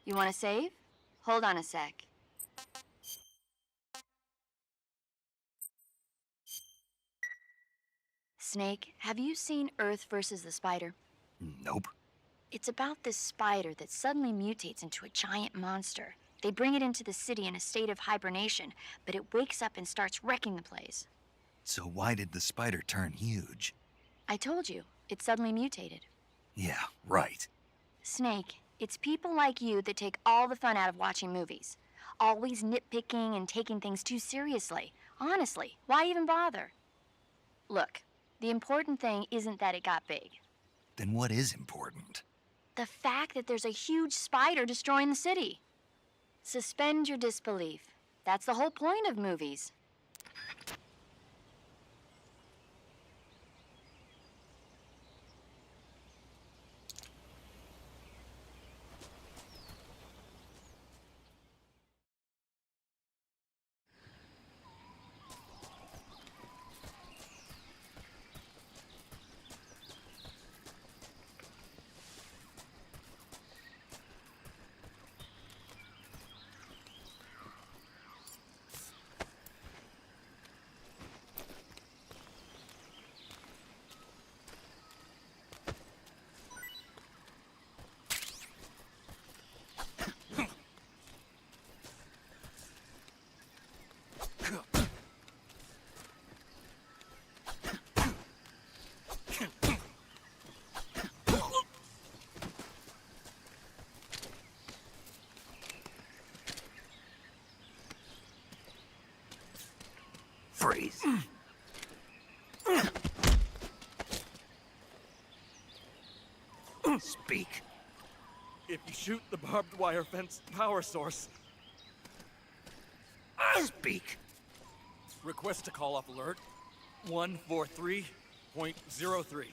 You want to save? Hold on a sec. Snake, have you seen Earth versus the Spider? Nope. It's about this spider that suddenly mutates into a giant monster. They bring it into the city in a state of hibernation, but it wakes up and starts wrecking the place. So why did the spider turn huge? I told you, it suddenly mutated. Yeah, right. Snake, it's people like you that take all the fun out of watching movies. Always nitpicking and taking things too seriously. Honestly, why even bother? Look, the important thing isn't that it got big. Then what is important? The fact that there's a huge spider destroying the city. Suspend your disbelief. That's the whole point of movies. Freeze. Speak. If you shoot the barbed wire fence power source... Speak. Request a call-off alert. 143.03.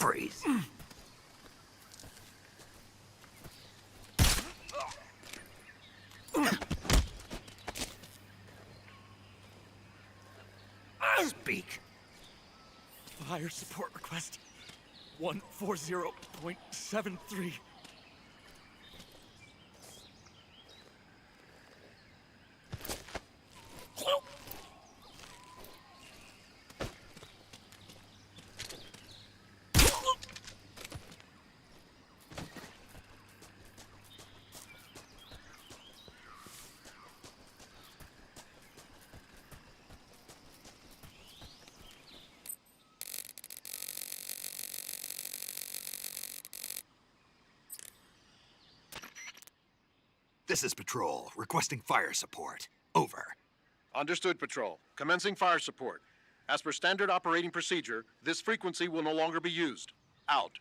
Freeze. Speak. Fire support request. 140.73. This is Patrol, requesting fire support. Over. Understood, Patrol. Commencing fire support. As per standard operating procedure, this frequency will no longer be used. Out.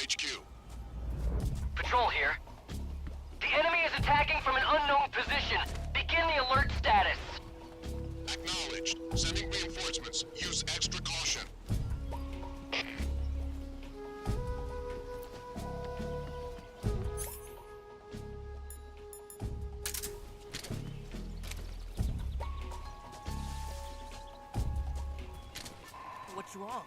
HQ. Patrol here. The enemy is attacking from an unknown position. Begin the alert status. Acknowledged. Sending reinforcements. Use extra caution. What's wrong?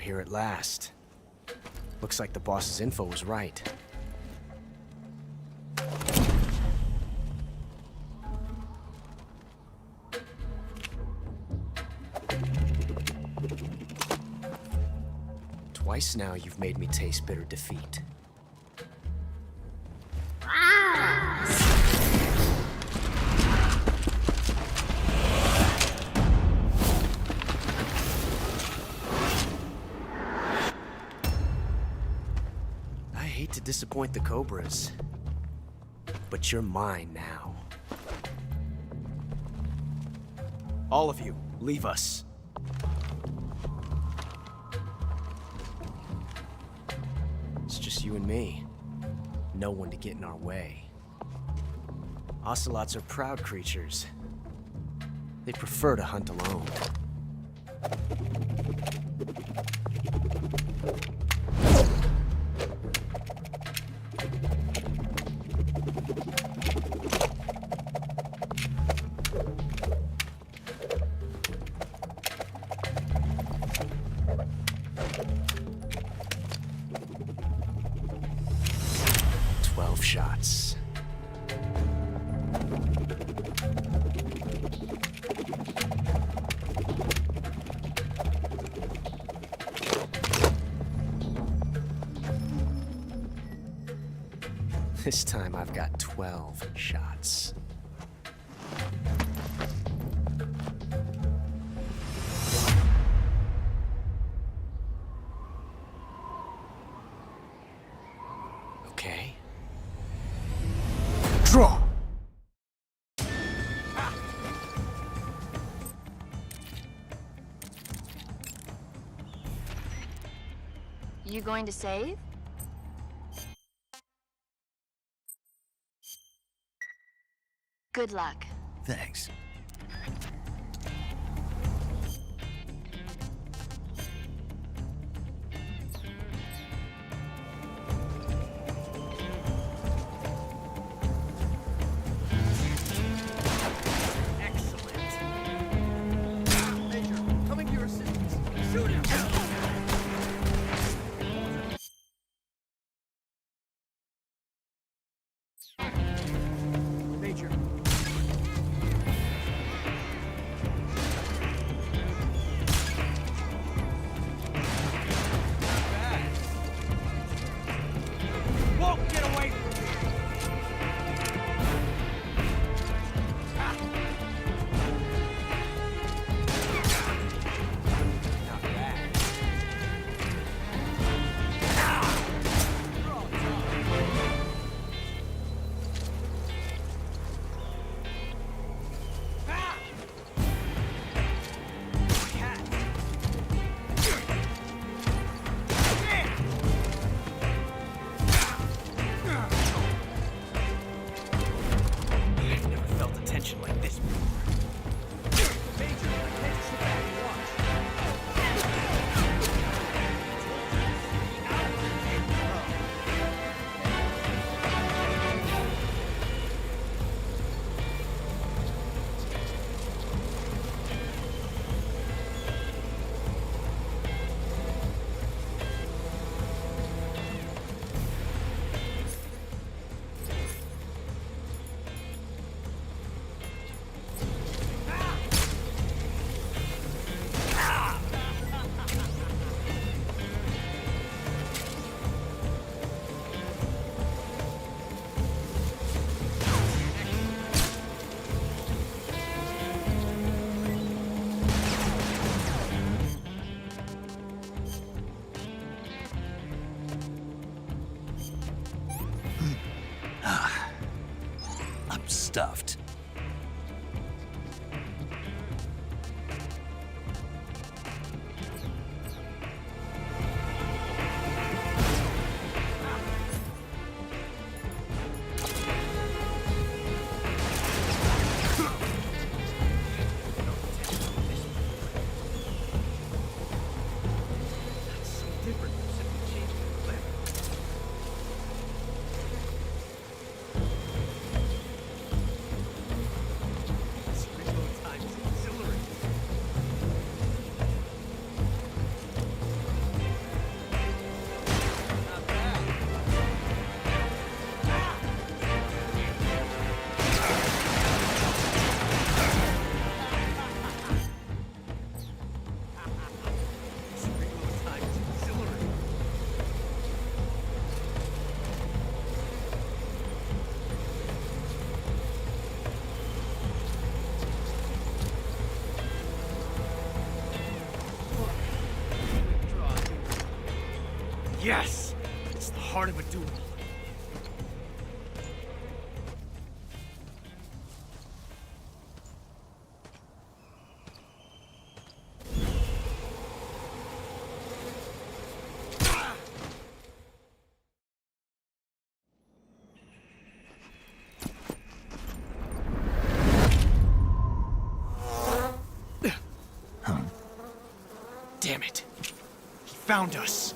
here at last. Looks like the boss's info was right. Twice now you've made me taste bitter defeat. I hate to disappoint the Cobras, but you're mine now. All of you, leave us. It's just you and me. No one to get in our way. Ocelots are proud creatures. They prefer to hunt alone. Shots. This time I've got 12 shots. Okay. Draw! You going to save? Good luck. Thanks. Stuffed. heart of a duel. Damn it. He found us.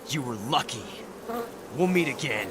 You were lucky. We'll meet again.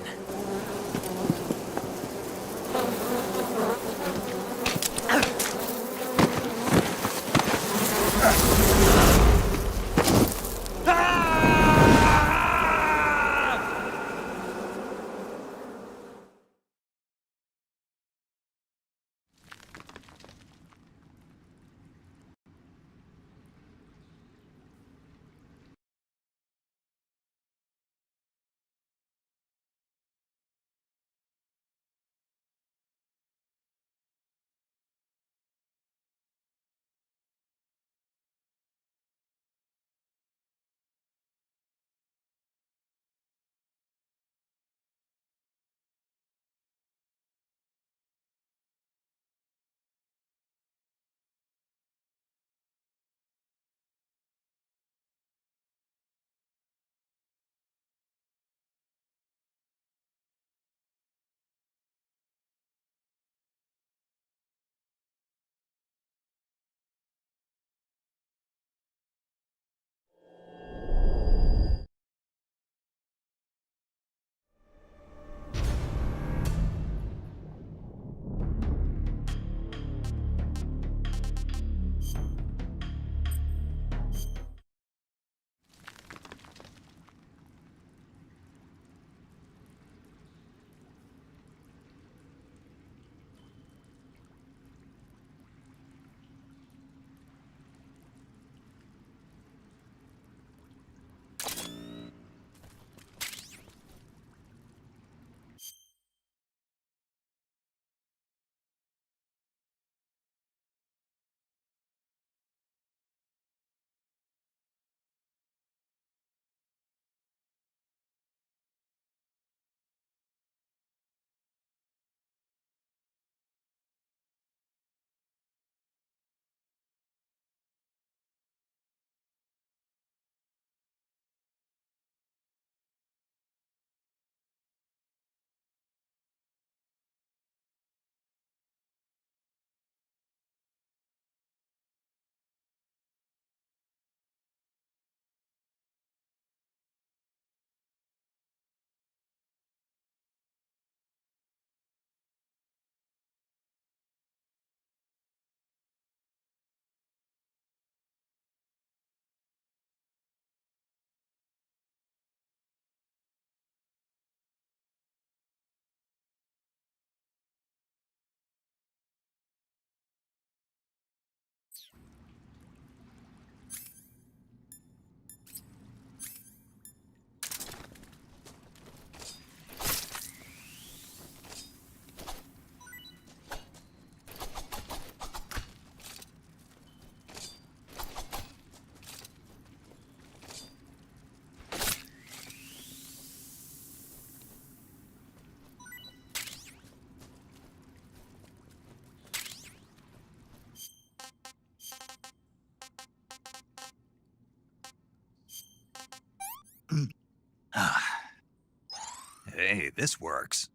Hey, this works.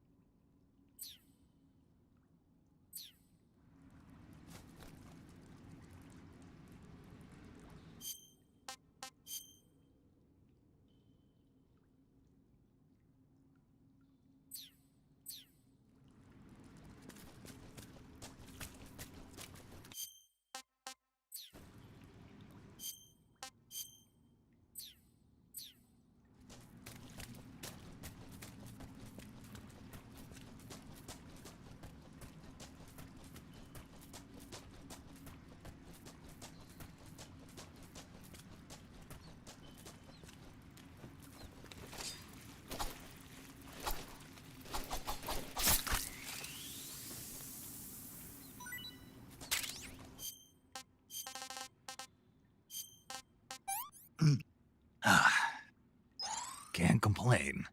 Can't complain.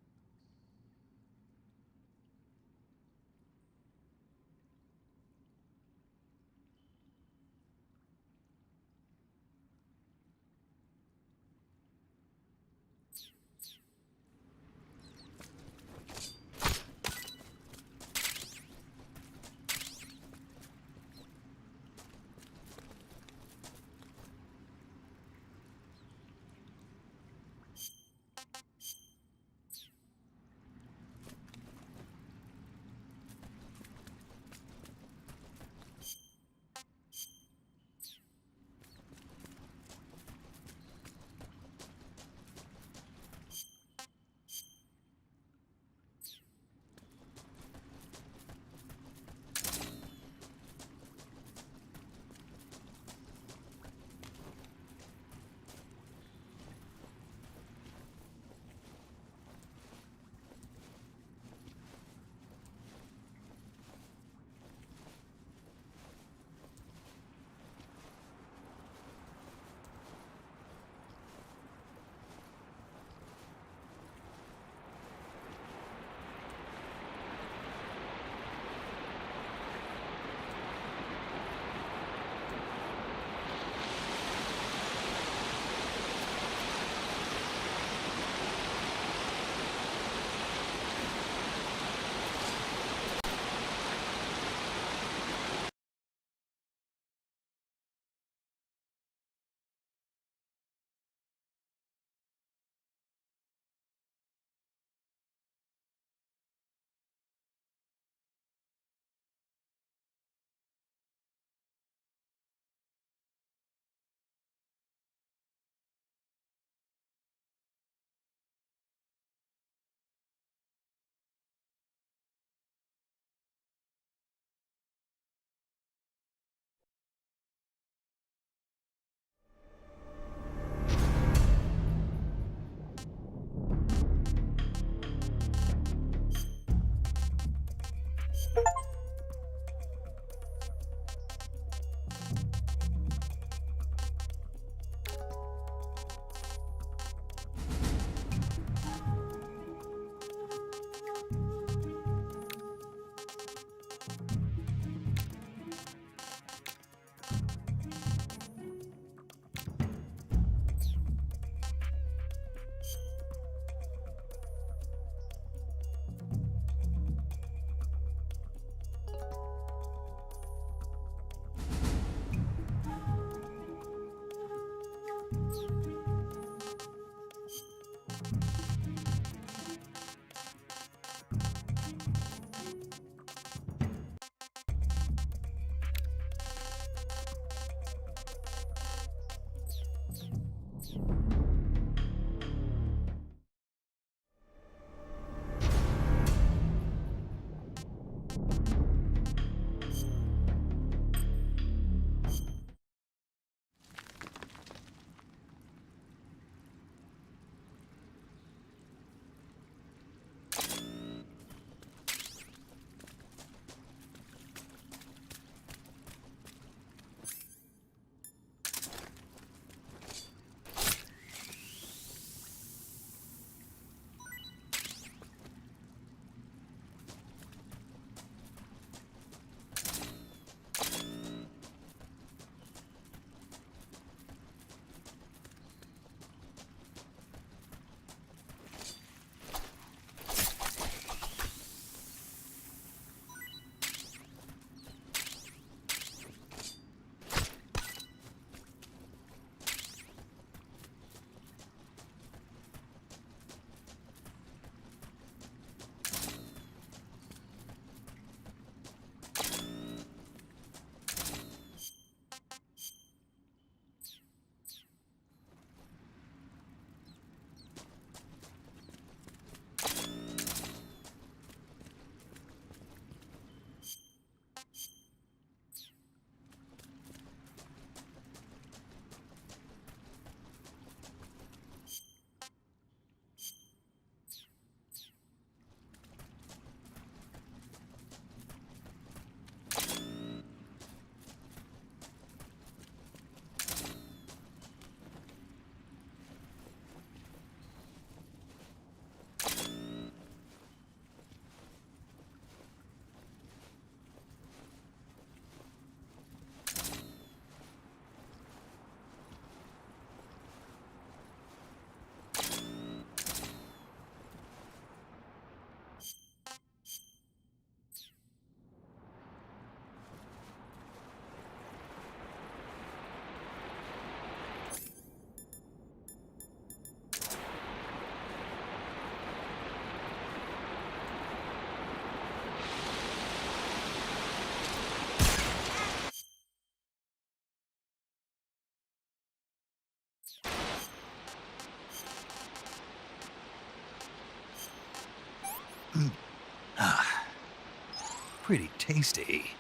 Pretty tasty.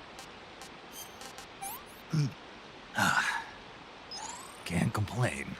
Can't complain.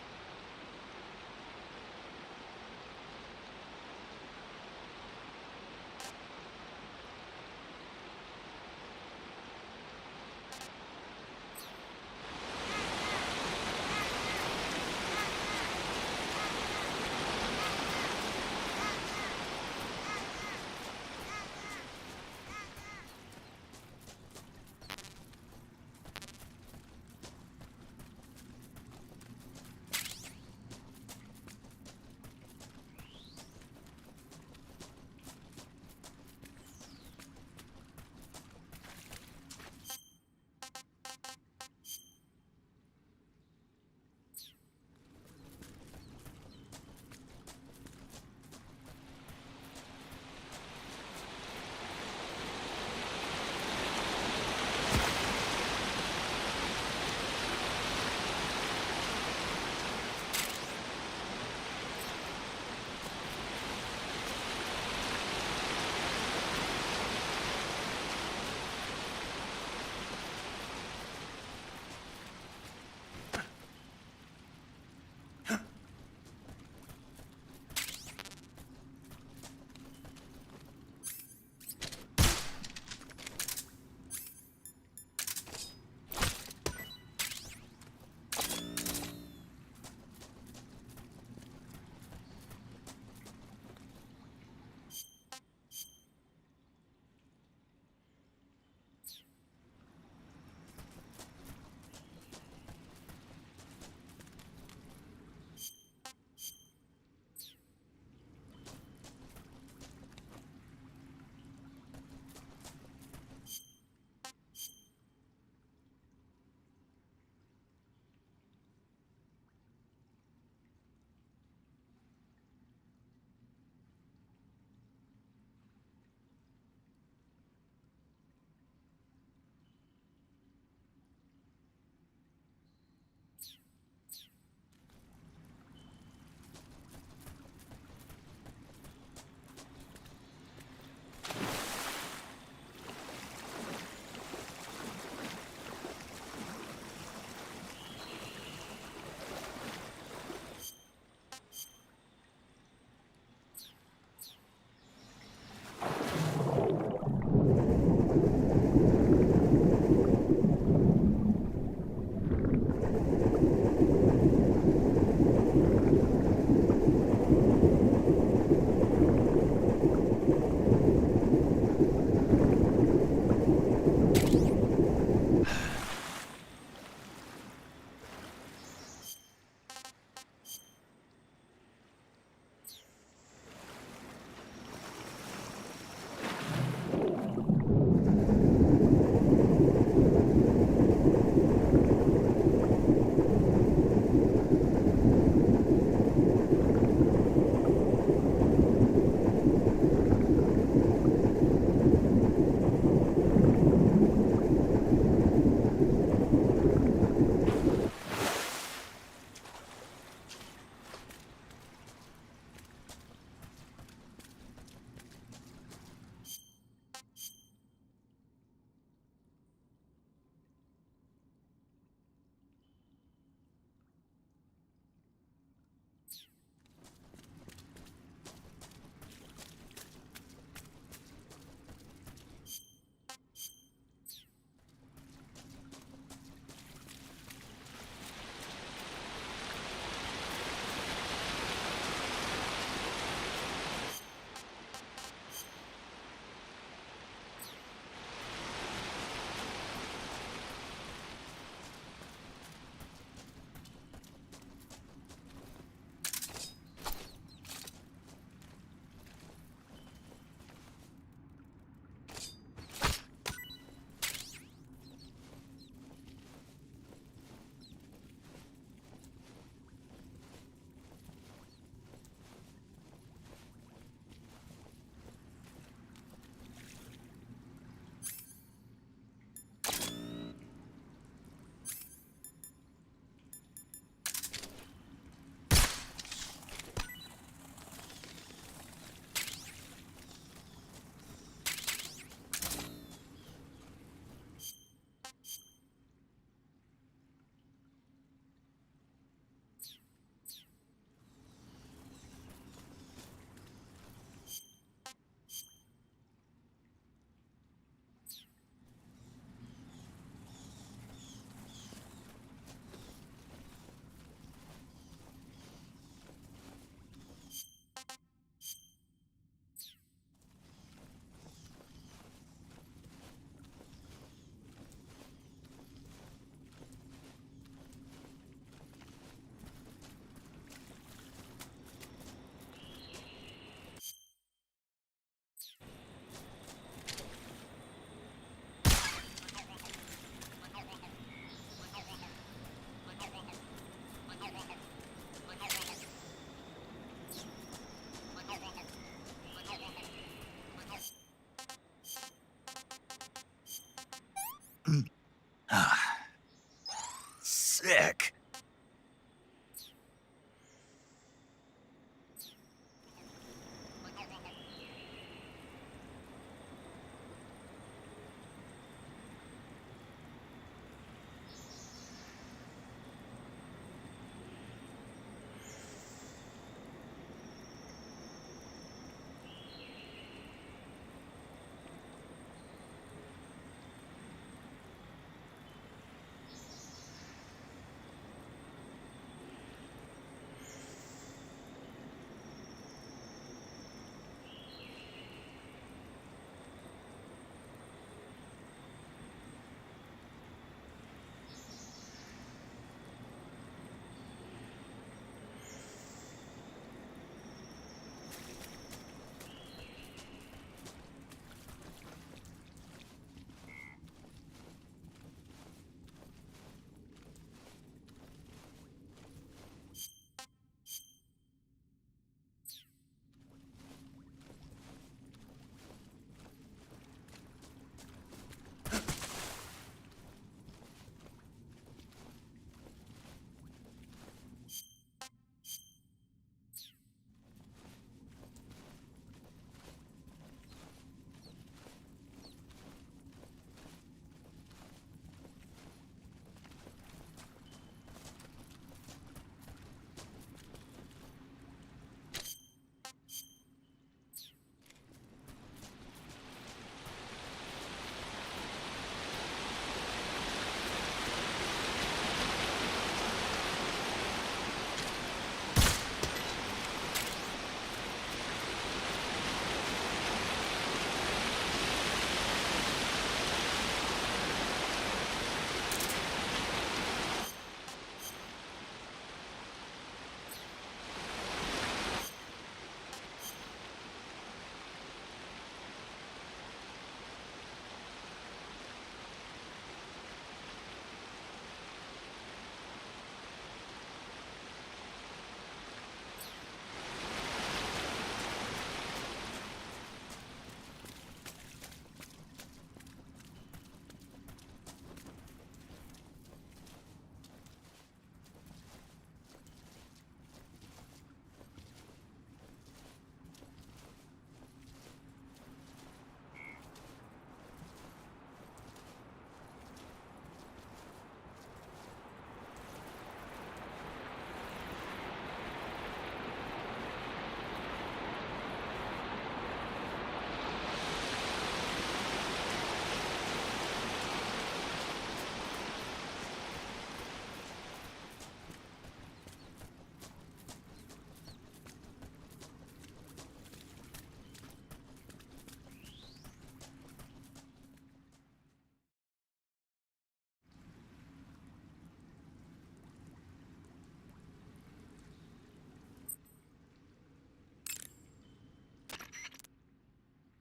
Sick.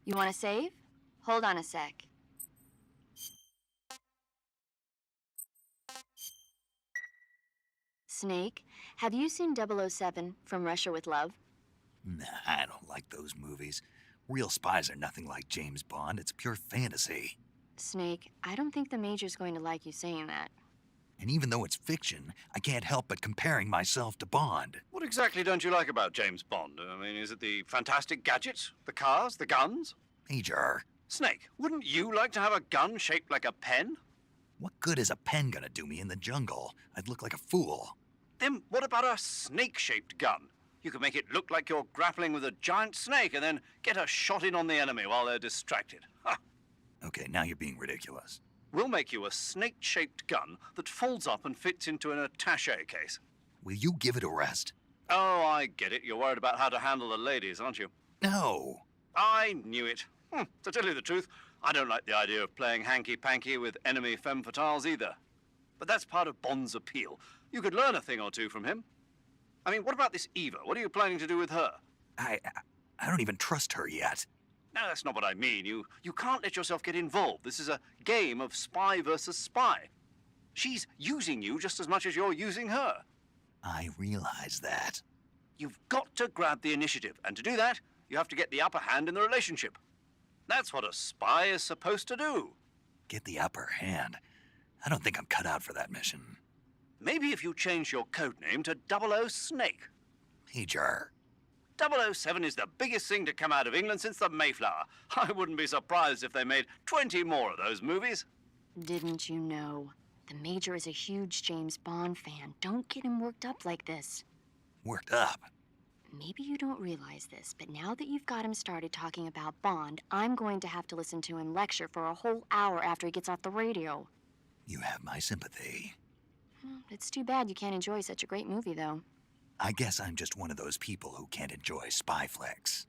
You want to save? Hold on a sec. Snake, have you seen 007 from Russia with Love? Nah, I don't like those movies. Real spies are nothing like James Bond. It's pure fantasy. Snake, I don't think the Major's going to like you saying that. And even though it's fiction, I can't help but comparing myself to Bond. What exactly don't you like about James Bond? I mean, is it the fantastic gadgets, the cars, the guns? Major. Snake, wouldn't you like to have a gun shaped like a pen? What good is a pen gonna do me in the jungle? I'd look like a fool. Then what about a snake-shaped gun? You could make it look like you're grappling with a giant snake and then get a shot in on the enemy while they're distracted. Ha! Okay, now you're being ridiculous. We'll make you a snake-shaped gun that folds up and fits into an attaché case. Will you give it a rest? Oh, I get it. You're worried about how to handle the ladies, aren't you? No. I knew it. To tell you the truth, I don't like the idea of playing hanky-panky with enemy femme fatales either. But that's part of Bond's appeal. You could learn a thing or two from him. I mean, what about this Eva? What are you planning to do with her? I don't even trust her yet. No, that's not what I mean. You can't let yourself get involved. This is a game of spy versus spy. She's using you just as much as you're using her. I realize that. You've got to grab the initiative, and to do that, you have to get the upper hand in the relationship. That's what a spy is supposed to do. get the upper hand. I don't think I'm cut out for that mission. Maybe if you change your codename to 00 Snake. Major. 007 is the biggest thing to come out of England since the Mayflower. I wouldn't be surprised if they made 20 more of those movies. Didn't you know? The Major is a huge James Bond fan. Don't get him worked up like this. Worked up? Maybe you don't realize this, but now that you've got him started talking about Bond, I'm going to have to listen to him lecture for a whole hour after he gets off the radio. You have my sympathy. It's too bad you can't enjoy such a great movie, though. I guess I'm just one of those people who can't enjoy spy flicks.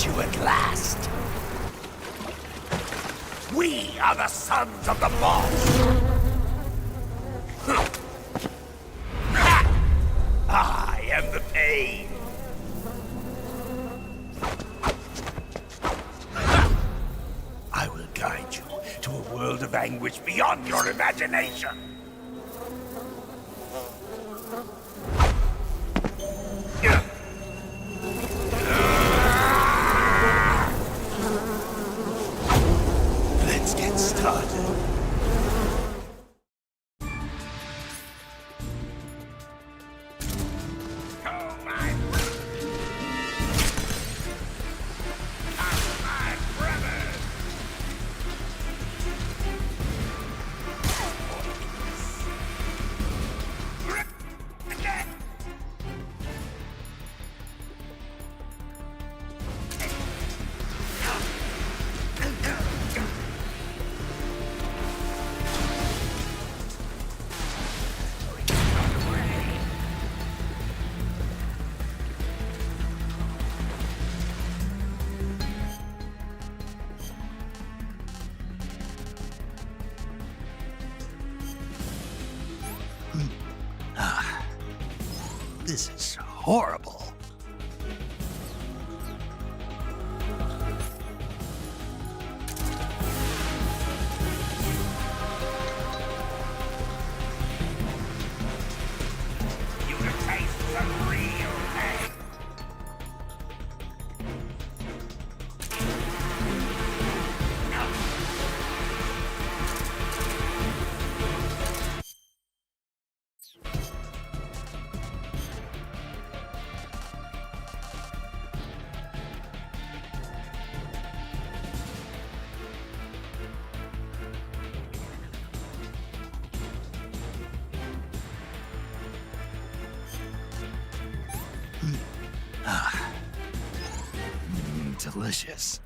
You at last. We are the sons of the boss. I am the pain. I will guide you to a world of anguish beyond your imagination. This is horrible. You will taste some real pain. Delicious.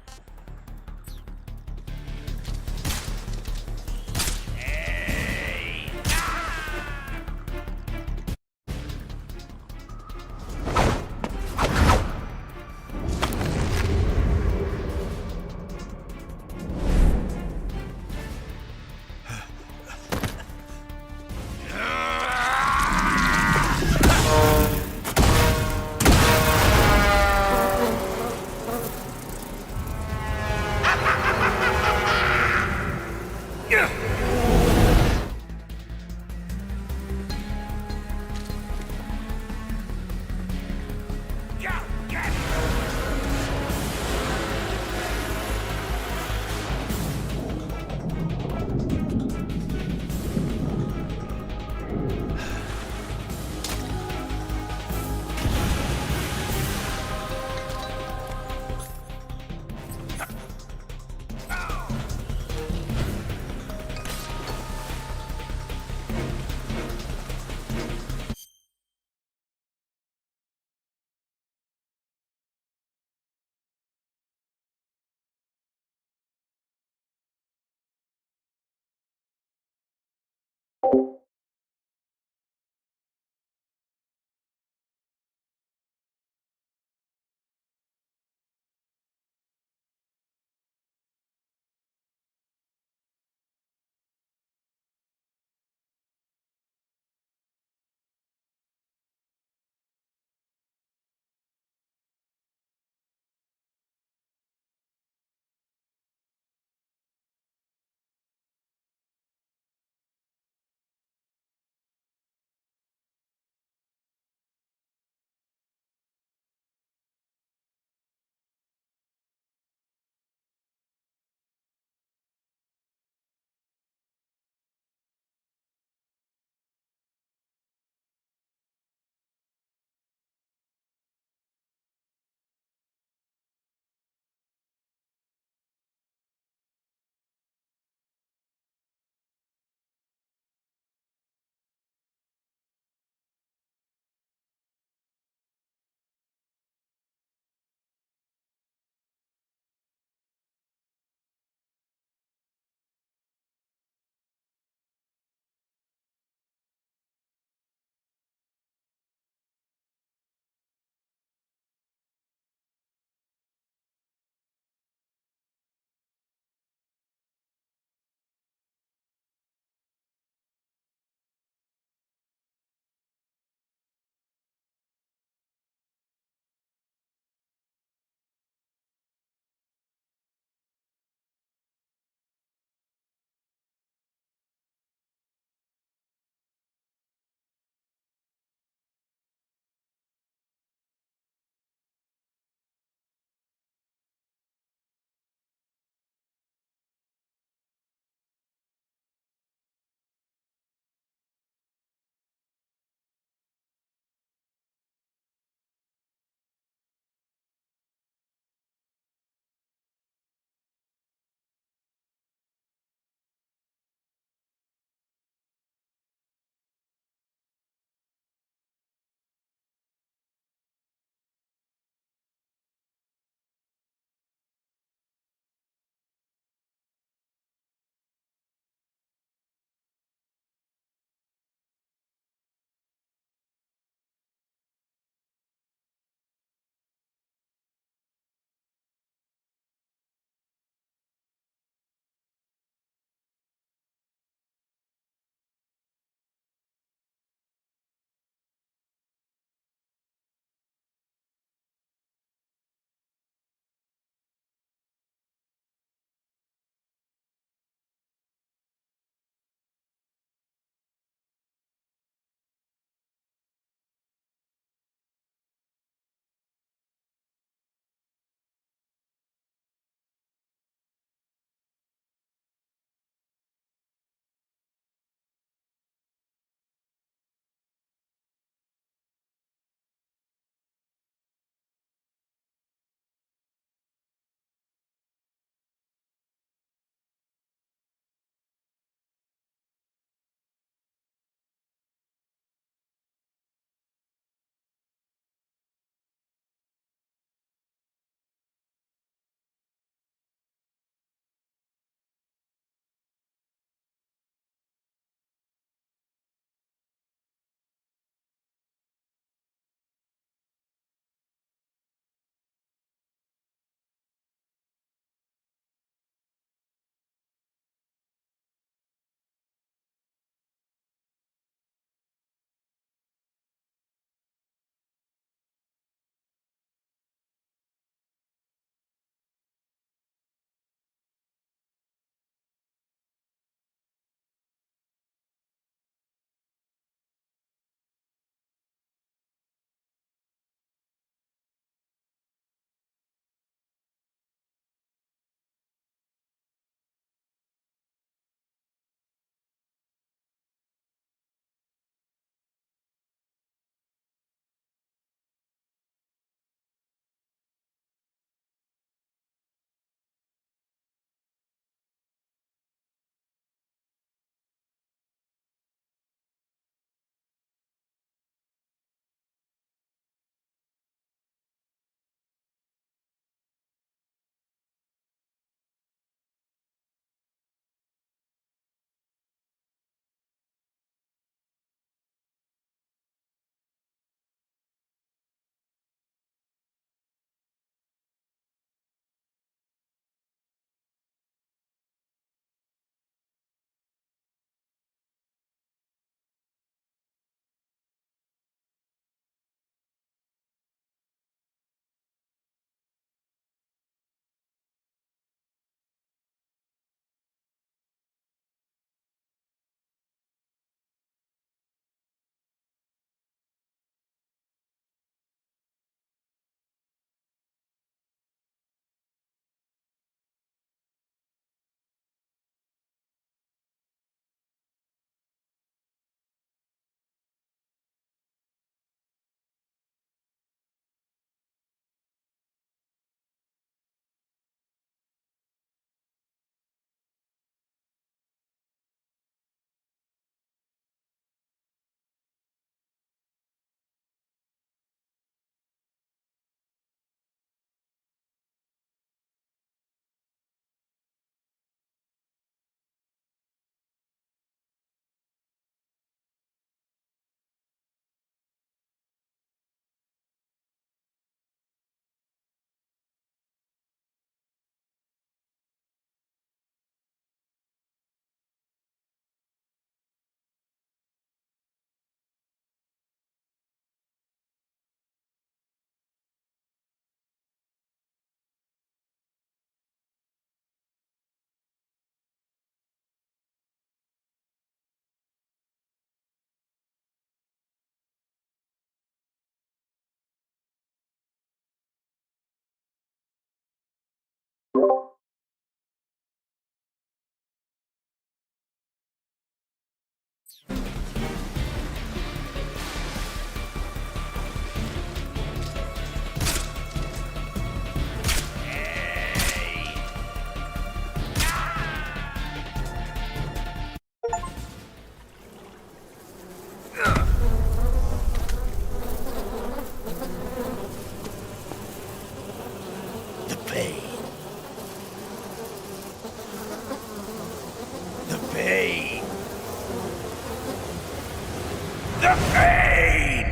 The pain!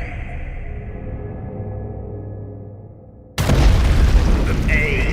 The pain!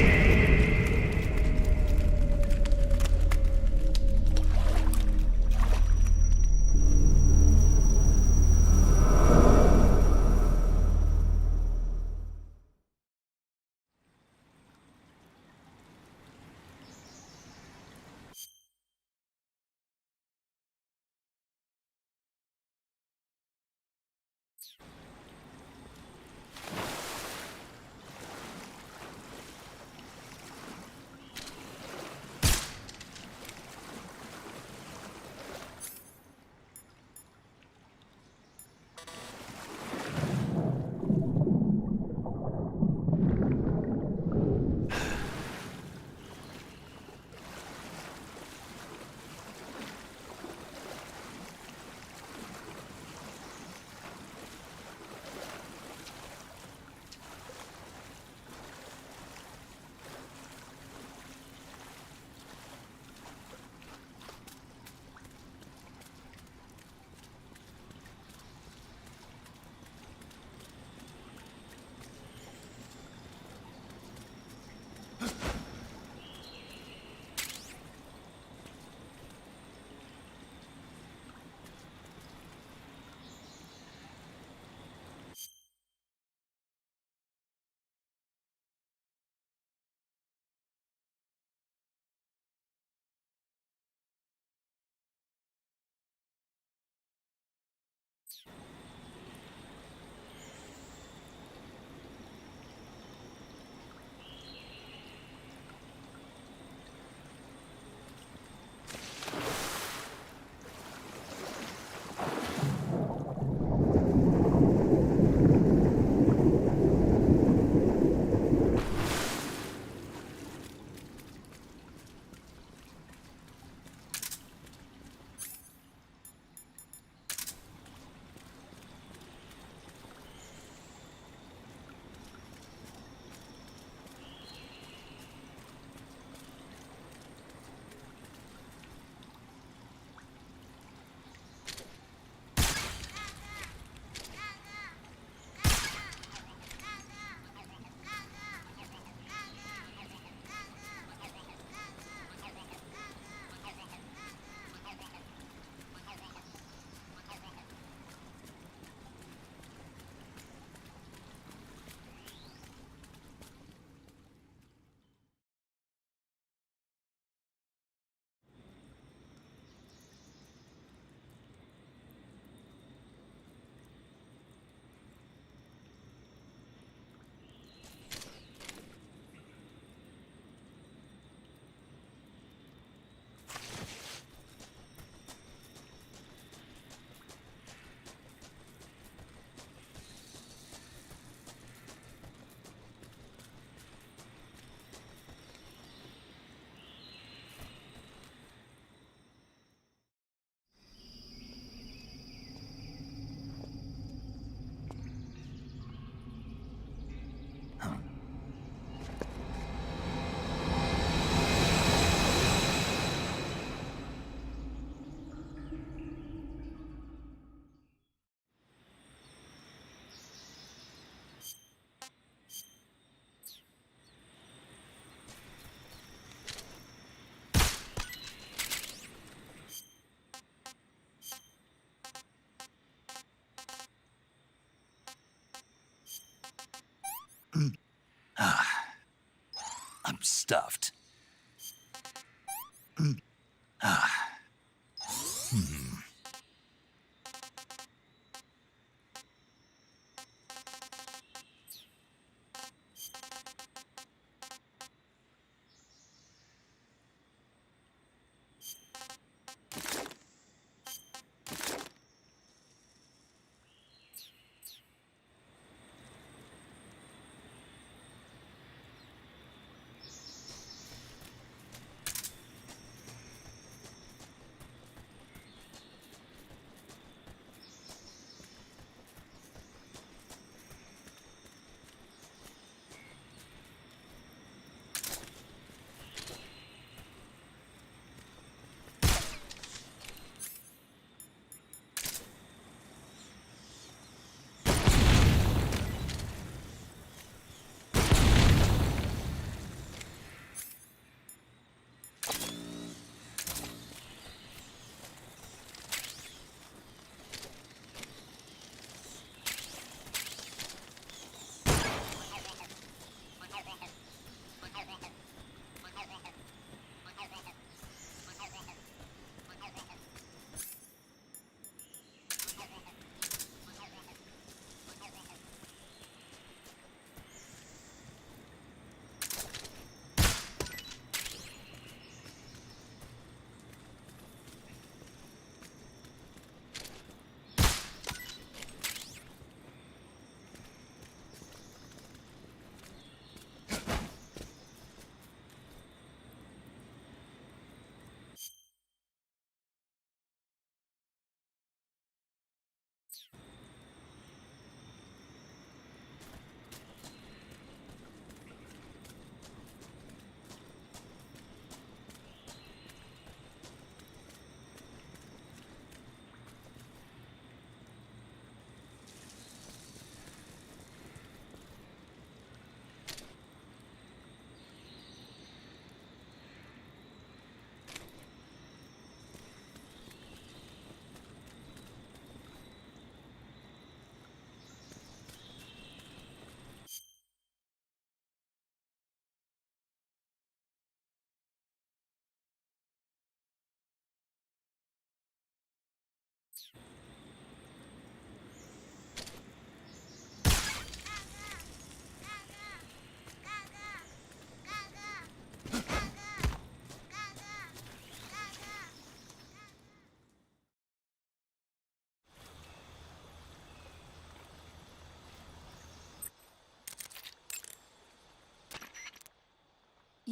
I'm stuffed.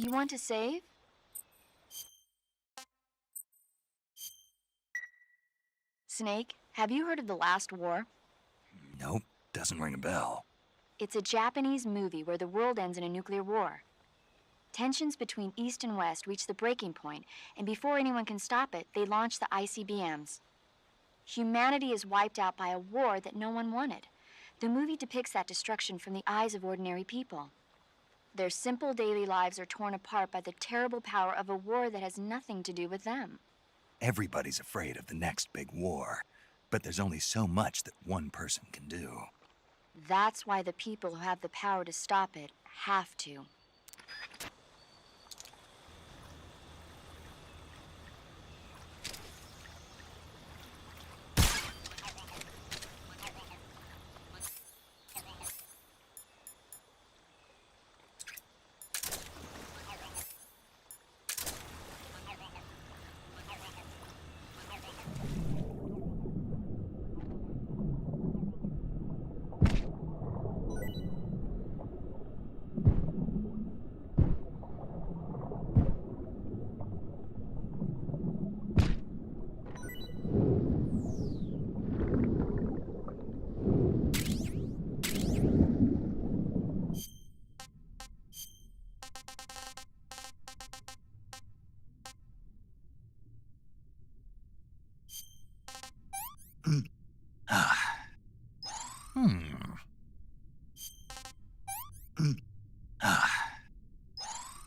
You want to save? Snake, have you heard of The Last War? Nope, doesn't ring a bell. It's a Japanese movie where the world ends in a nuclear war. Tensions between East and West reach the breaking point, and before anyone can stop it, they launch the ICBMs. Humanity is wiped out by a war that no one wanted. The movie depicts that destruction from the eyes of ordinary people. Their simple daily lives are torn apart by the terrible power of a war that has nothing to do with them. Everybody's afraid of the next big war, but there's only so much that one person can do. That's why the people who have the power to stop it have to.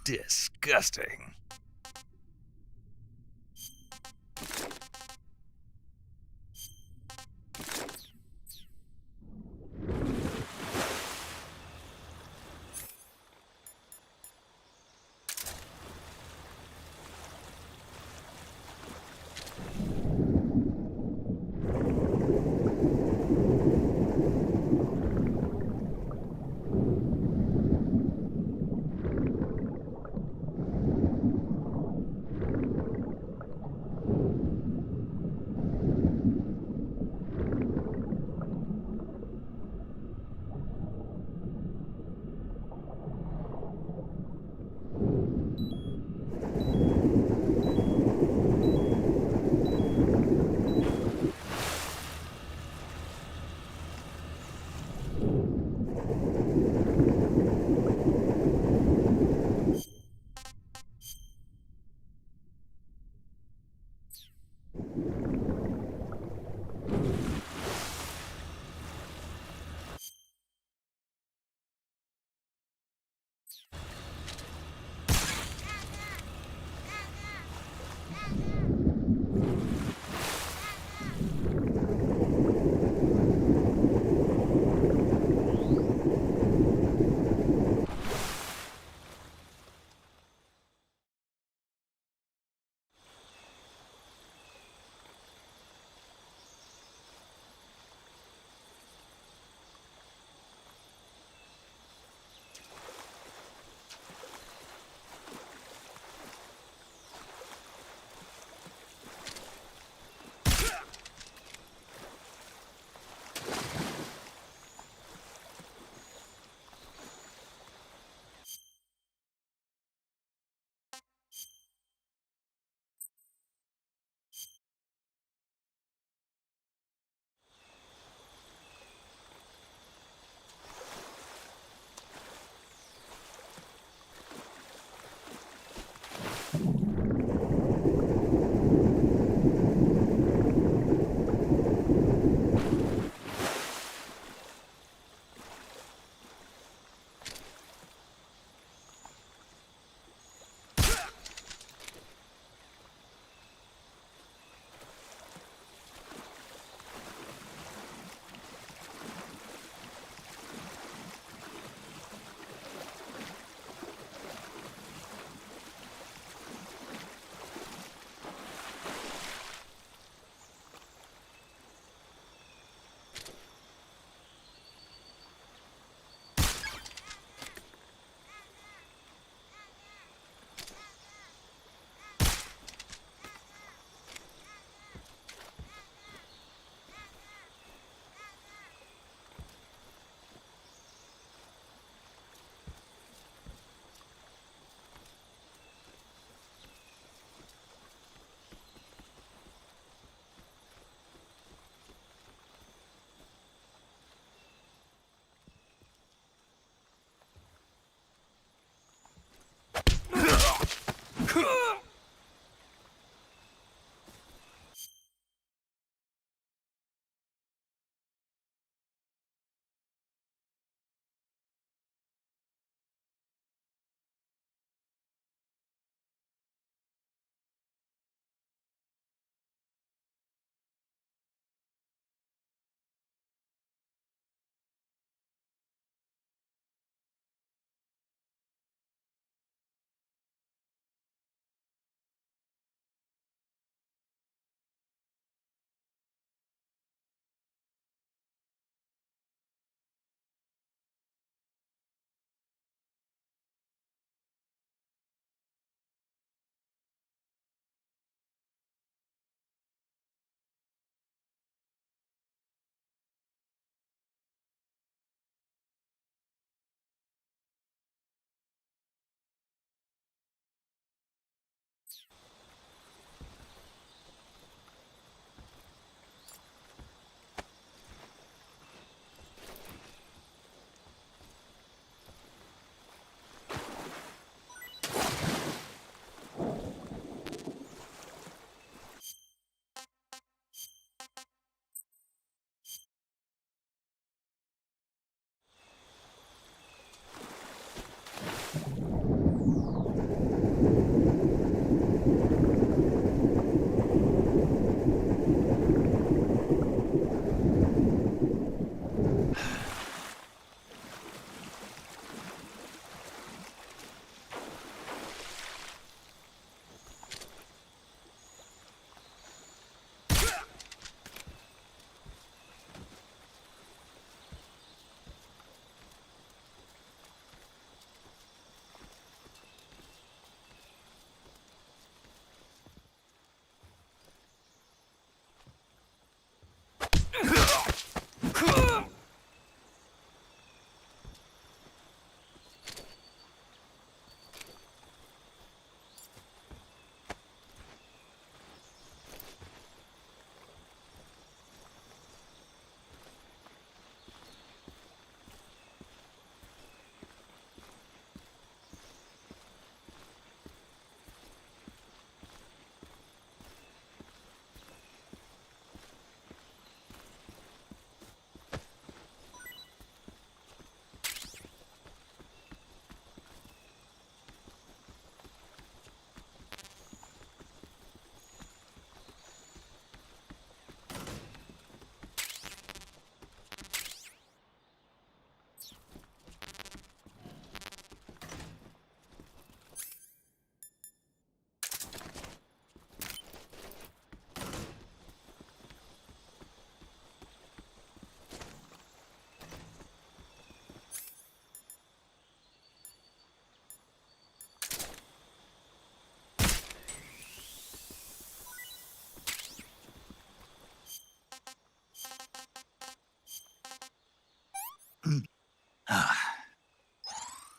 Disgusting.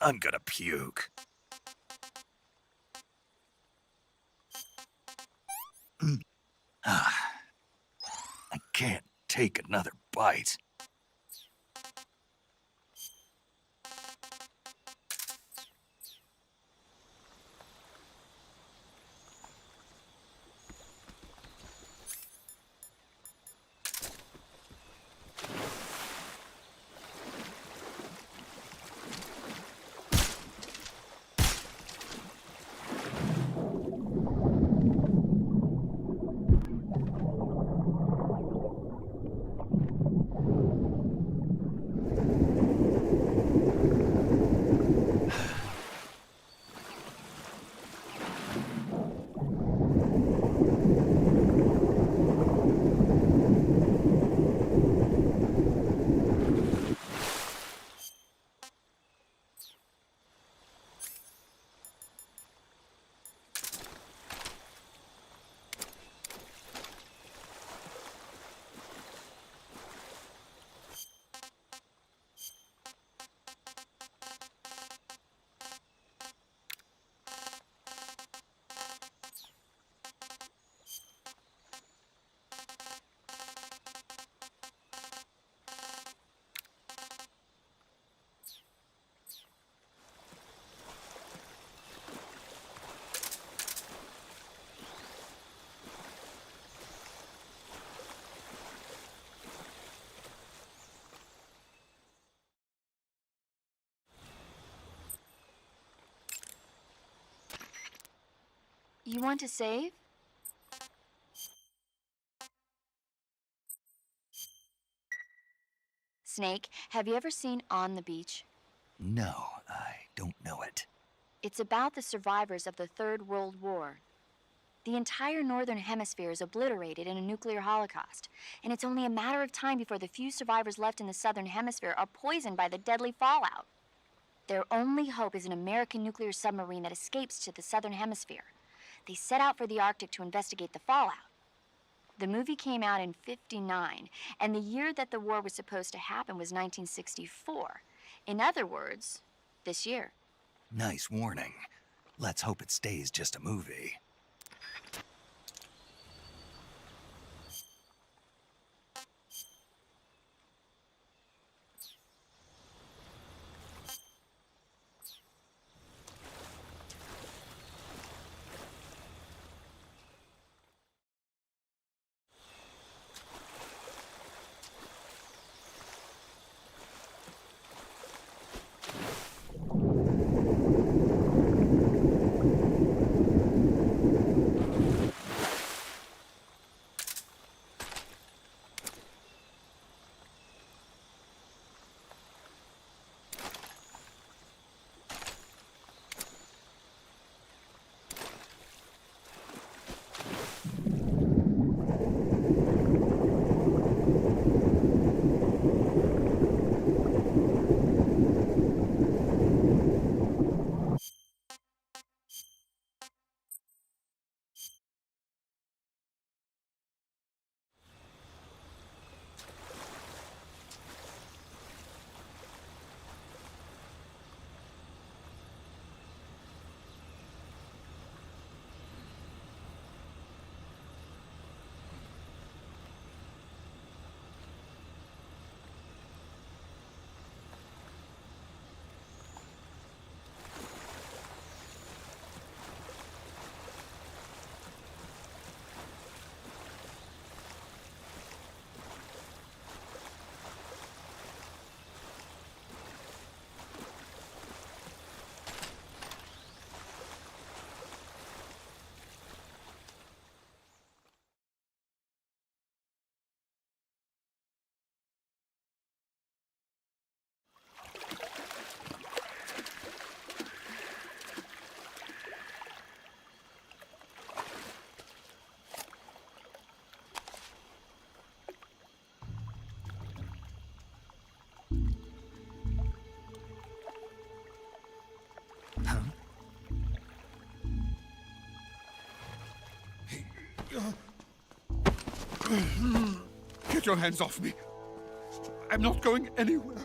I'm gonna puke. I can't take another bite. You want to save? Snake, have you ever seen On the Beach? No, I don't know it. It's about the survivors of the Third World War. The entire northern hemisphere is obliterated in a nuclear holocaust, and it's only a matter of time before the few survivors left in the southern hemisphere are poisoned by the deadly fallout. Their only hope is an American nuclear submarine that escapes to the southern hemisphere. They set out for the Arctic to investigate the fallout. The movie came out in '59, and the year that the war was supposed to happen was 1964. In other words, this year. Nice warning. Let's hope it stays just a movie. Get your hands off me. I'm not going anywhere.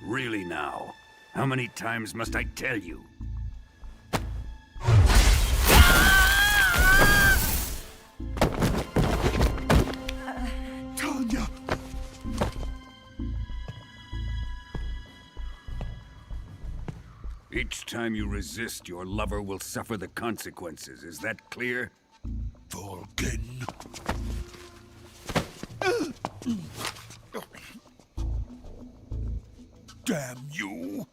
Really now? How many times must I tell you? Tanya! Each time you resist, your lover will suffer the consequences. Is that clear? Vulcan. Damn you!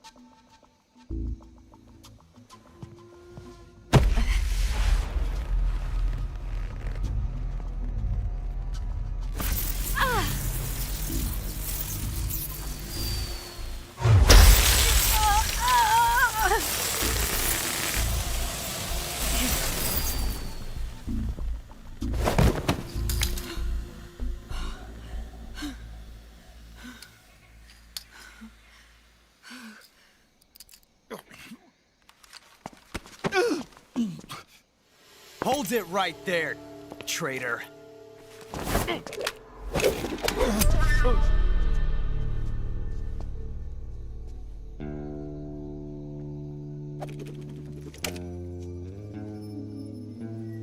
Hold it right there, traitor.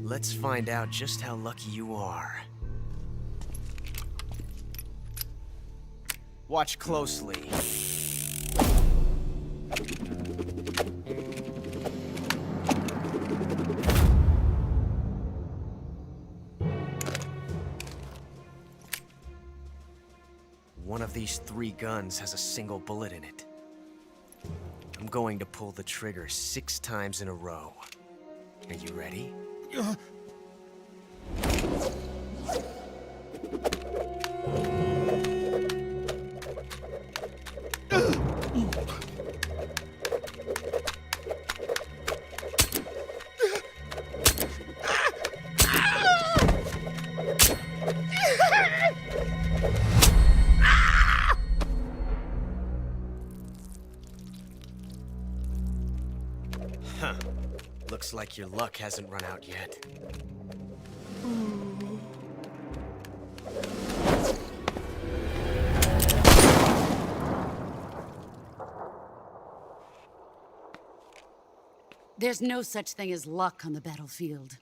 Let's find out just how lucky you are. Watch closely. One of these 3 guns has a single bullet in it. I'm going to pull the trigger 6 times in a row. Are you ready? Huh. Looks like your luck hasn't run out yet. There's no such thing as luck on the battlefield.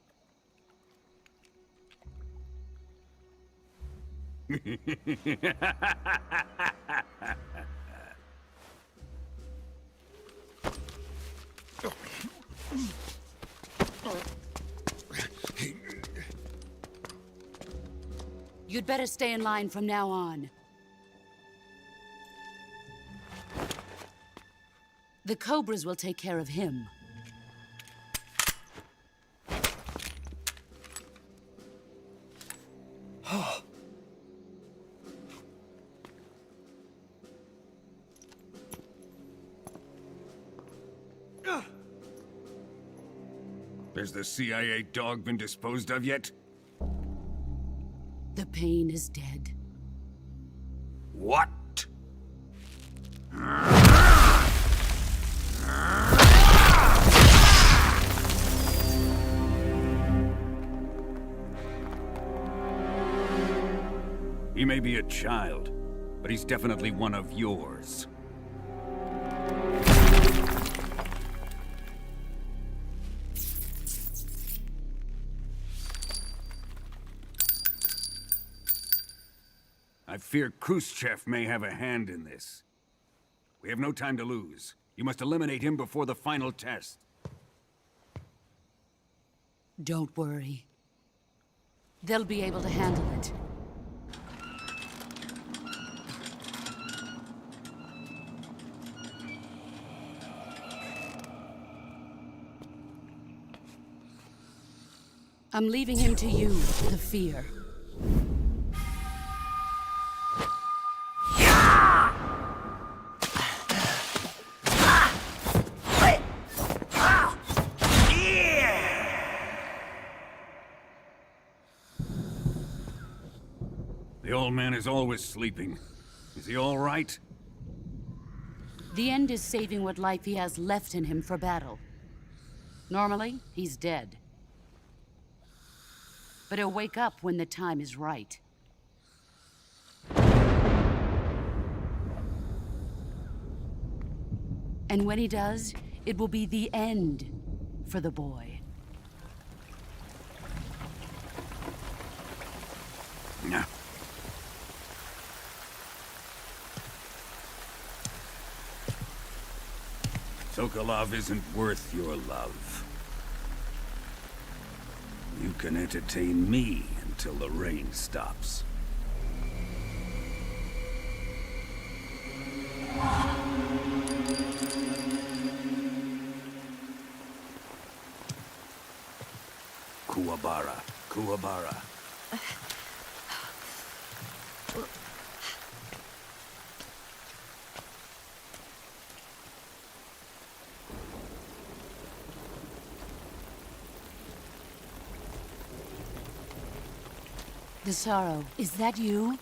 You'd better stay in line from now on. The Cobras will take care of him. Has the CIA dog been disposed of yet? The pain is dead. What? He may be a child, but he's definitely one of yours. I fear Khrushchev may have a hand in this. We have no time to lose. You must eliminate him before the final test. Don't worry. They'll be able to handle it. I'm leaving him to you, the fear. The old man is always sleeping. Is he all right? The end is saving what life he has left in him for battle. Normally, he's dead. But he'll wake up when the time is right. And when he does, it will be the end for the boy. No. Sokolov isn't worth your love. You can entertain me until the rain stops. Kuwabara, Kuwabara. Desaro, is that you?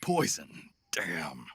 Poison. Damn.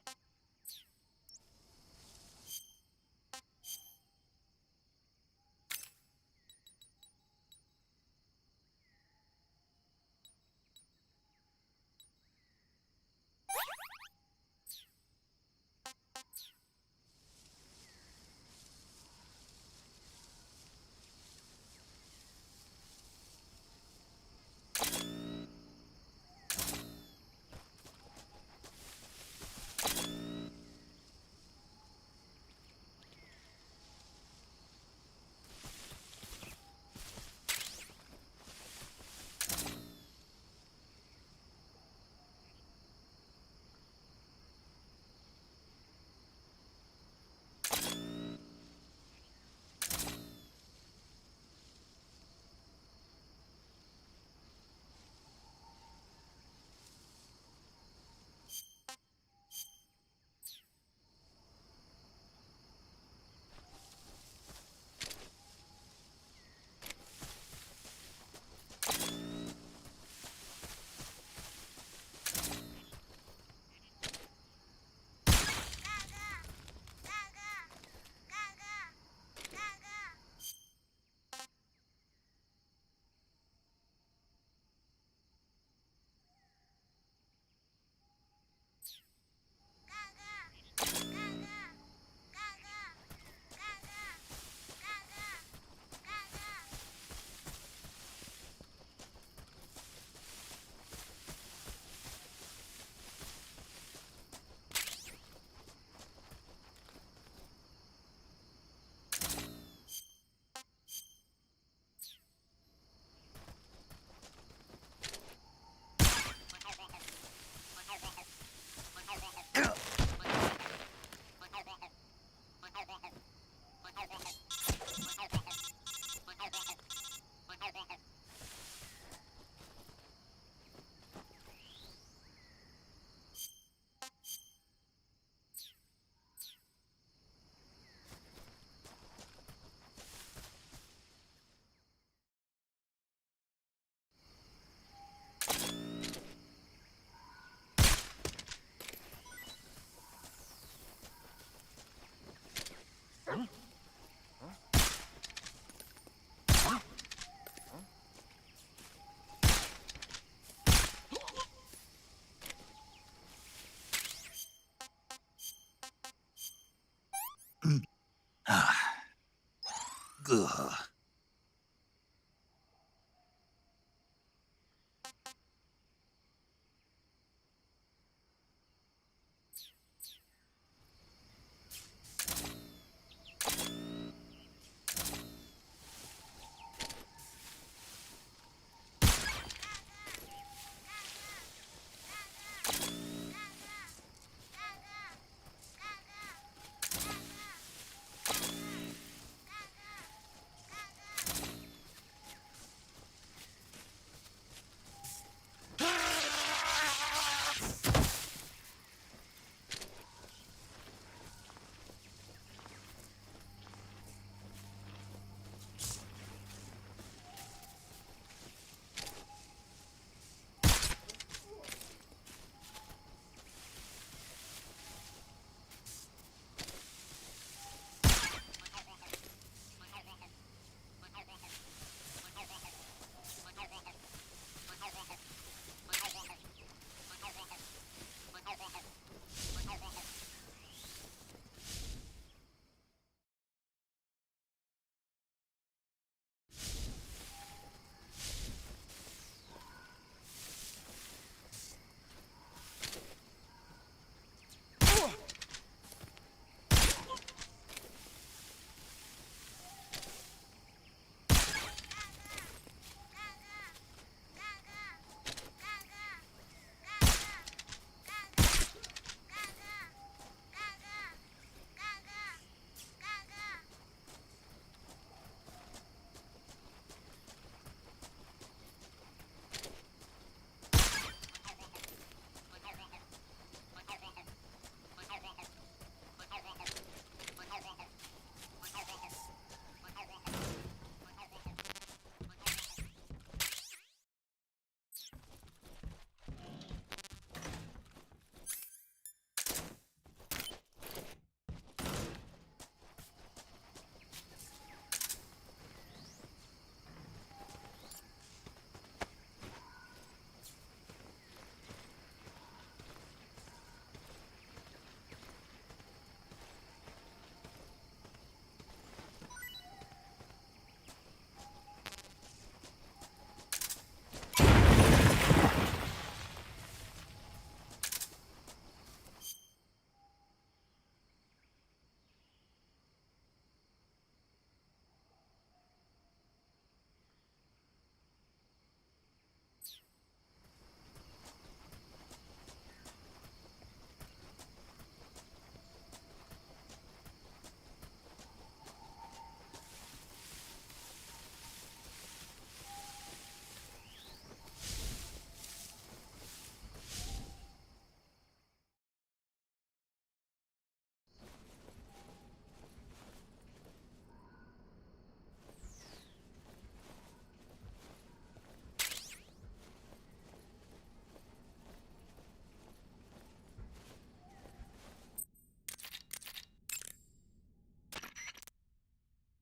Ugh.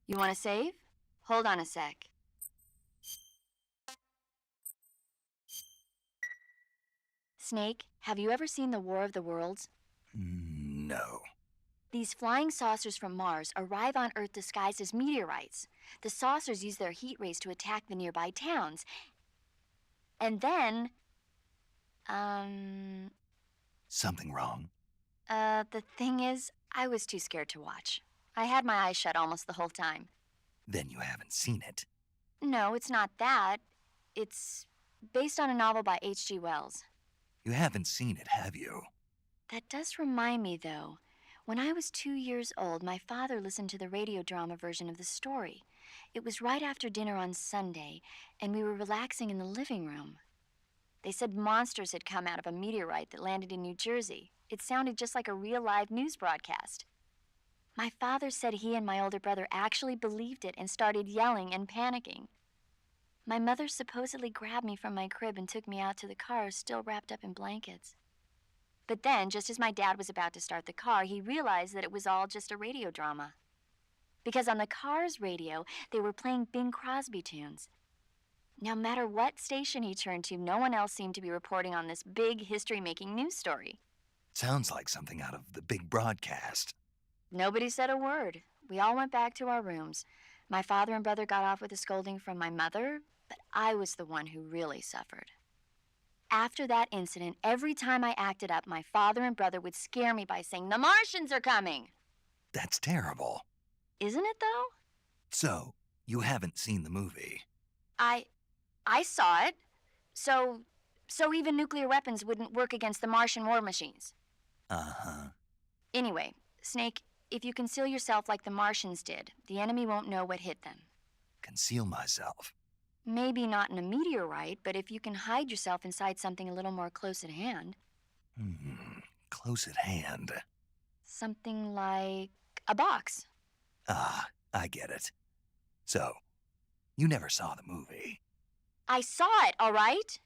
You want to save? Hold on a sec. Snake, have you ever seen the War of the Worlds? No. These flying saucers from Mars arrive on Earth disguised as meteorites. The saucers use their heat rays to attack the nearby towns. And then... Something wrong? The thing is, I was too scared to watch. I had my eyes shut almost the whole time. Then you haven't seen it. No, it's not that. It's based on a novel by H.G. Wells. You haven't seen it, have you? That does remind me, though. When I was 2 years old, my father listened to the radio drama version of the story. It was right after dinner on Sunday, and we were relaxing in the living room. They said monsters had come out of a meteorite that landed in New Jersey. It sounded just like a real live news broadcast. My father said he and my older brother actually believed it and started yelling and panicking. My mother supposedly grabbed me from my crib and took me out to the car, still wrapped up in blankets. But then, just as my dad was about to start the car, he realized that it was all just a radio drama. Because on the car's radio, they were playing Bing Crosby tunes. No matter what station he turned to, no one else seemed to be reporting on this big history-making news story. Sounds like something out of the big broadcast. Nobody said a word. We all went back to our rooms. My father and brother got off with a scolding from my mother, but I was the one who really suffered. After that incident, every time I acted up, my father and brother would scare me by saying, "The Martians are coming!" That's terrible. Isn't it, though? So, you haven't seen the movie? I saw it. So even nuclear weapons wouldn't work against the Martian war machines. Uh-huh. Anyway, Snake, if you conceal yourself like the Martians did, the enemy won't know what hit them. Conceal myself? Maybe not in a meteorite, but if you can hide yourself inside something a little more close at hand. Close at hand. Something like a box. Ah, I get it. So, you never saw the movie? I saw it, all right?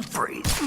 Freeze.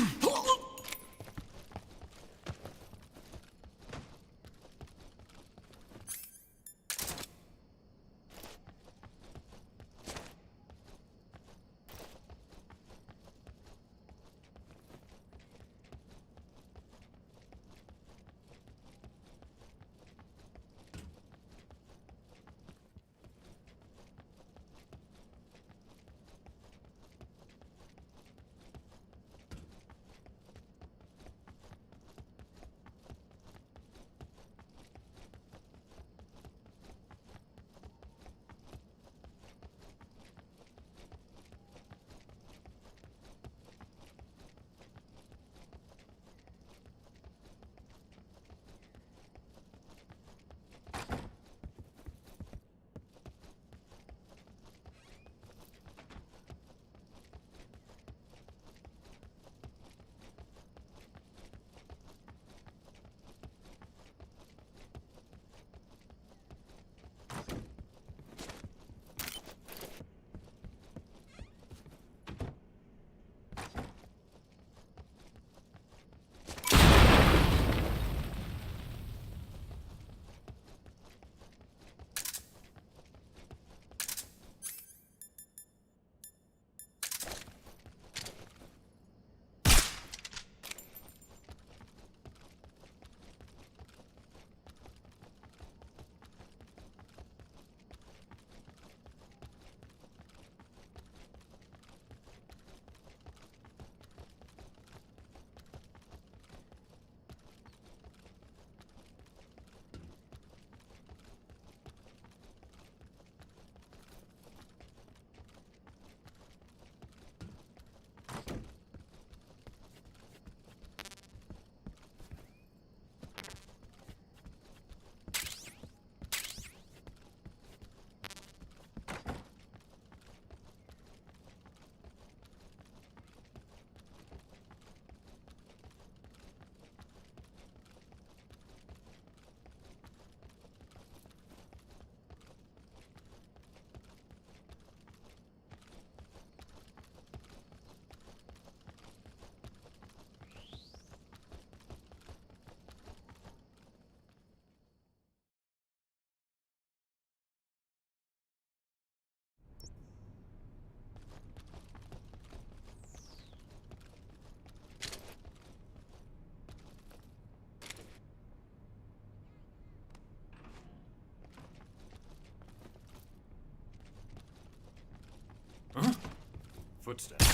Footsteps.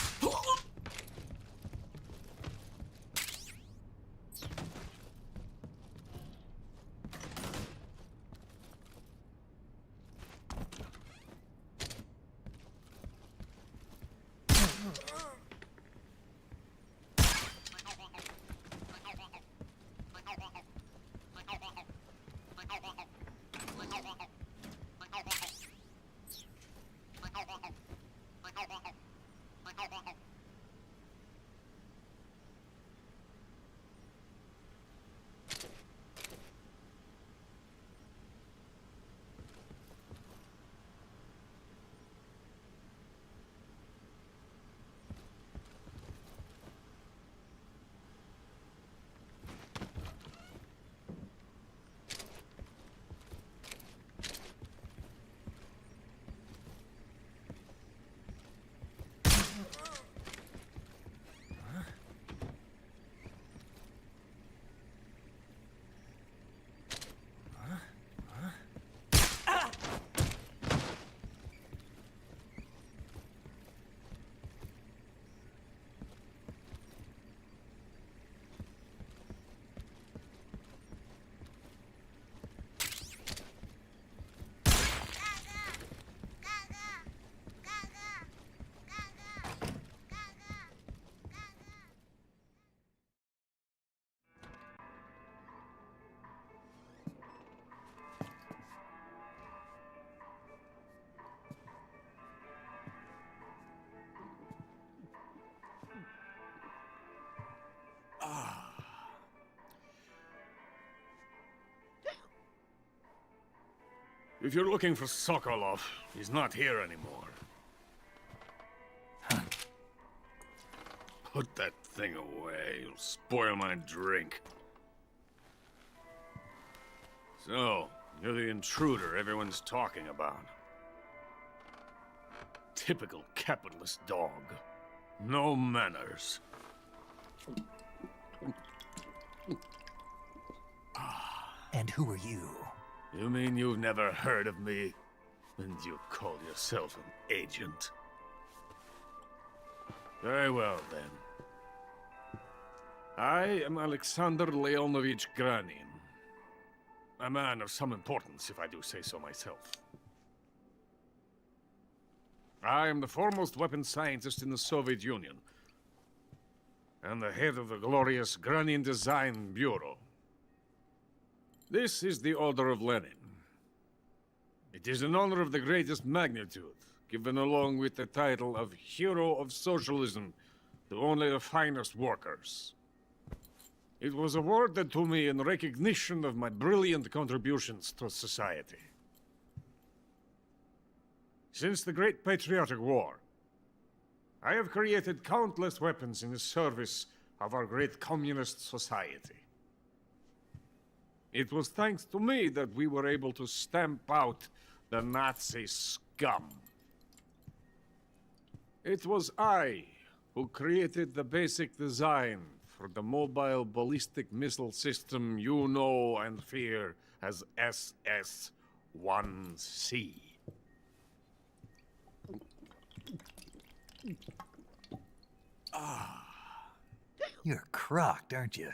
If you're looking for Sokolov, he's not here anymore. Put that thing away. You'll spoil my drink. So, you're the intruder everyone's talking about. Typical capitalist dog. No manners. And who are you? You mean you've never heard of me? And you call yourself an agent? Very well, then. I am Alexander Leonovich Granin. A man of some importance, if I do say so myself. I am the foremost weapons scientist in the Soviet Union, and the head of the glorious Granin Design Bureau. This is the Order of Lenin. It is an honor of the greatest magnitude, given along with the title of Hero of Socialism to only the finest workers. It was awarded to me in recognition of my brilliant contributions to society. Since the Great Patriotic War, I have created countless weapons in the service of our great communist society. It was thanks to me that we were able to stamp out the Nazi scum. It was I who created the basic design for the mobile ballistic missile system you know and fear as SS-1C. You're crocked, aren't you?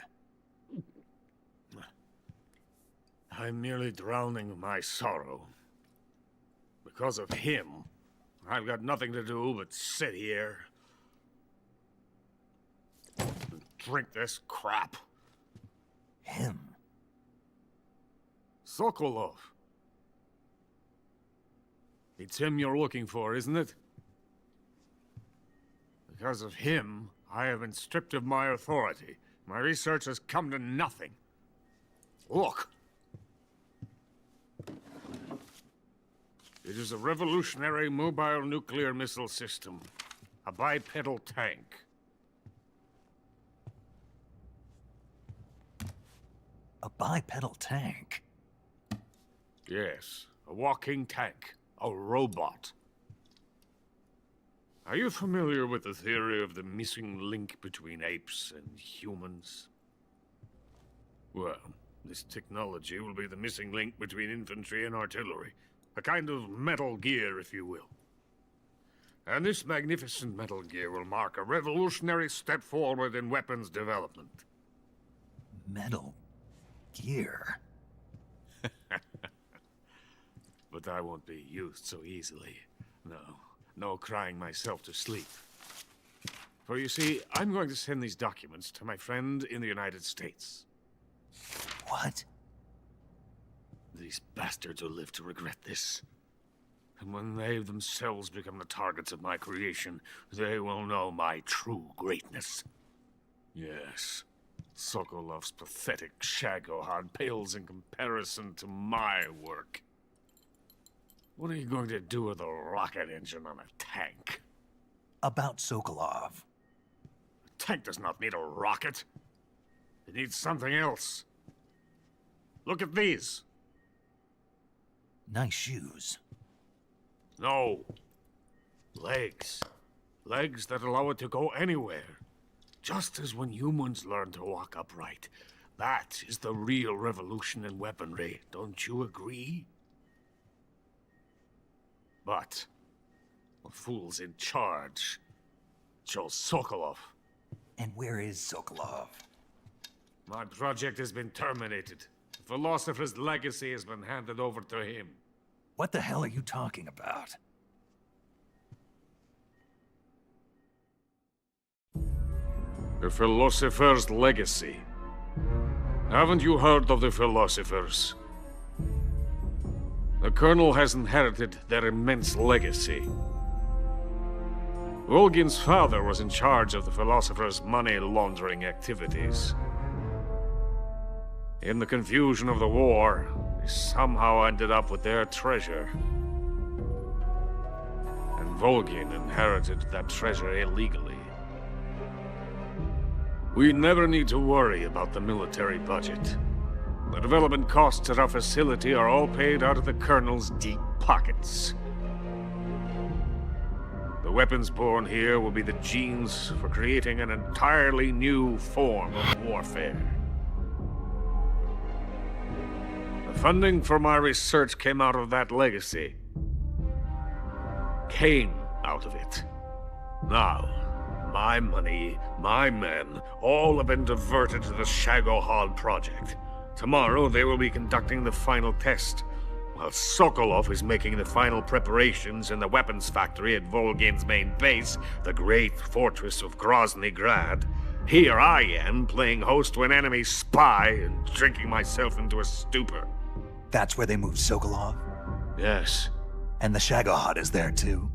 I'm merely drowning my sorrow. Because of him, I've got nothing to do but sit here and drink this crap. Him? Sokolov. It's him you're looking for, isn't it? Because of him, I have been stripped of my authority. My research has come to nothing. Look. It is a revolutionary mobile nuclear missile system. A bipedal tank. A bipedal tank? Yes, a walking tank. A robot. Are you familiar with the theory of the missing link between apes and humans? Well, this technology will be the missing link between infantry and artillery. A kind of Metal Gear, if you will. And this magnificent Metal Gear will mark a revolutionary step forward in weapons development. Metal Gear? But I won't be used so easily. No crying myself to sleep. For you see, I'm going to send these documents to my friend in the United States. What? These bastards will live to regret this. And when they themselves become the targets of my creation, they will know my true greatness. Yes, Sokolov's pathetic Shagohod pales in comparison to my work. What are you going to do with a rocket engine on a tank? About Sokolov. A tank does not need a rocket. It needs something else. Look at these. Nice shoes. No. Legs. Legs that allow it to go anywhere. Just as when humans learn to walk upright. That is the real revolution in weaponry. Don't you agree? But the fool's in charge. Joe Sokolov. And where is Sokolov? My project has been terminated. The philosopher's legacy has been handed over to him. What the hell are you talking about? The philosopher's legacy. Haven't you heard of the philosophers? The Colonel has inherited their immense legacy. Volgin's father was in charge of the philosophers' money laundering activities. In the confusion of the war, they somehow ended up with their treasure. And Volgin inherited that treasure illegally. We never need to worry about the military budget. The development costs at our facility are all paid out of the Colonel's deep pockets. The weapons born here will be the genes for creating an entirely new form of warfare. The funding for my research came out of that legacy. Came out of it. Now, my money, my men, all have been diverted to the Shagohod project. Tomorrow they will be conducting the final test, while Sokolov is making the final preparations in the weapons factory at Volgin's main base, the great fortress of Grozny Grad. Here I am, playing host to an enemy spy and drinking myself into a stupor. That's where they moved Sokolov? Yes. And the Shagohod is there too?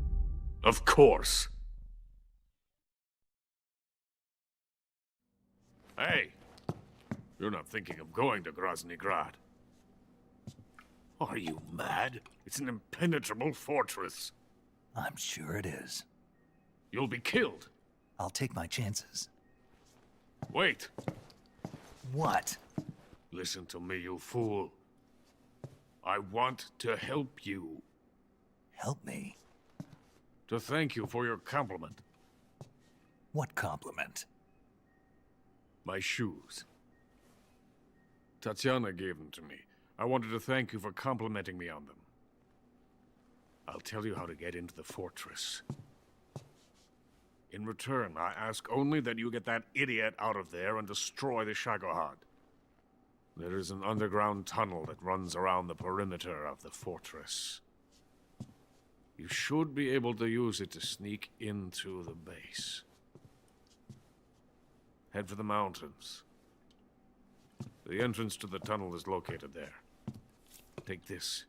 Of course. Hey, you're not thinking of going to Grozny Grad. Are you mad? It's an impenetrable fortress. I'm sure it is. You'll be killed. I'll take my chances. Wait. What? Listen to me, you fool. I want to help you. Help me? To thank you for your compliment. What compliment? My shoes. Tatiana gave them to me. I wanted to thank you for complimenting me on them. I'll tell you how to get into the fortress. In return, I ask only that you get that idiot out of there and destroy the Shagohod. There is an underground tunnel that runs around the perimeter of the fortress. You should be able to use it to sneak into the base. Head for the mountains. The entrance to the tunnel is located there. Take this.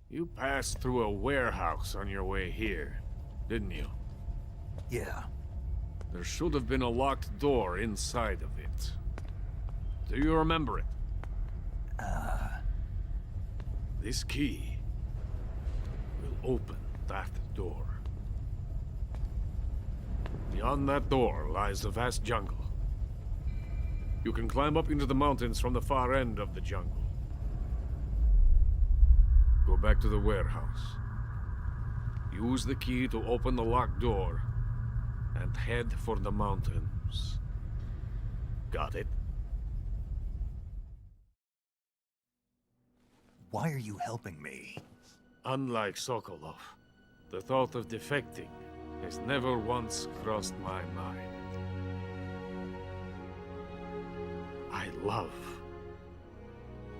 You passed through a warehouse on your way here, didn't you? Yeah. There should have been a locked door inside of it. Do you remember it? This key will open that door. Beyond that door lies the vast jungle. You can climb up into the mountains from the far end of the jungle. Go back to the warehouse. Use the key to open the locked door, and head for the mountains. Got it? Why are you helping me? Unlike Sokolov, the thought of defecting has never once crossed my mind. I love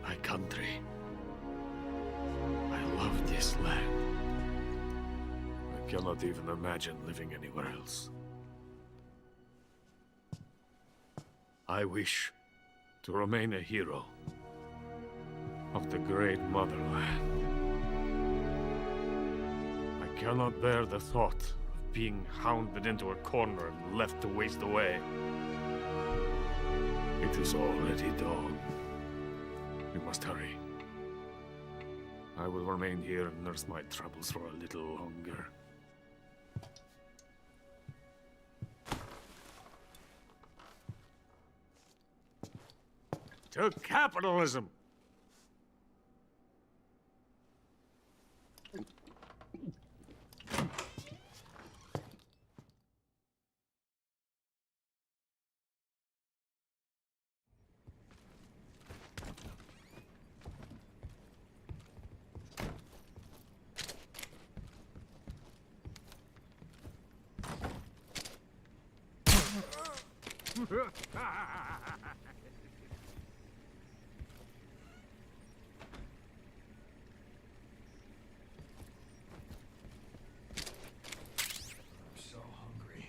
my country. I love this land. I cannot even imagine living anywhere else. I wish to remain a hero of the great motherland. I cannot bear the thought of being hounded into a corner and left to waste away. It is already dawn. We must hurry. I will remain here and nurse my troubles for a little longer. To capitalism! So hungry.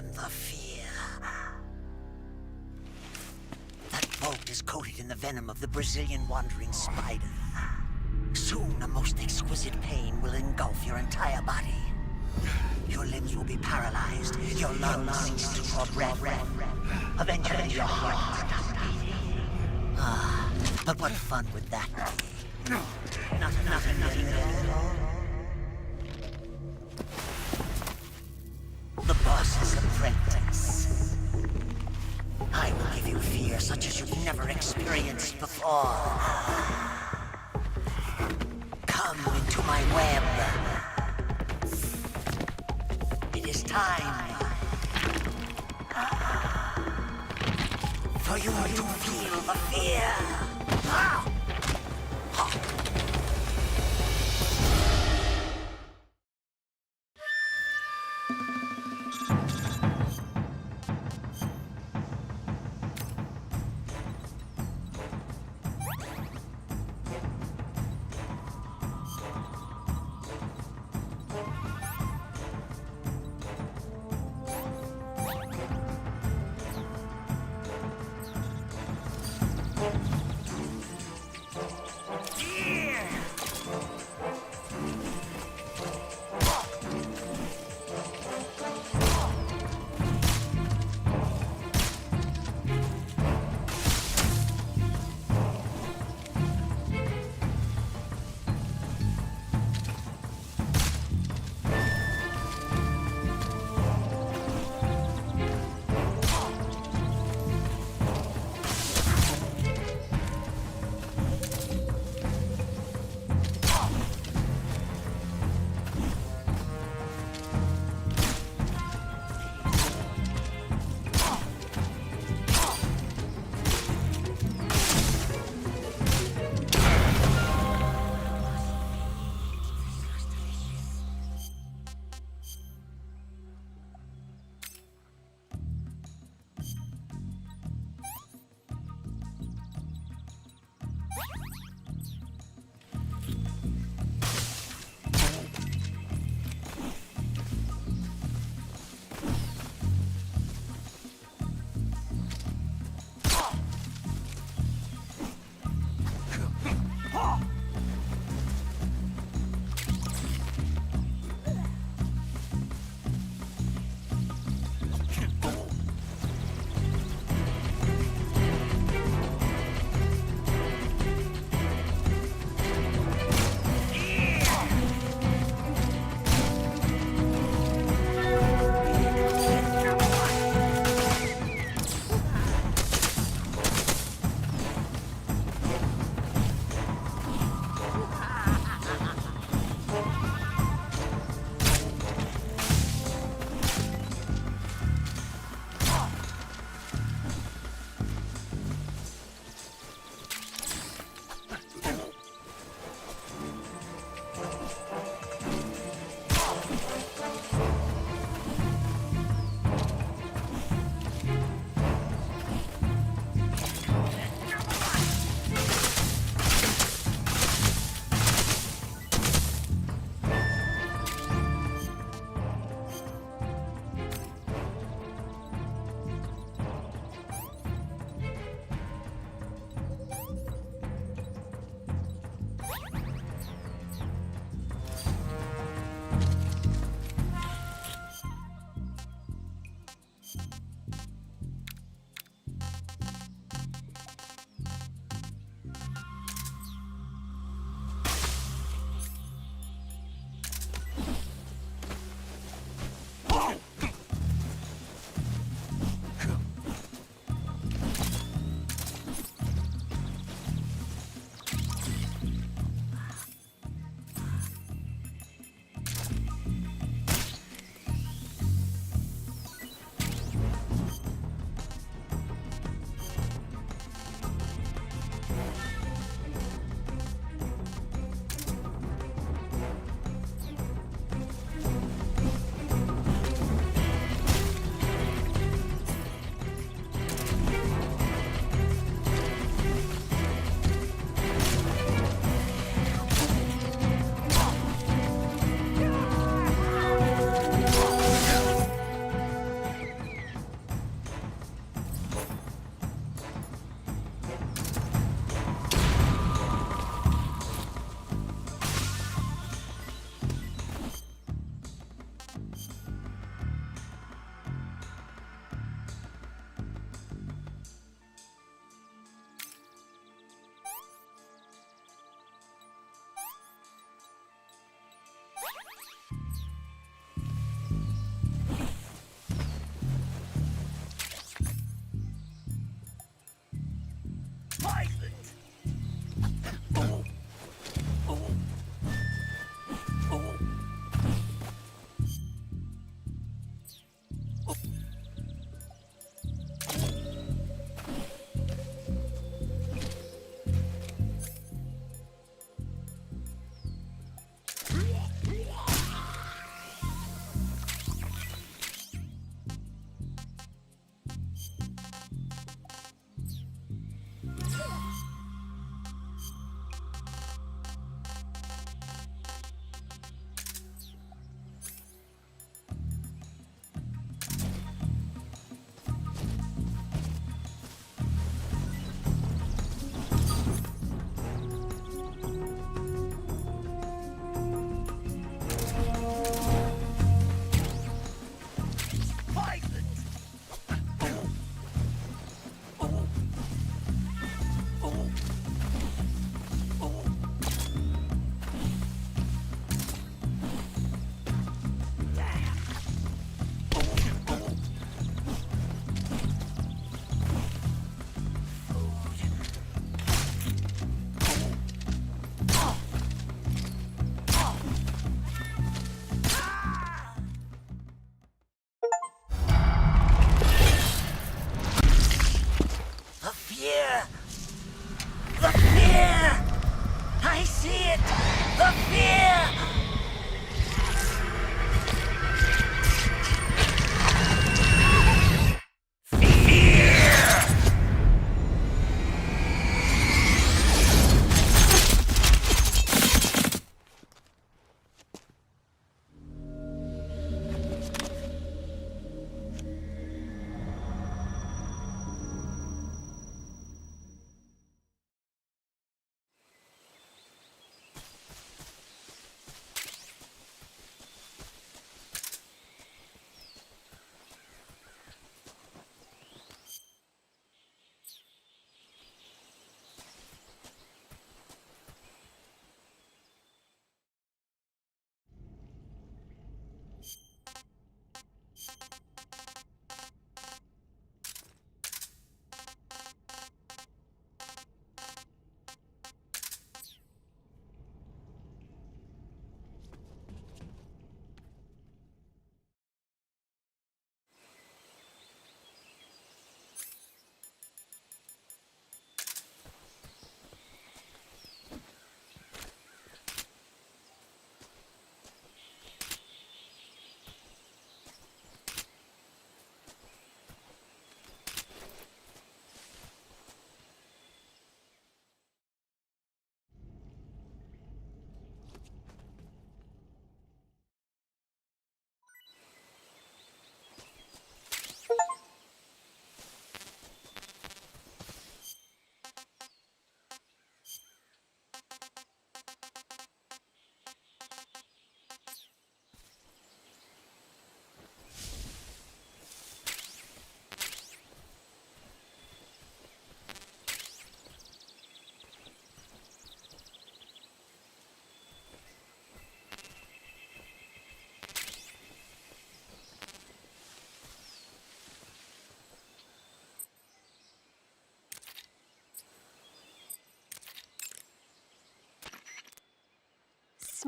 am the fear. That bolt is coated in the venom of the Brazilian wandering spider. Soon, a most exquisite pain will engulf your entire body. Your limbs will be paralyzed, your lungs cease to draw breath. Eventually, your heart stops beating. Ah, but what fun would that be? Nothing at all. The boss's apprentice. I will give you fear such as you've never experienced before. Come into my web. It is time for you to feel the fear.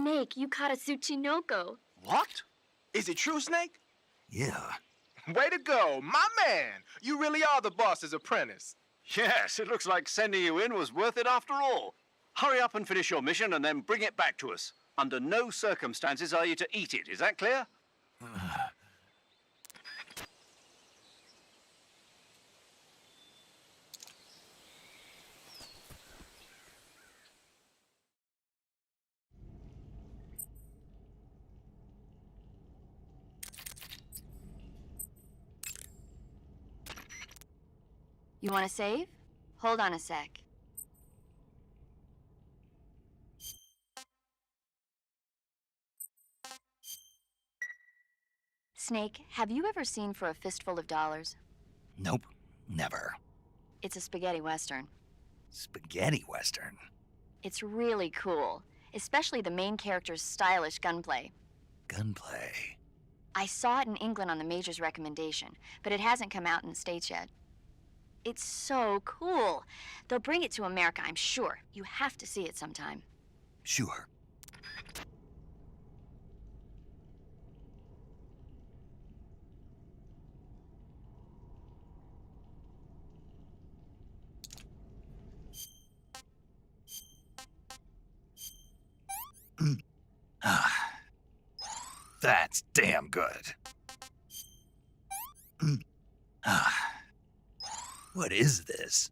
Snake, you caught a Tsuchinoko. What? Is it true, Snake? Yeah. Way to go, my man! You really are the boss's apprentice. Yes, it looks like sending you in was worth it after all. Hurry up and finish your mission and then bring it back to us. Under no circumstances are you to eat it, is that clear? You want to save? Hold on a sec. Snake, have you ever seen For a Fistful of Dollars? Nope, never. It's a spaghetti western. Spaghetti western? It's really cool, especially the main character's stylish gunplay. Gunplay? I saw it in England on the Major's recommendation, but it hasn't come out in the States yet. It's so cool. They'll bring it to America, I'm sure. You have to see it sometime. Sure. That's damn good. What is this?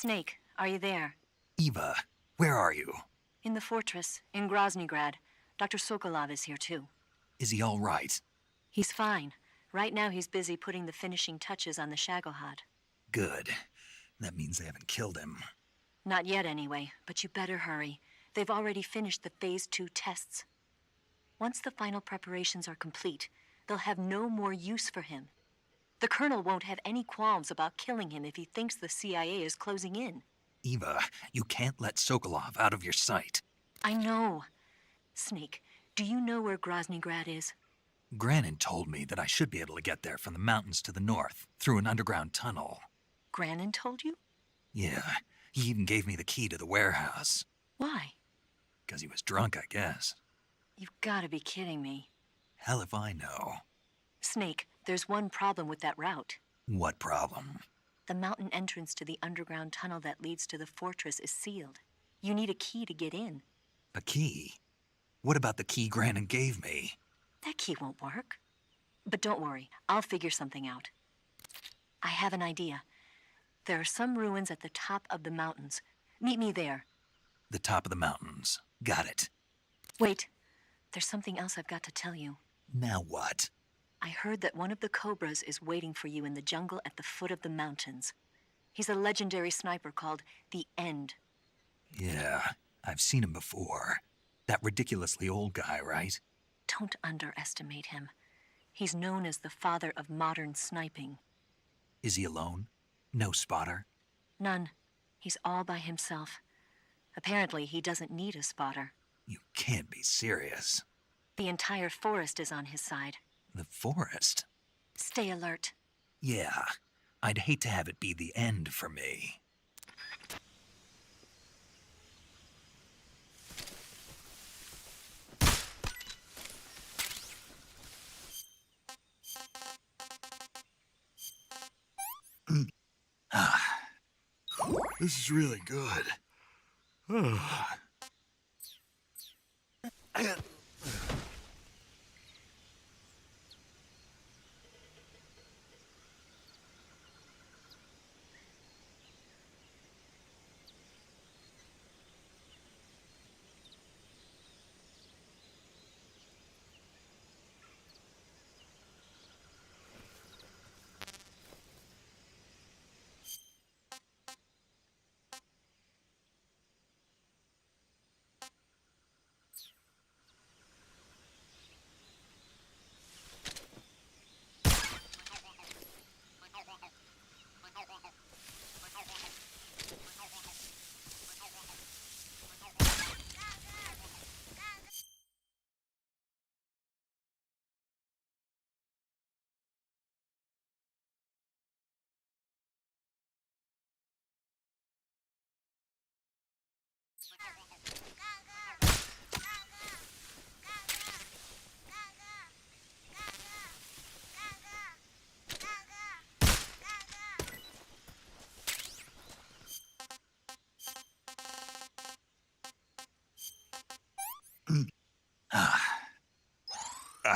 Snake, are you there? Eva, where are you? In the fortress, in Groznygrad. Dr. Sokolov is here too. Is he all right? He's fine. Right now he's busy putting the finishing touches on the Shagohod. Good. That means they haven't killed him. Not yet anyway, but you better hurry. They've already finished the Phase 2 tests. Once the final preparations are complete, they'll have no more use for him. The Colonel won't have any qualms about killing him if he thinks the CIA is closing in. Eva, you can't let Sokolov out of your sight. I know. Snake, do you know where Groznygrad is? Granin told me that I should be able to get there from the mountains to the north, through an underground tunnel. Granin told you? Yeah, he even gave me the key to the warehouse. Why? Because he was drunk, I guess. You've got to be kidding me. Hell if I know. Snake, there's one problem with that route. What problem? The mountain entrance to the underground tunnel that leads to the fortress is sealed. You need a key to get in. A key? What about the key Granin gave me? That key won't work. But don't worry, I'll figure something out. I have an idea. There are some ruins at the top of the mountains. Meet me there. The top of the mountains. Got it. Wait, there's something else I've got to tell you. Now what? I heard that one of the Cobras is waiting for you in the jungle at the foot of the mountains. He's a legendary sniper called the End. Yeah, I've seen him before. That ridiculously old guy, right? Don't underestimate him. He's known as the father of modern sniping. Is he alone? No spotter? None. He's all by himself. Apparently, he doesn't need a spotter. You can't be serious. The entire forest is on his side. The forest? Stay alert. Yeah, I'd hate to have it be the end for me. This is really good.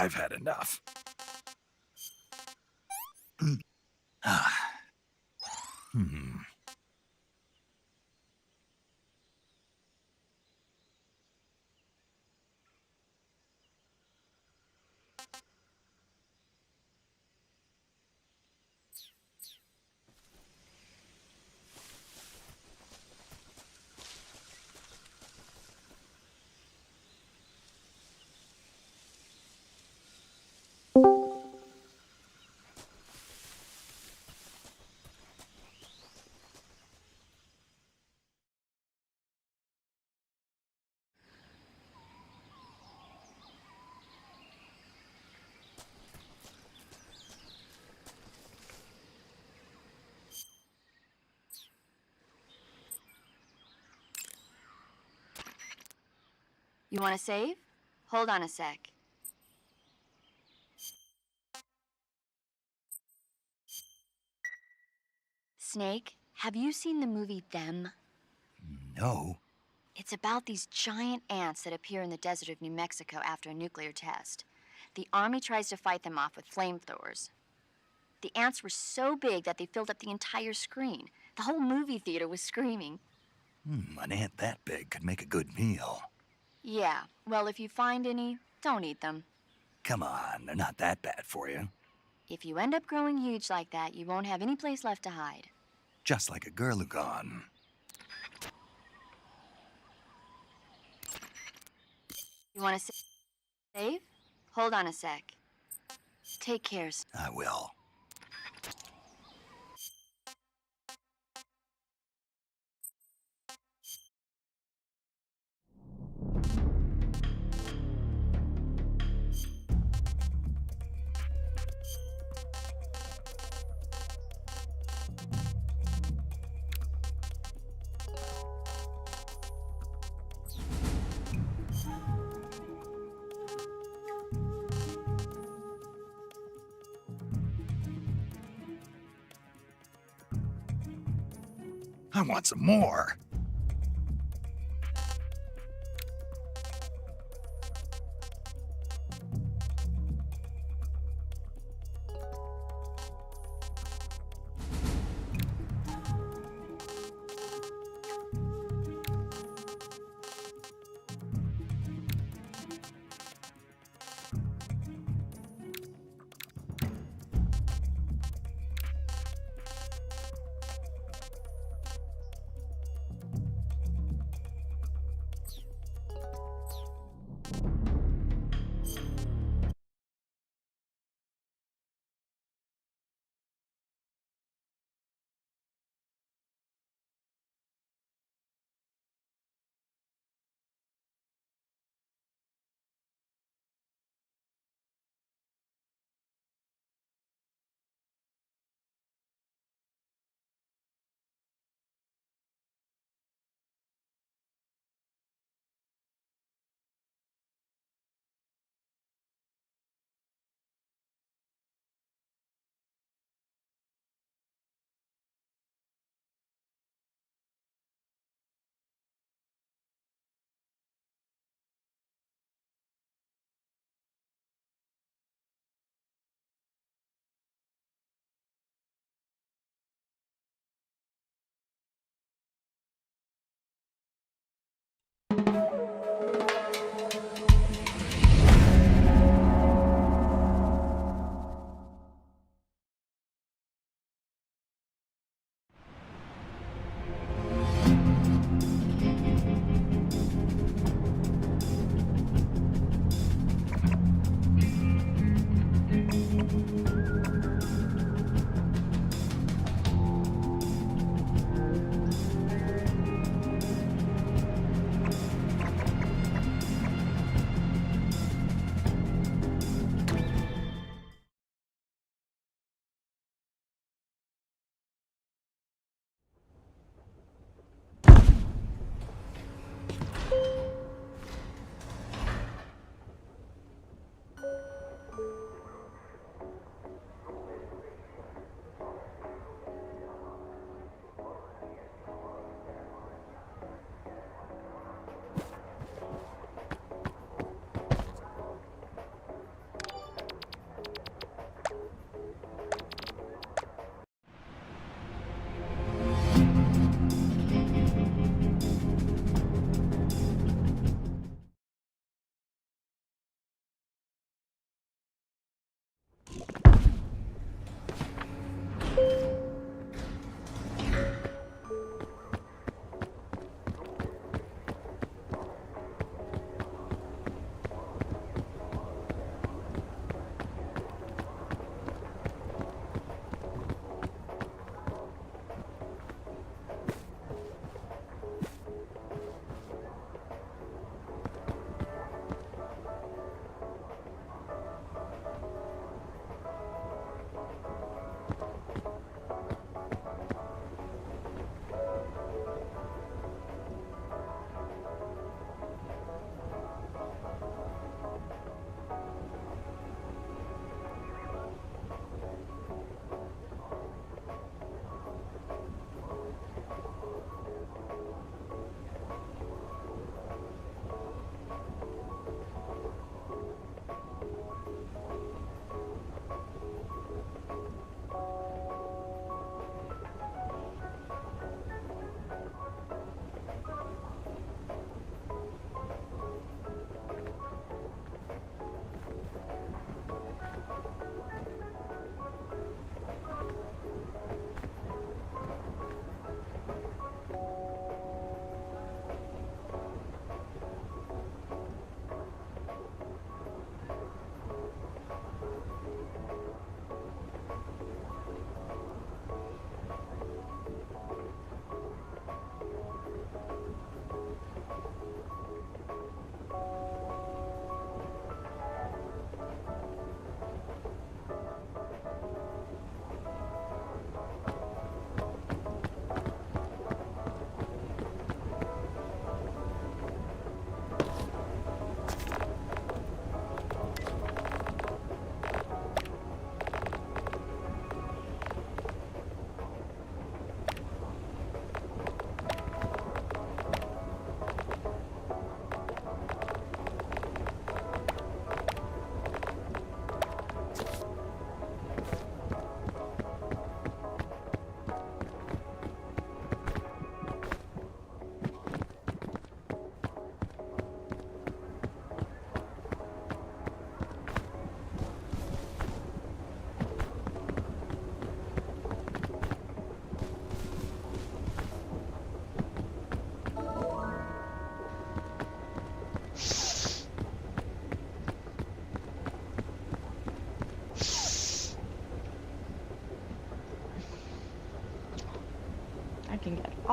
I've had enough. You want to save? Hold on a sec. Snake, have you seen the movie Them? No. It's about these giant ants that appear in the desert of New Mexico after a nuclear test. The army tries to fight them off with flamethrowers. The ants were so big that they filled up the entire screen. The whole movie theater was screaming. An ant that big could make a good meal. Yeah, well, if you find any, don't eat them. Come on, they're not that bad for you. If you end up growing huge like that, you won't have any place left to hide. Just like a Gurlugon. You want to save? Hold on a sec. Take care. I will. I want some more.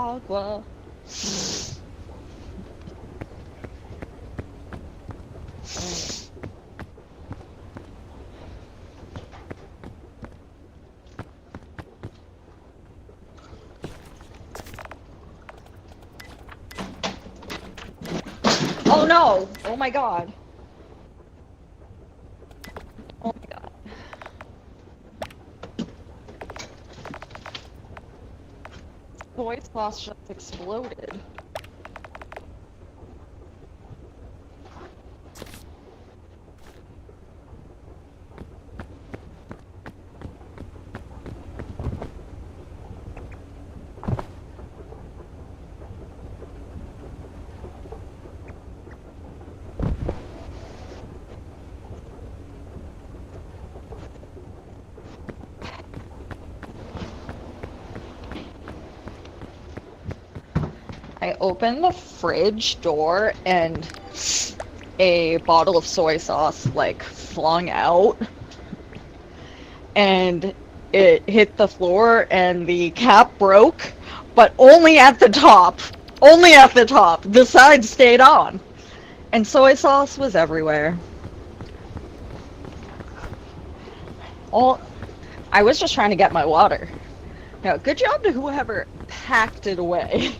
agua. Oh no! Oh my god. Oh my god. Soy sauce just exploded. I opened the fridge door and a bottle of soy sauce like flung out and it hit the floor and the cap broke, but only at the top. Only at the top. The side stayed on. And soy sauce was everywhere. I was just trying to get my water. Now, good job to whoever packed it away.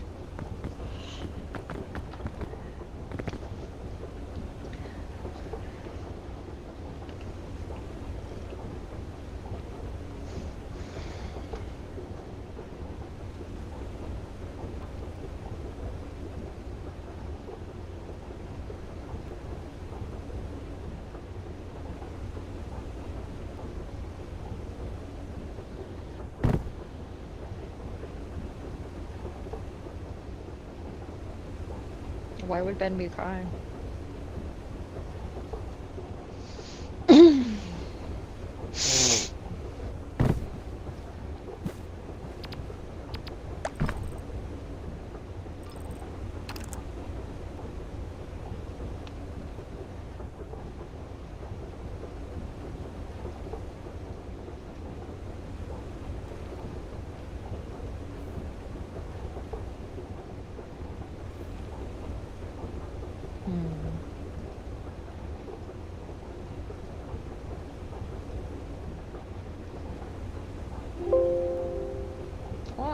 Why would Ben be crying?